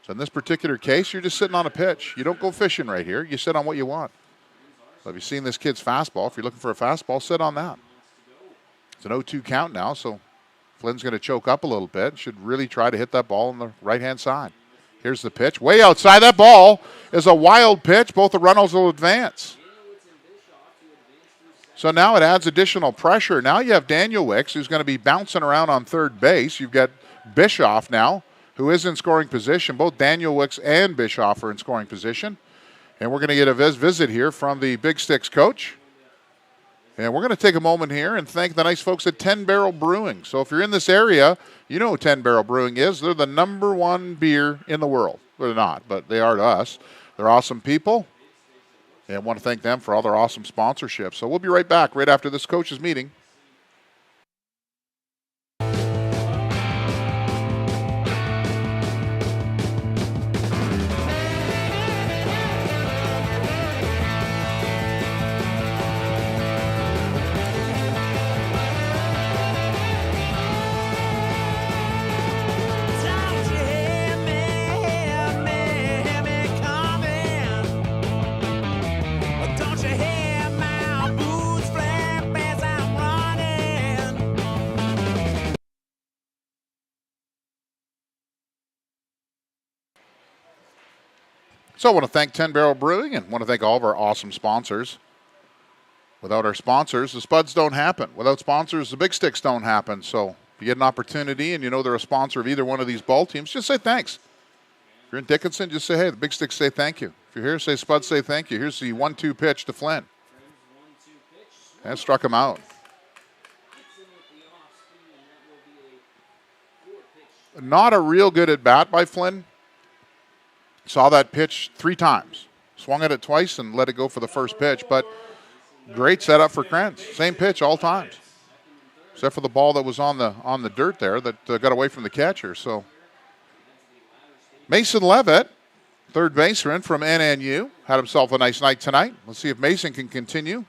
So in this particular case, you're just sitting on a pitch. You don't go fishing right here. You sit on what you want. So if you've seen this kid's fastball, if you're looking for a fastball, sit on that. It's an 0-2 count now, so Flynn's going to choke up a little bit. Should really try to hit that ball on the right-hand side. Here's the pitch. Way outside. That ball is a wild pitch. Both the runners will advance. So now it adds additional pressure. Now you have Daniel Wicks, who's going to be bouncing around on third base. You've got Bischoff now, who is in scoring position. Both Daniel Wicks and Bischoff are in scoring position. And we're going to get a visit here from the Big Sticks coach. And we're going to take a moment here and thank the nice folks at 10 Barrel Brewing. So if you're in this area, you know who 10 Barrel Brewing is. They're the #1 beer in the world. They're not, but they are to us. They're awesome people. And I want to thank them for all their awesome sponsorship. So we'll be right back right after this coaches meeting. So I want to thank 10 Barrel Brewing and want to thank all of our awesome sponsors. Without our sponsors, the Spuds don't happen. Without sponsors, the Big Sticks don't happen. So if you get an opportunity and you know they're a sponsor of either one of these ball teams, just say thanks. If you're in Dickinson, just say, hey, the Big Sticks say thank you. If you're here, say Spuds say thank you. Here's the 1-2 pitch to Flynn. And struck him out. not a real good at bat by Flynn. Saw that pitch 3 times. Swung at it twice and let it go for the first pitch, but great setup for Krenz. Same pitch all times, except for the ball that was on the dirt there that got away from the catcher. So Mason Levitt, third baseman from NNU, had himself a nice night tonight. Let's see if Mason can continue.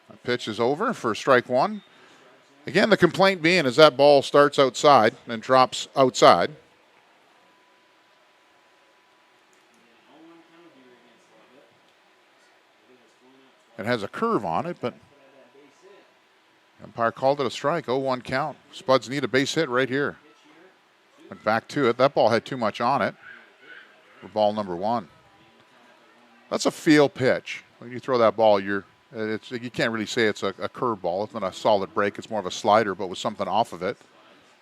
That pitch is over for strike 1. Again, the complaint being is that ball starts outside and drops outside. It has a curve on it, but umpire called it a strike. 0-1 count. Spuds need a base hit right here. Went back to it. That ball had too much on it for ball number 1. That's a feel pitch. When you throw that ball, you can't really say it's a curve ball. It's not a solid break. It's more of a slider, but with something off of it.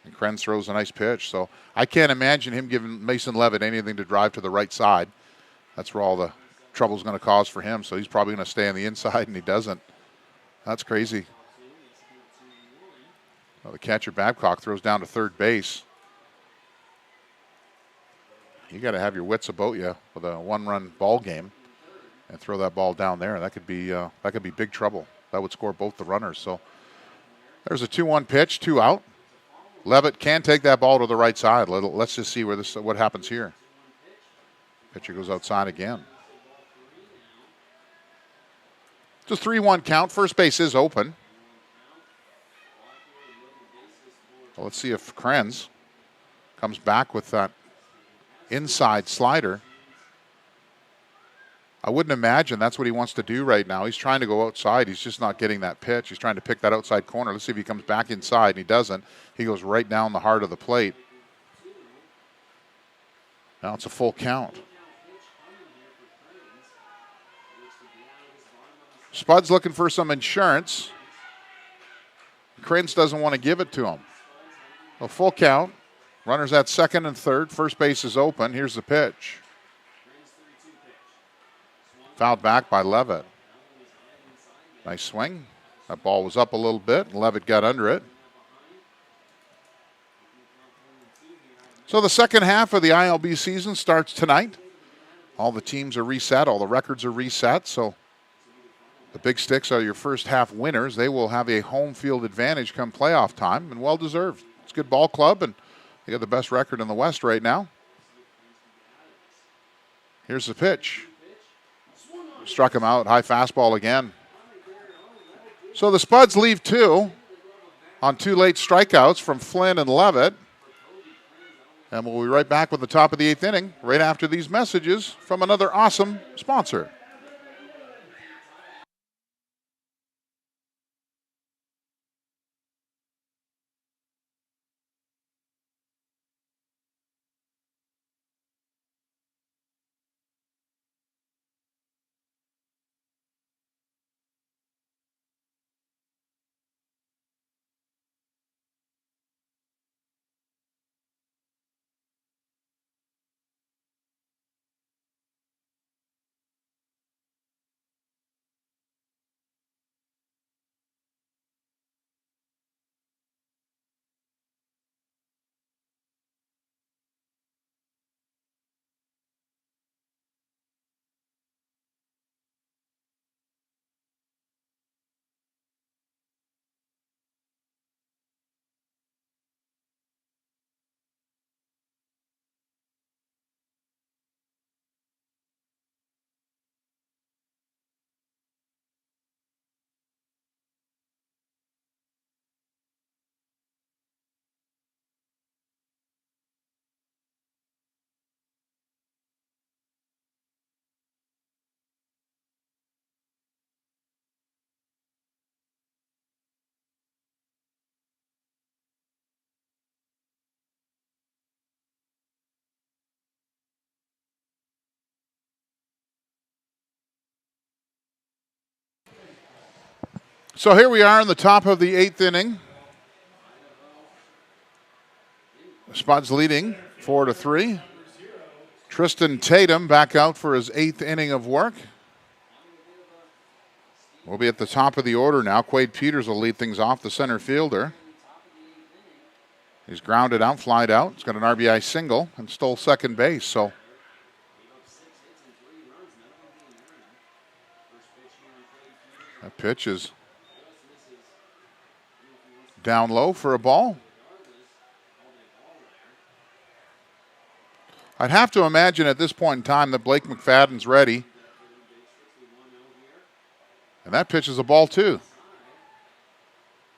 And Krenz throws a nice pitch. So I can't imagine him giving Mason Levitt anything to drive to the right side. That's where all the trouble's going to cause for him. So he's probably going to stay on the inside, and he doesn't. That's crazy. Well, the catcher Babcock throws down to third base. You got to have your wits about you with a 1-run ball game and throw that ball down there. That could be big trouble. That would score both the runners. So there's a 2-1 pitch, 2 out. Levitt can take that ball to the right side. Let's just see what happens here. Pitcher goes outside again. It's a 3-1 count. First base is open. Well, let's see if Krenz comes back with that inside slider. I wouldn't imagine that's what he wants to do right now. He's trying to go outside. He's just not getting that pitch. He's trying to pick that outside corner. Let's see if he comes back inside, and he doesn't. He goes right down the heart of the plate. Now it's a full count. Spud's looking for some insurance. Krenz doesn't want to give it to him. A full count. Runners at second and third. First base is open. Here's the pitch. Fouled back by Levitt. Nice swing. That ball was up a little bit, and Levitt got under it. So the second half of the ILB season starts tonight. All the teams are reset. All the records are reset. So the Big Sticks are your first half winners. They will have a home field advantage come playoff time, and well deserved. It's a good ball club, and they got the best record in the West right now. Here's the pitch. Struck him out. High fastball again. So the Spuds leave 2 on 2 late strikeouts from Flynn and Levitt. And we'll be right back with the top of the 8th inning right after these messages from another awesome sponsor. So here we are in the top of the 8th inning. Spuds leading 4-3. Tristan Tatum back out for his 8th inning of work. We'll be at the top of the order now. Quade Peters will lead things off, the center fielder. He's grounded out, flied out. He's got an RBI single and stole second base. So that pitch is down low for a ball. I'd have to imagine at this point in time that Blake McFadden's ready. And that pitch is a ball two.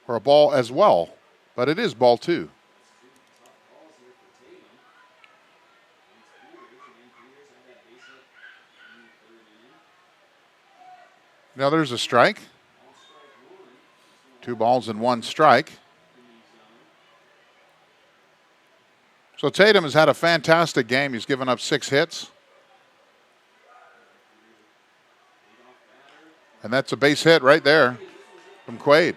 Or a ball as well. But it is ball two. Now there's a strike. 2 balls and 1 strike. So Tatum has had a fantastic game. He's given up 6 hits. And that's a base hit right there from Quaid.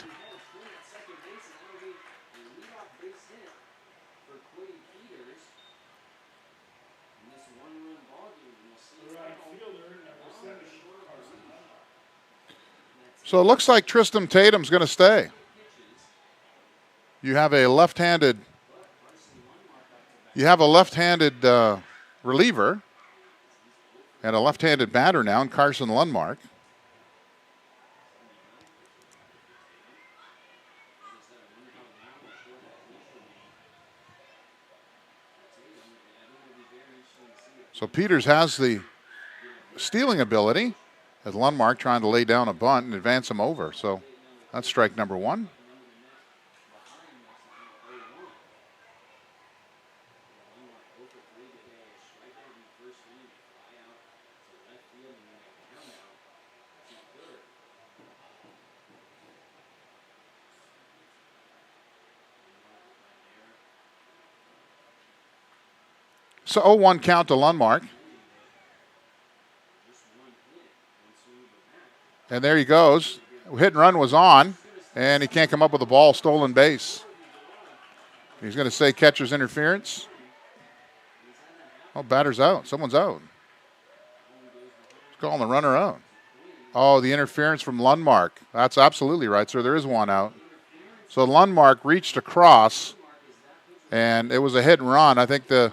So it looks like Tristan Tatum's going to stay. You have a left-handed reliever and a left-handed batter now in Carson Lundmark. So Peters has the stealing ability as Lundmark trying to lay down a bunt and advance him over. So that's strike number 1. So 0-1 count to Lundmark. And there he goes. Hit and run was on, and he can't come up with the ball. Stolen base. He's going to say catcher's interference. Oh, batter's out. Someone's out. He's calling the runner out. Oh, the interference from Lundmark. That's absolutely right, sir. There is one out. So Lundmark reached across, and it was a hit and run. I think the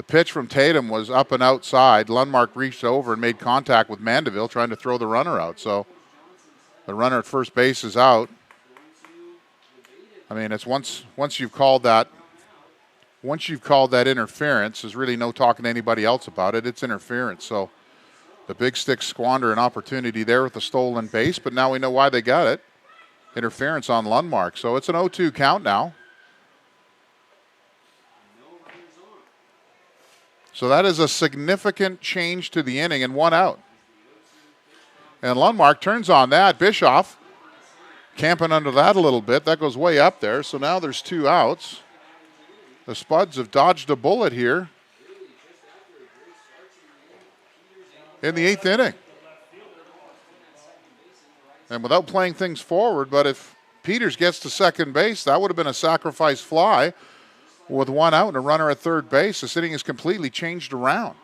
pitch from Tatum was up and outside. Lundmark reached over and made contact with Mandeville, trying to throw the runner out. So the runner at first base is out. I mean, it's once you've called that interference, there's really no talking to anybody else about it. It's interference. So the Big Sticks squander an opportunity there with the stolen base, but now we know why they got it. Interference on Lundmark. So it's an 0-2 count now. So that is a significant change to the inning and 1 out. And Lundmark turns on that. Bischoff camping under that a little bit. That goes way up there. So now there's 2 outs. The Spuds have dodged a bullet here in the 8th inning. And without playing things forward, but if Peters gets to second base, that would have been a sacrifice fly. With 1 out and a runner at third base, this inning is completely changed around.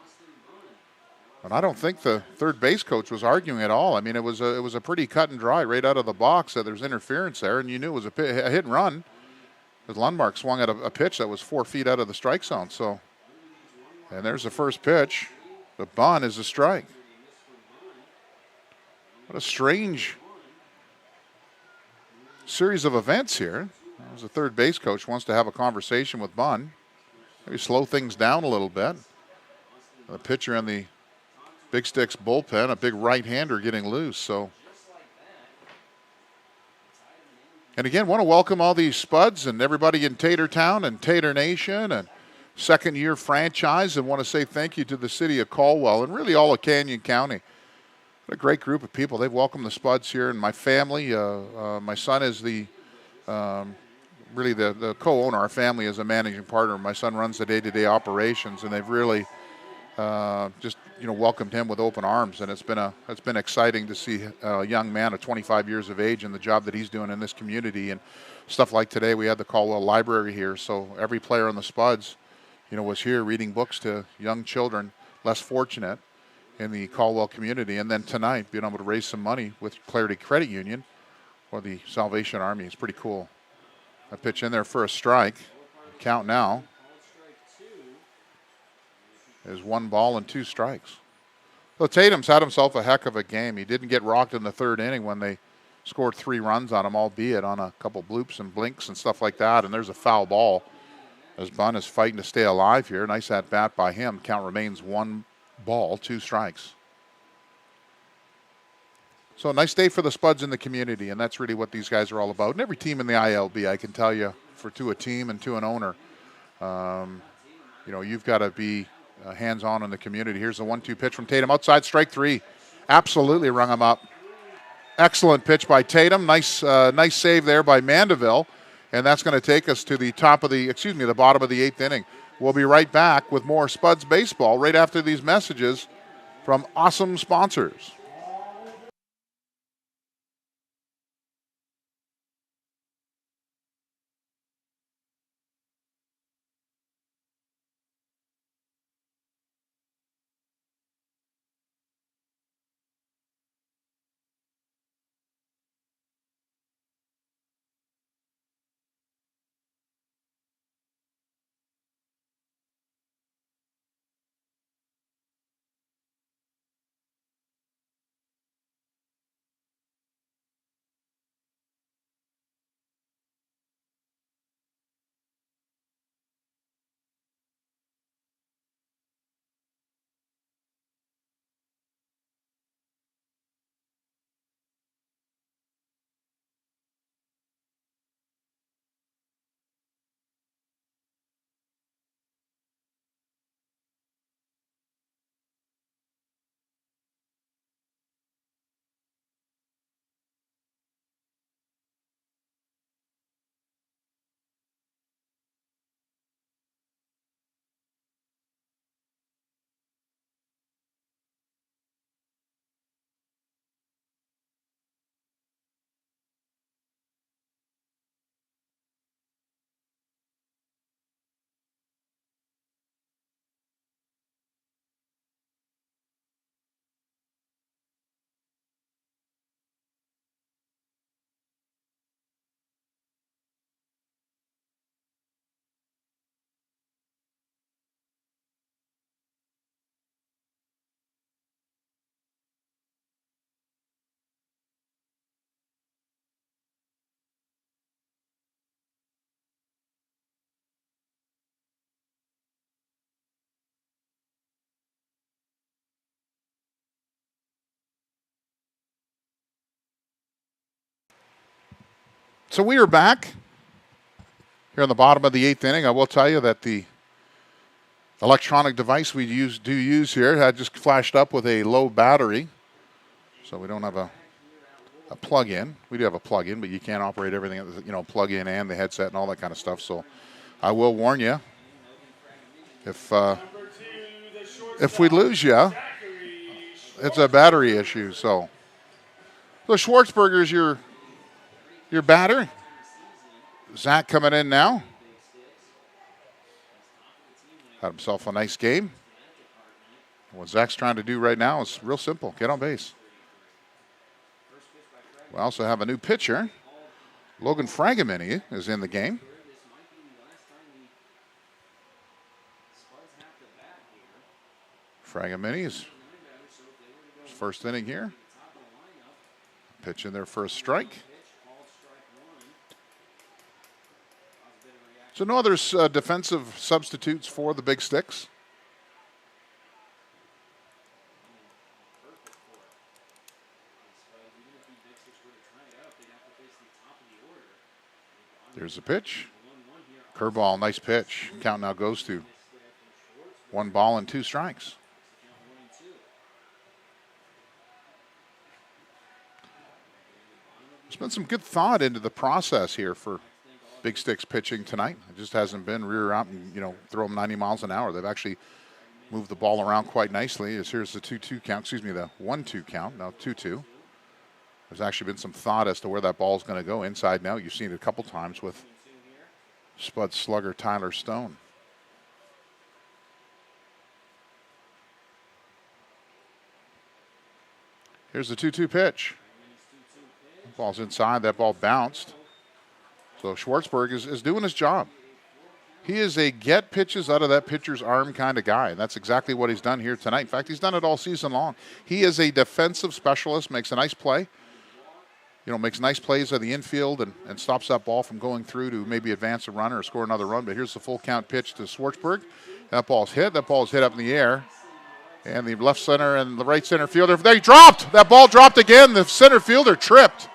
And I don't think the third base coach was arguing at all. I mean, it was a pretty cut and dry right out of the box that there's interference there, and you knew it was a hit and run. Because Lundmark swung at a pitch that was 4 feet out of the strike zone. So, and there's the first pitch. The bunt is a strike. What a strange series of events here. As the third base coach wants to have a conversation with Bunn. Maybe slow things down a little bit. The pitcher in the Big Sticks bullpen, a big right-hander getting loose. So, and again, want to welcome all these Spuds and everybody in Tatertown and Tater Nation and second-year franchise, and want to say thank you to the city of Caldwell and really all of Canyon County. What a great group of people. They've welcomed the Spuds here, and my family. My son is the really the co-owner. Our family is a managing partner. My son runs the day-to-day operations, and they've really just welcomed him with open arms. And it's been exciting to see a young man of 25 years of age and the job that he's doing in this community. And stuff like today, we had the Caldwell Library here, so every player on the Spuds, was here reading books to young children less fortunate in the Caldwell community. And then tonight, being able to raise some money with Clarity Credit Union or the Salvation Army is pretty cool. A pitch in there for a strike. Count now Called strike 2. is 1 ball and 2 strikes. So Tatum's had himself a heck of a game. He didn't get rocked in the third inning when they scored 3 runs on him, albeit on a couple bloops and blinks and stuff like that. And there's a foul ball as Bunn is fighting to stay alive here. Nice at bat by him. Count remains 1 ball, 2 strikes. So a nice day for the Spuds in the community, and that's really what these guys are all about. And every team in the ILB, I can tell you, to a team and to an owner, you've got to be hands-on in the community. Here's the 1-2 pitch from Tatum. Outside, strike 3. Absolutely rung him up. Excellent pitch by Tatum. Nice save there by Mandeville. And that's going to take us to the bottom of the 8th inning. We'll be right back with more Spuds baseball right after these messages from awesome sponsors. So we are back here on the bottom of the 8th inning. I will tell you that the electronic device we use here had just flashed up with a low battery. So we don't have a plug-in. We do have a plug-in, but you can't operate everything, plug-in and the headset and all that kind of stuff. So I will warn you, if we lose you, it's a battery issue. So Schwartzberger's your batter. Zach coming in now. Had himself a nice game. What Zach's trying to do right now is real simple. Get on base. We also have a new pitcher. Logan Fragamini is in the game. Fragamini is his first inning here. Pitching their first strike. So no other defensive substitutes for the Big Sticks. There's the pitch. Curveball, nice pitch. Count now goes to 1 ball and 2 strikes. There's been some good thought into the process here for Big Sticks pitching tonight. It just hasn't been rear out and, throw them 90 miles an hour. They've actually moved the ball around quite nicely. Here's the 2-2 count, the 1-2 count, now 2-2. There's actually been some thought as to where that ball is going to go. Inside now, you've seen it a couple times with Spud slugger Tyler Stone. Here's the 2-2 pitch. That ball's inside. That ball bounced. So Schwartzberg is doing his job. He is a get pitches out of that pitcher's arm kind of guy, and that's exactly what he's done here tonight. In fact, he's done it all season long. He is a defensive specialist, makes a nice play. Makes nice plays at the infield and stops that ball from going through to maybe advance a runner or score another run. But here's the full count pitch to Schwartzberg. That ball's hit. That ball's hit up in the air. And the left center and the right center fielder, they dropped. That ball dropped again. The center fielder tripped.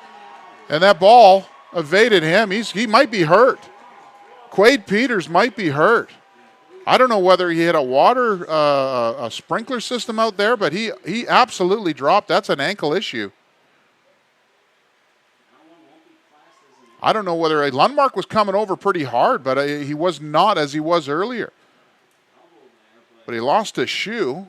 And that ball evaded him. He might be hurt. Quade Peters might be hurt. I don't know whether he hit a sprinkler system out there, but he absolutely dropped. That's an ankle issue. I don't know whether Lundmark was coming over pretty hard, but he was not as he was earlier. But he lost his shoe.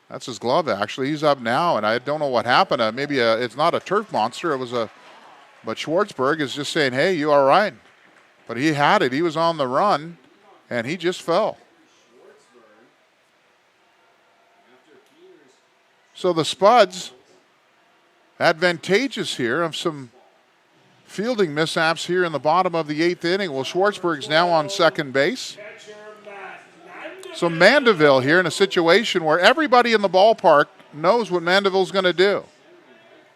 That's his glove, actually. He's up now, and I don't know what happened. Maybe it's not a turf monster. But Schwartzberg is just saying, hey, you all right? But he had it. He was on the run, and he just fell. So the Spuds, advantageous here of some fielding mishaps here in the bottom of the 8th inning. Well, Schwartzberg's now on second base. So Mandeville here in a situation where everybody in the ballpark knows what Mandeville's going to do.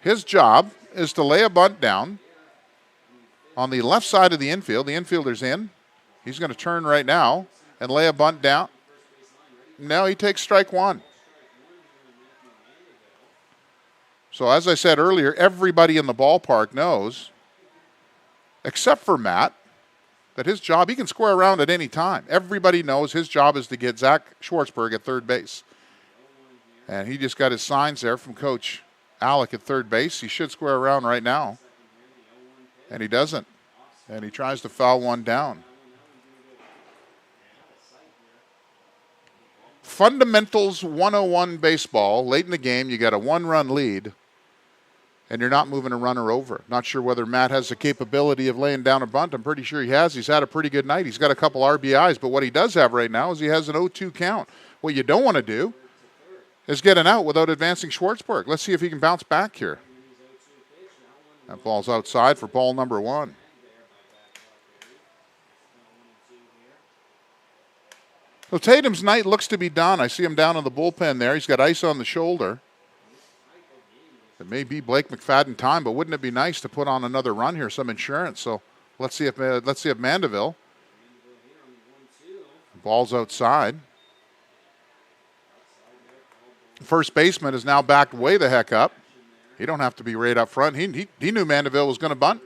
His job is to lay a bunt down on the left side of the infield. The infielder's in. He's going to turn right now and lay a bunt down. Now he takes strike one. So as I said earlier, everybody in the ballpark knows, except for Matt, that his job, he can square around at any time. Everybody knows his job is to get Zach Schwartzberg at third base. And he just got his signs there from Coach Alec at third base. He should square around right now. And he doesn't. And he tries to foul one down. Fundamentals 101 baseball. Late in the game, you got a one-run lead, and you're not moving a runner over. Not sure whether Matt has the capability of laying down a bunt. I'm pretty sure he has. He's had a pretty good night. He's got a couple RBIs, but what he does have right now is he has an 0-2 count. What you don't want to do is get an out without advancing Schwartzberg. Let's see if he can bounce back here. That ball's outside for ball number one. So Tatum's night looks to be done. I see him down in the bullpen there. He's got ice on the shoulder. It may be Blake McFadden time, but wouldn't it be nice to put on another run here, some insurance? So let's see if Mandeville. Ball's outside. First baseman is now backed way the heck up. He don't have to be right up front. He knew Mandeville was going to bunt.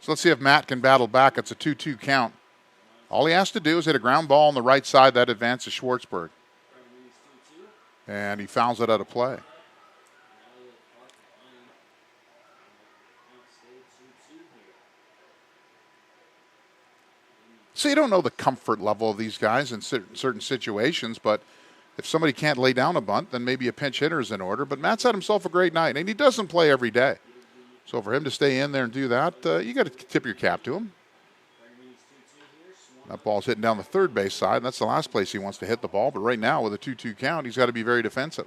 So let's see if Matt can battle back. It's a 2-2 count. All he has to do is hit a ground ball on the right side. That advances Schwartzberg. And he fouls it out of play. So you don't know the comfort level of these guys in certain situations, but if somebody can't lay down a bunt, then maybe a pinch hitter is in order. But Matt's had himself a great night, and he doesn't play every day. So for him to stay in there and do that, you got to tip your cap to him. That ball's hitting down the third base side. And that's the last place he wants to hit the ball. But right now, with a 2-2 count, he's got to be very defensive.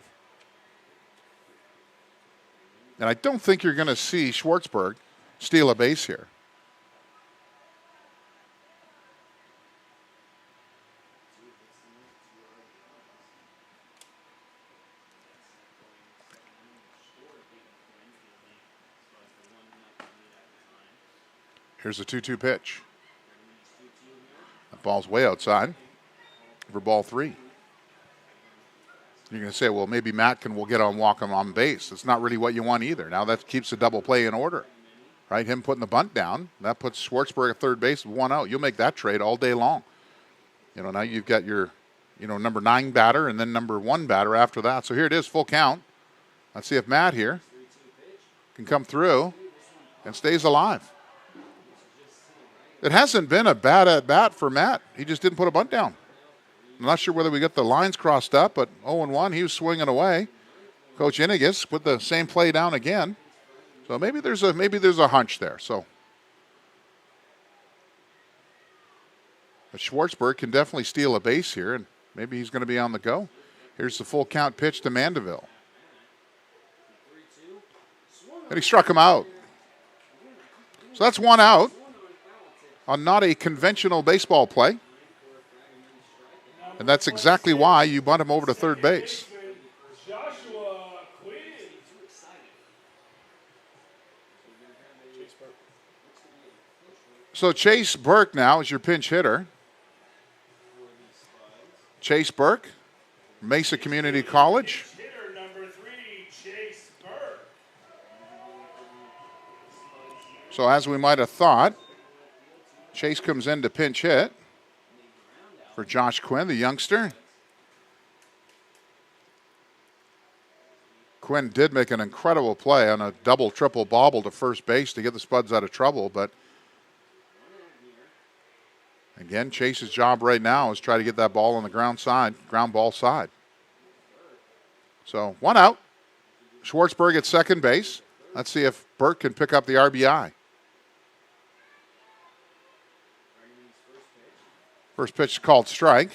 And I don't think you're going to see Schwartzberg steal a base here. Here's a 2-2 pitch. That ball's way outside for ball three. You're going to say, well, maybe Matt will get on walk him on base. It's not really what you want either. Now that keeps the double play in order, right? Him putting the bunt down, that puts Schwartzberg at third base with one out. You'll make that trade all day long. Now you've got your, number 9 batter and then number 1 batter after that. So here it is, full count. Let's see if Matt here can come through and stays alive. It hasn't been a bad at-bat for Matt. He just didn't put a bunt down. I'm not sure whether we got the lines crossed up, but 0-1, he was swinging away. Coach Inigus put the same play down again. So maybe there's a hunch there. But Schwartzberg can definitely steal a base here, and maybe he's going to be on the go. Here's the full count pitch to Mandeville. And he struck him out. So that's one out on not a conventional baseball play. And that's exactly why you bunt him over to third base. Joshua Quinn. So Chase Burke now is your pinch hitter. Chase Burke, Mesa Community College. Hitter number 3, Chase Burke. So as we might have thought, Chase comes in to pinch hit for Josh Quinn, the youngster. Quinn did make an incredible play on a double, triple bobble to first base to get the Spuds out of trouble, but again, Chase's job right now is try to get that ball on the ground ball side. So one out. Schwartzberg at second base. Let's see if Burke can pick up the RBI. First pitch is called strike.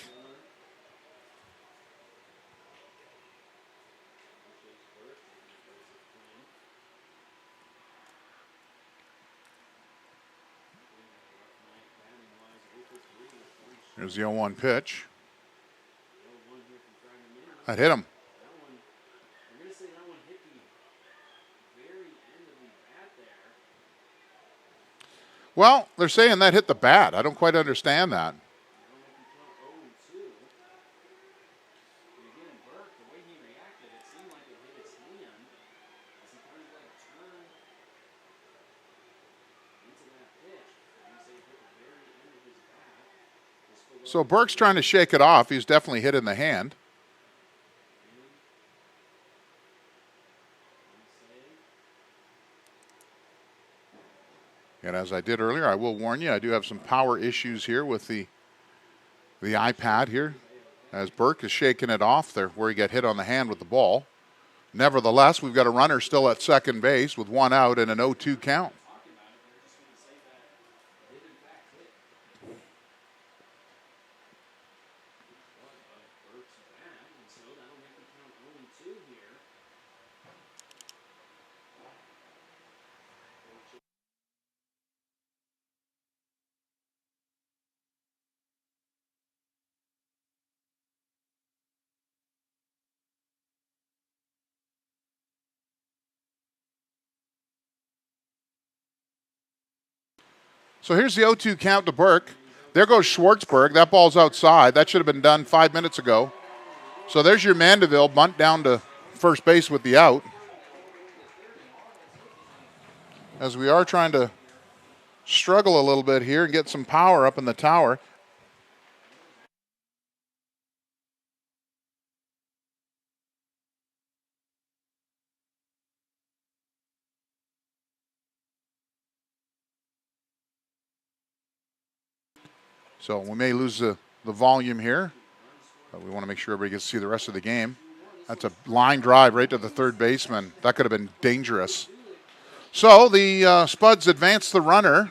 Here's the 0-1 pitch. That hit him. Well, they're saying that hit the bat. I don't quite understand that. So Burke's trying to shake it off. He's definitely hit in the hand. And as I did earlier, I will warn you, I do have some power issues here with the iPad here. As Burke is shaking it off there where he got hit on the hand with the ball. Nevertheless, we've got a runner still at second base with one out and an 0-2 count. So here's the 0-2 count to Burke. There goes Schwartzberg. That ball's outside. That should have been done 5 minutes ago. So there's your Mandeville bunt down to first base with the out. As we are trying to struggle a little bit here and get some power up in the tower. So we may lose the volume here. But we want to make sure everybody gets to see the rest of the game. That's a line drive right to the third baseman. That could have been dangerous. So the Spuds advance the runner.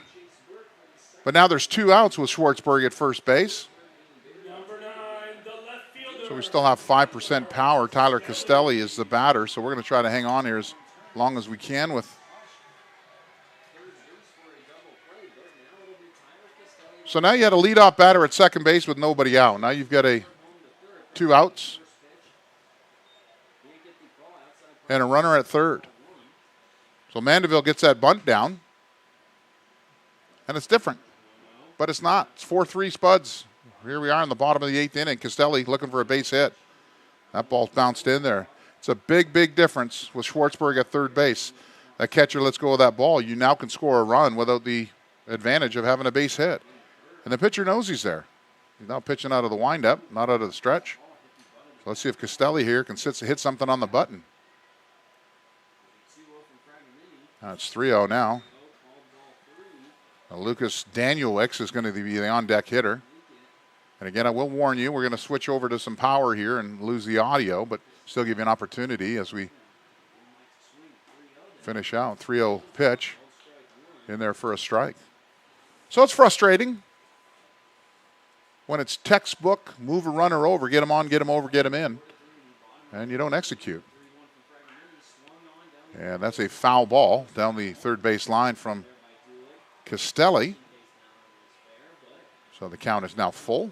But now there's 2 outs with Schwartzberg at first base. Number 9, the left fielder. So we still have 5% power. Tyler Castelli is the batter. So we're going to try to hang on here as long as we can with. So now you had a leadoff batter at second base with nobody out. Now you've got 2 outs and a runner at third. So Mandeville gets that bunt down. And it's different. But it's not. It's 4-3 Spuds. Here we are in the bottom of the 8th inning. Castelli looking for a base hit. That ball's bounced in there. It's a big, big difference with Schwartzberg at third base. That catcher lets go of that ball. You now can score a run without the advantage of having a base hit. And the pitcher knows he's there. He's now pitching out of the windup, not out of the stretch. So let's see if Castelli here can hit something on the button. It's 3-0 now. Lucas Danielewicz is going to be the on-deck hitter. And again, I will warn you, we're going to switch over to some power here and lose the audio, but still give you an opportunity as we finish out. 3-0 pitch in there for a strike. So it's frustrating when it's textbook, move a runner over, get him on, get him over, get him in, and you don't execute. And that's a foul ball down the third base line from Castelli. So the count is now full.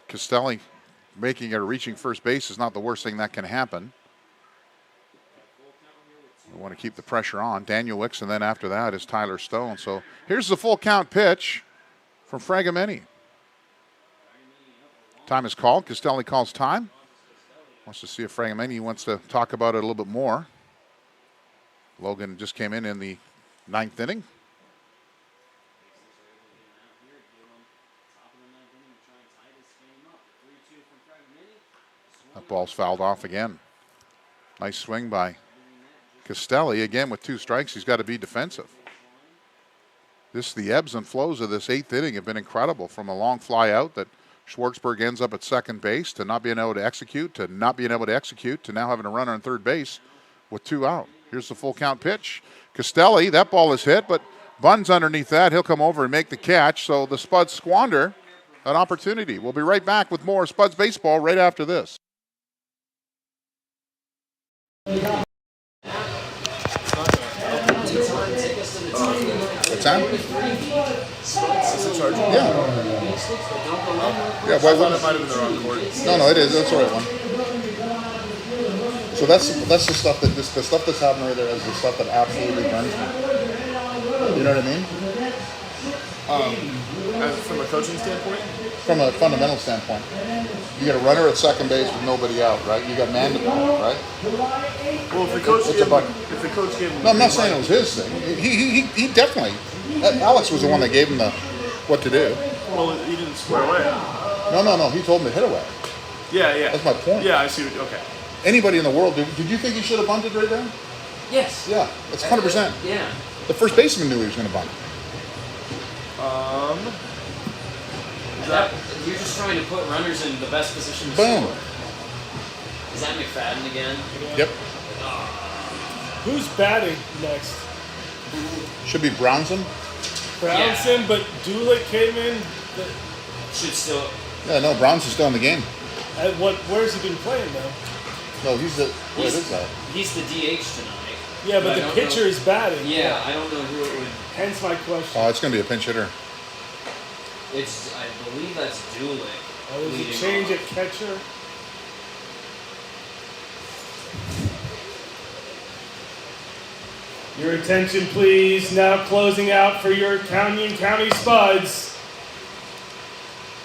Castelli making it or reaching first base is not the worst thing that can happen. We want to keep the pressure on. Daniel Wicks, and then after that is Tyler Stone. So here's the full count pitch from Pregame. Time is called. Castelli calls time. Wants to see if Pregame wants to talk about it a little bit more. Logan just came in the 9th inning. That ball's fouled off again. Nice swing by Castelli. Again, with 2 strikes, he's got to be defensive. The ebbs and flows of this 8th inning have been incredible. From a long fly out that Schwartzberg ends up at second base to not being able to execute, to not being able to execute, to now having a runner on third base with 2 out. Here's the full count pitch. Castelli, that ball is hit, but Bunn's underneath that. He'll come over and make the catch. So the Spuds squander an opportunity. We'll be right back with more Spuds baseball right after this. What's that? Yeah. Yeah, why wouldn't it? Might have been the wrong chord. No, it is. That's the right one. So that's the stuff that the stuff that's happening right there is the stuff that absolutely burns me. You know what I mean? From a coaching standpoint? From a fundamental standpoint. You got a runner at second base with nobody out, right? You got man to man, right? Well, if the coach gave him... No, I'm not saying it was his thing. He definitely... Alex was the one that gave him what to do. Well, he didn't square away. No. He told him to hit away. Yeah. That's my point. Yeah, I see. Okay. Anybody in the world, did you think he should have bunted right there? Yes. Yeah, it's 100%. Yeah. The first baseman knew he was going to bunt. You're just trying to put runners in the best position to Boom. score. Is that McFadden again? Yep. Who's batting next? Should be Brownson. Brownson, but Dulick came in. Should still. Yeah, no, Brownson's still in the game. Where's he been playing though? No, what is that? He's the DH tonight. Yeah, but the pitcher is batting. Yeah, I don't know who it would. Hence my question. Oh, it's going to be a pinch hitter. I believe that's Dulick. Does he change at catcher? Your attention, please. Now closing out for your Canyon County Spuds.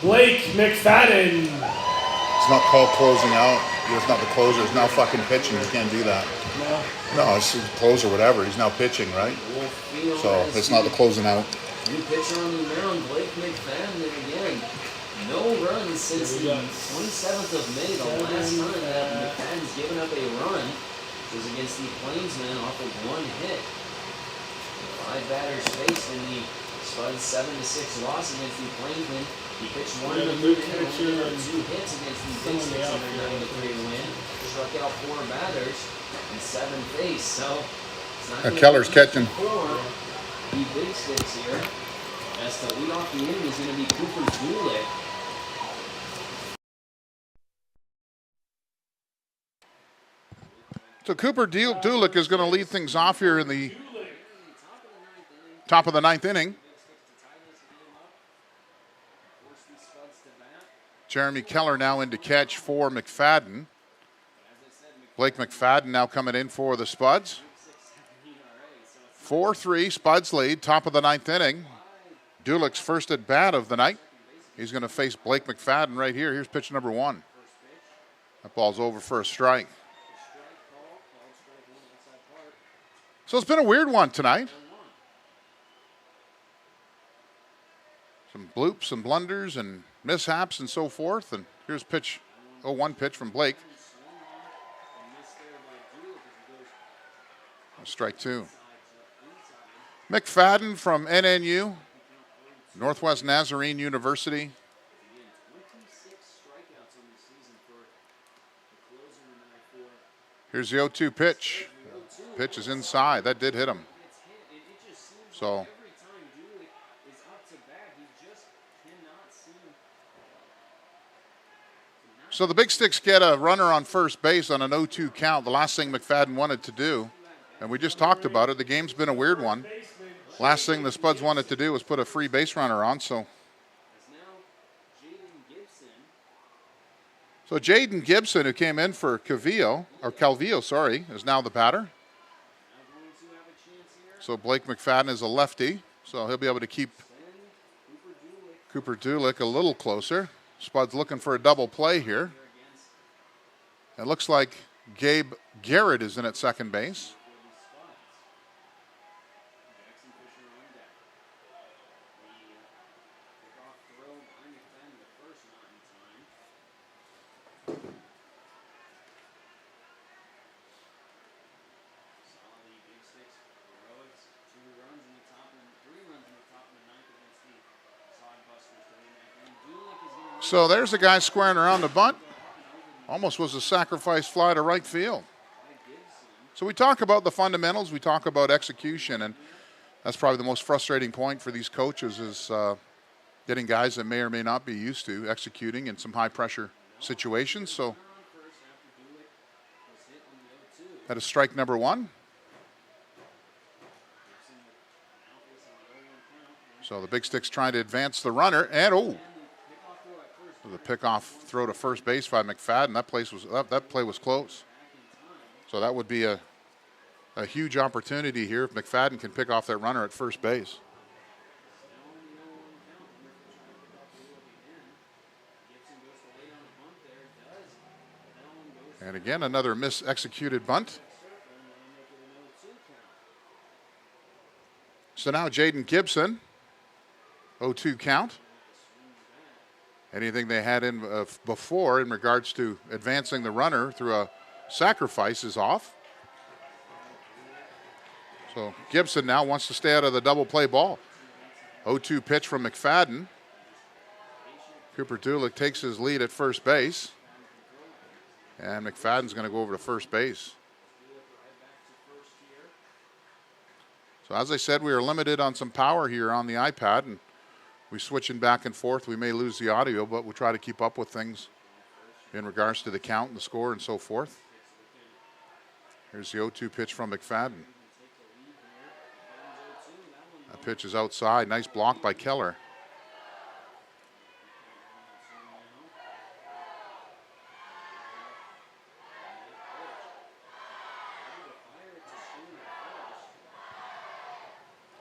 Blake McFadden. It's not called closing out. It's not the closer. It's now fucking pitching. You can't do that. No, it's closer, whatever. He's now pitching, right? So it's not the closing out. New pitcher on the mound, Blake McFadden, and again, no runs since the 27th of May, the last time that McFadden's given up a run was against the Plainsmen off of 1 hit. 5 batters faced in the Spuds 7-6 loss against the Plainsmen. He pitched 1 in the 3rd inning, only gave up 2 hits against the Big Sticks in their 9-3 win. Struck out 4 batters and 7 faced, so it's not going to Keller's catching. The Big Sticks here. As to lead off the inning is going to be Cooper Dulick. So Cooper Dulick is going to lead things off here in the top of the 9th inning. Jeremy Keller now in to catch for McFadden. Blake McFadden now coming in for the Spuds. 4-3, Spuds lead, top of the 9th inning. Dulick's first at bat of the night. He's going to face Blake McFadden right here. Here's pitch number 1. That ball's over for a strike. So it's been a weird one tonight. Some bloops and blunders and mishaps and so forth. And here's pitch, 0-1 pitch from Blake. Strike 2. McFadden from NNU, Northwest Nazarene University. Here's the 0-2 pitch. Pitch is inside. That did hit him. So the Big Sticks get a runner on first base on an 0-2 count. The last thing McFadden wanted to do. And we just talked about it. The game's been a weird one. Last thing the Spuds wanted to do was put a free base runner on, so. So Jaden Gibson, who came in for Calvillo, sorry, is now the batter. So Blake McFadden is a lefty, so he'll be able to keep Cooper Dulick a little closer. Spuds looking for a double play here. It looks like Gabe Garrett is in at second base. So there's a guy squaring around the bunt. Almost was a sacrifice fly to right field. So we talk about the fundamentals, we talk about execution, and that's probably the most frustrating point for these coaches is getting guys that may or may not be used to executing in some high-pressure situations. So that is strike number one. So the Big Stick's trying to advance the runner, and the pickoff throw to first base by McFadden. That play was close. So that would be a huge opportunity here if McFadden can pick off that runner at first base. And again, another mis-executed bunt. So now Jaden Gibson, 0-2 count. Anything they had in before in regards to advancing the runner through a sacrifice is off. So Gibson now wants to stay out of the double play ball. 0-2 pitch from McFadden. Cooper Dulick takes his lead at first base. And McFadden's going to go over to first base. So as I said, we are limited on some power here on the iPad, and we're switching back and forth. We may lose the audio, but we'll try to keep up with things in regards to the count and the score and so forth. Here's the 0-2 pitch from McFadden. That pitch is outside. Nice block by Keller.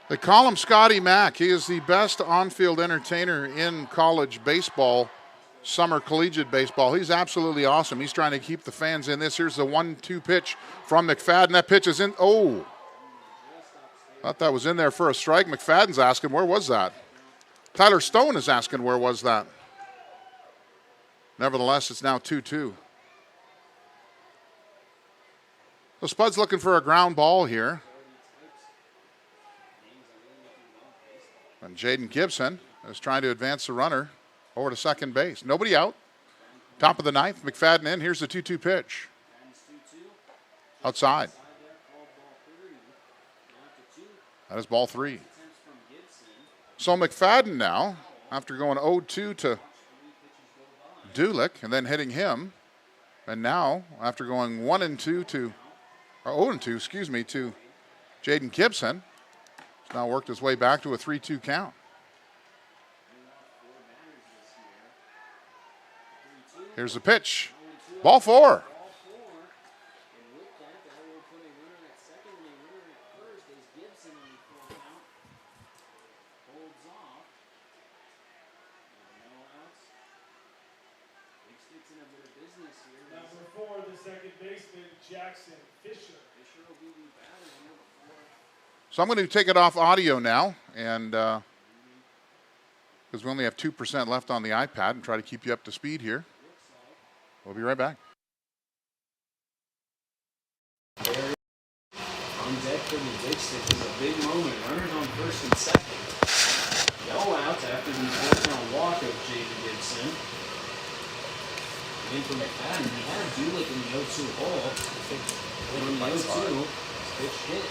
They call him Scotty Mack. He is the best on-field entertainer in college baseball, summer collegiate baseball. He's absolutely awesome. He's trying to keep the fans in this. Here's the 1-2 pitch from McFadden. That pitch is in. Oh, thought that was in there for a strike. McFadden's asking, where was that? Tyler Stone is asking, where was that? Nevertheless, it's now 2-2. So Spud's looking for a ground ball here. And Jaden Gibson is trying to advance the runner over to second base. Nobody out. Top of the ninth. McFadden in. Here's the 2-2 pitch. Outside. That is ball three. So McFadden now, after going 0-2 to Dulick and then hitting him, and now after going 0-2 to Jaden Gibson, now worked his way back to a 3-2 count. Here's the pitch. Ball four. Number 4, the second baseman, Jackson Fisher. So I'm going to take it off audio now, and because we only have 2% left on the iPad, and try to keep you up to speed here. We'll be right back. On deck for the Big Stick is a big moment. Runners on first and second. No outs after the 4-count walk of Jaden Gibson. In for McFadden. He had Dulick in the 0-2 hole. In the 0-2, pitch hit.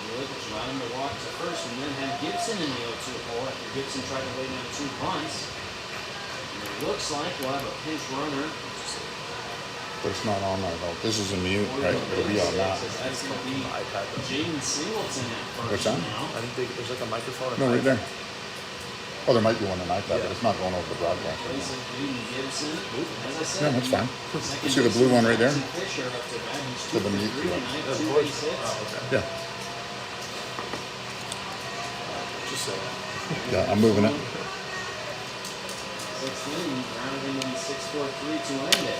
Dulick was allowing him to walk to first, and then had Gibson in the 0-2 hole after Gibson tried to lay down 2 bunts. And it looks like we'll have a pinch runner But it's not on there though. This is a mute, right? It'll be on that. That's going to be Jaden Singleton at first. What's that? now. I think there's like a microphone. No, right there. Oh, there might be one on iPad, but it's not going over the broadcast. Place of Jaden Gibson. As I said, Yeah, that's fine. second You see the blue one right there? baseman Fisher up to bat. He's To the 2 for mute 3 one. tonight, 2 base hits. Yeah. Just saying. Yeah, I'm moving it. Sixth inning, grounded into the 6-4-3 to end it.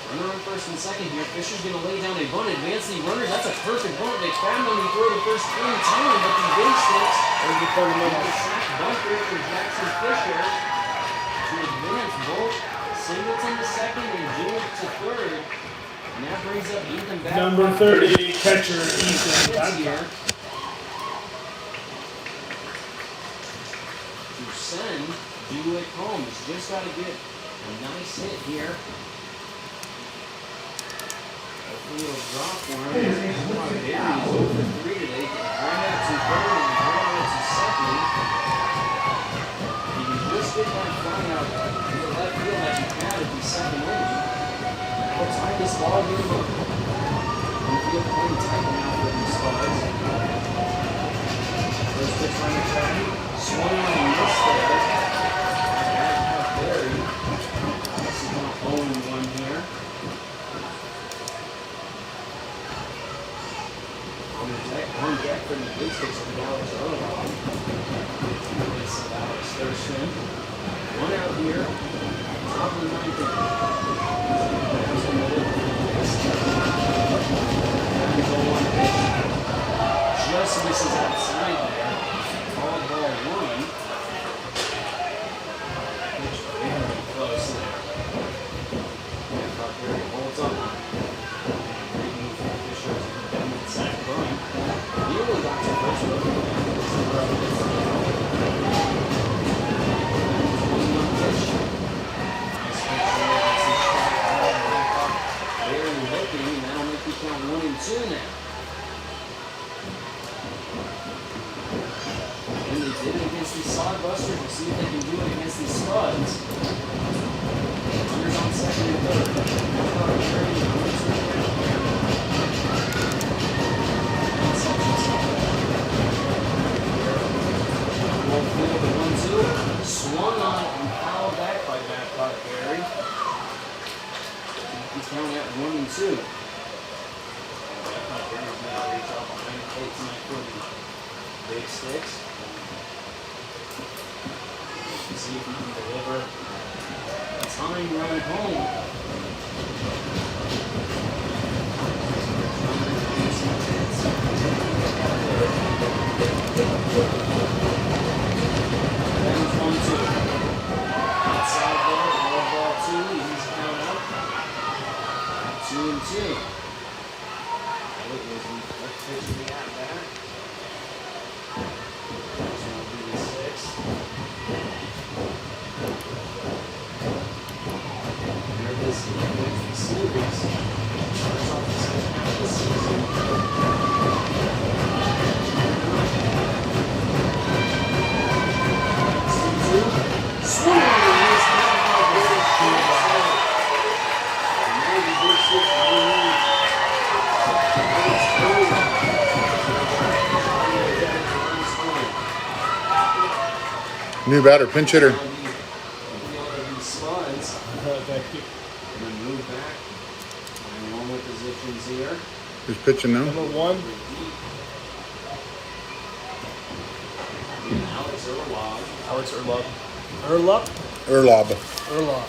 Runner on first and second here. Fisher's going to lay down a bunt. Advancing runner. That's a perfect bunt. McFadden on the throw to first in time, but the base sticks. There's the fundamental sack bunker for Jackson Fisher to advance both Singleton to second and Jewett to third. And that brings up Ethan back. Number 30, catcher Ethan Hits Babcock. here to send Jewett home. He's just got to get a nice hit here. Hopefully it'll drop for him. He's over 3 today. Bring that to third and bring that to second. He can just get that fly out to the left field that he had at the second inning. That'll tie this ball game up. And feel playing tight now for the Spuds. First pitch on the track. Swung on and missed there. Back Berry. This is not 0-1 here. On deck from the big sticks from Alex Erlong. It's Alex Thurston. One out here. Top of the ninth inning. Just misses outside there. Called ball 1. Pitch very close there. Berry holds up. Great move from Fisher to the sack bunt. Nearly got to first base. Barely hooking, and that'll make you count 1 and 2 now. And they did it against the Sodbusters. We'll see if they can do it against the Spuds. Runners on second and third. The 1-2. Swung on and fouled back by Babcock Berry. He's counting at 1 and 2. Babcock Berry's now reach out behind the plate tonight for the big sticks. See if he can deliver a tying run home. That was 1-2. Outside ball 2. He's count up. 2 and 2. What was he? What pitch we got there? This one will be the 6th. Here this is the series. Starts off the second half of the season. Swing on the wrist, New batter, pinch hitter. Spuds. Thank you. Gonna move back. In normal positions here. Who's pitching now? Number 1, Alex Erlog. Alex Erlov. Erlup. Erlob. Erlog.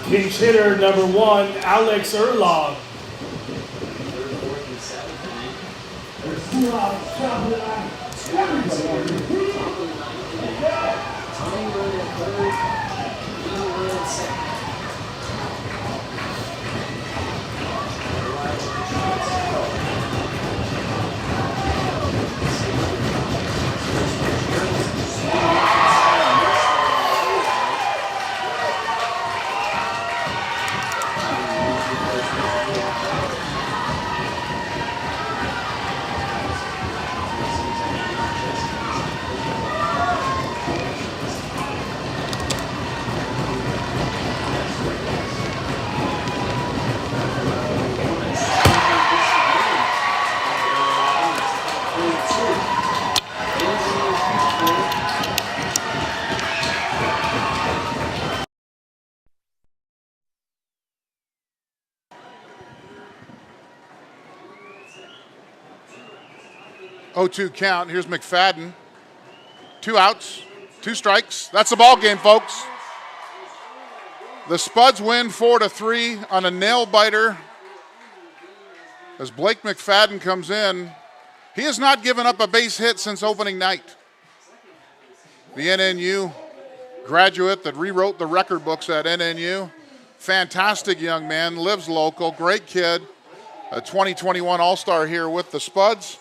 Pinch hitter number 1, Alex Erlog. Third, fourth, and seventh inning. There's 2 outs here. Top of the ninth inning. Tying run at third. Leading run at second. 0-2 count. Here's McFadden. 2 outs, 2 strikes. That's the ball game, folks. The Spuds win 4-3 on a nail biter. As Blake McFadden comes in, he has not given up a base hit since opening night. The NNU graduate that rewrote the record books at NNU. Fantastic young man, lives local, great kid. A 2021 All-Star here with the Spuds.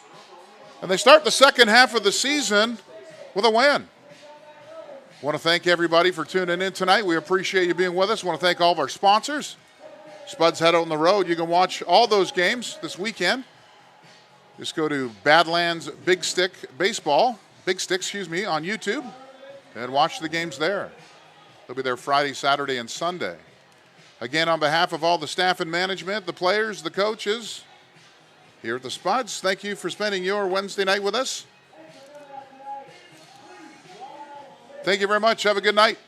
And they start the second half of the season with a win. Want to thank everybody for tuning in tonight. We appreciate you being with us. Want to thank all of our sponsors. Spuds head out on the road. You can watch all those games this weekend. Just go to Badlands Big Stick Baseball, Big Stick, on YouTube and watch the games there. They'll be there Friday, Saturday, and Sunday. Again, on behalf of all the staff and management, the players, the coaches here at the Spuds, thank you for spending your Wednesday night with us. Thank you very much. Have a good night.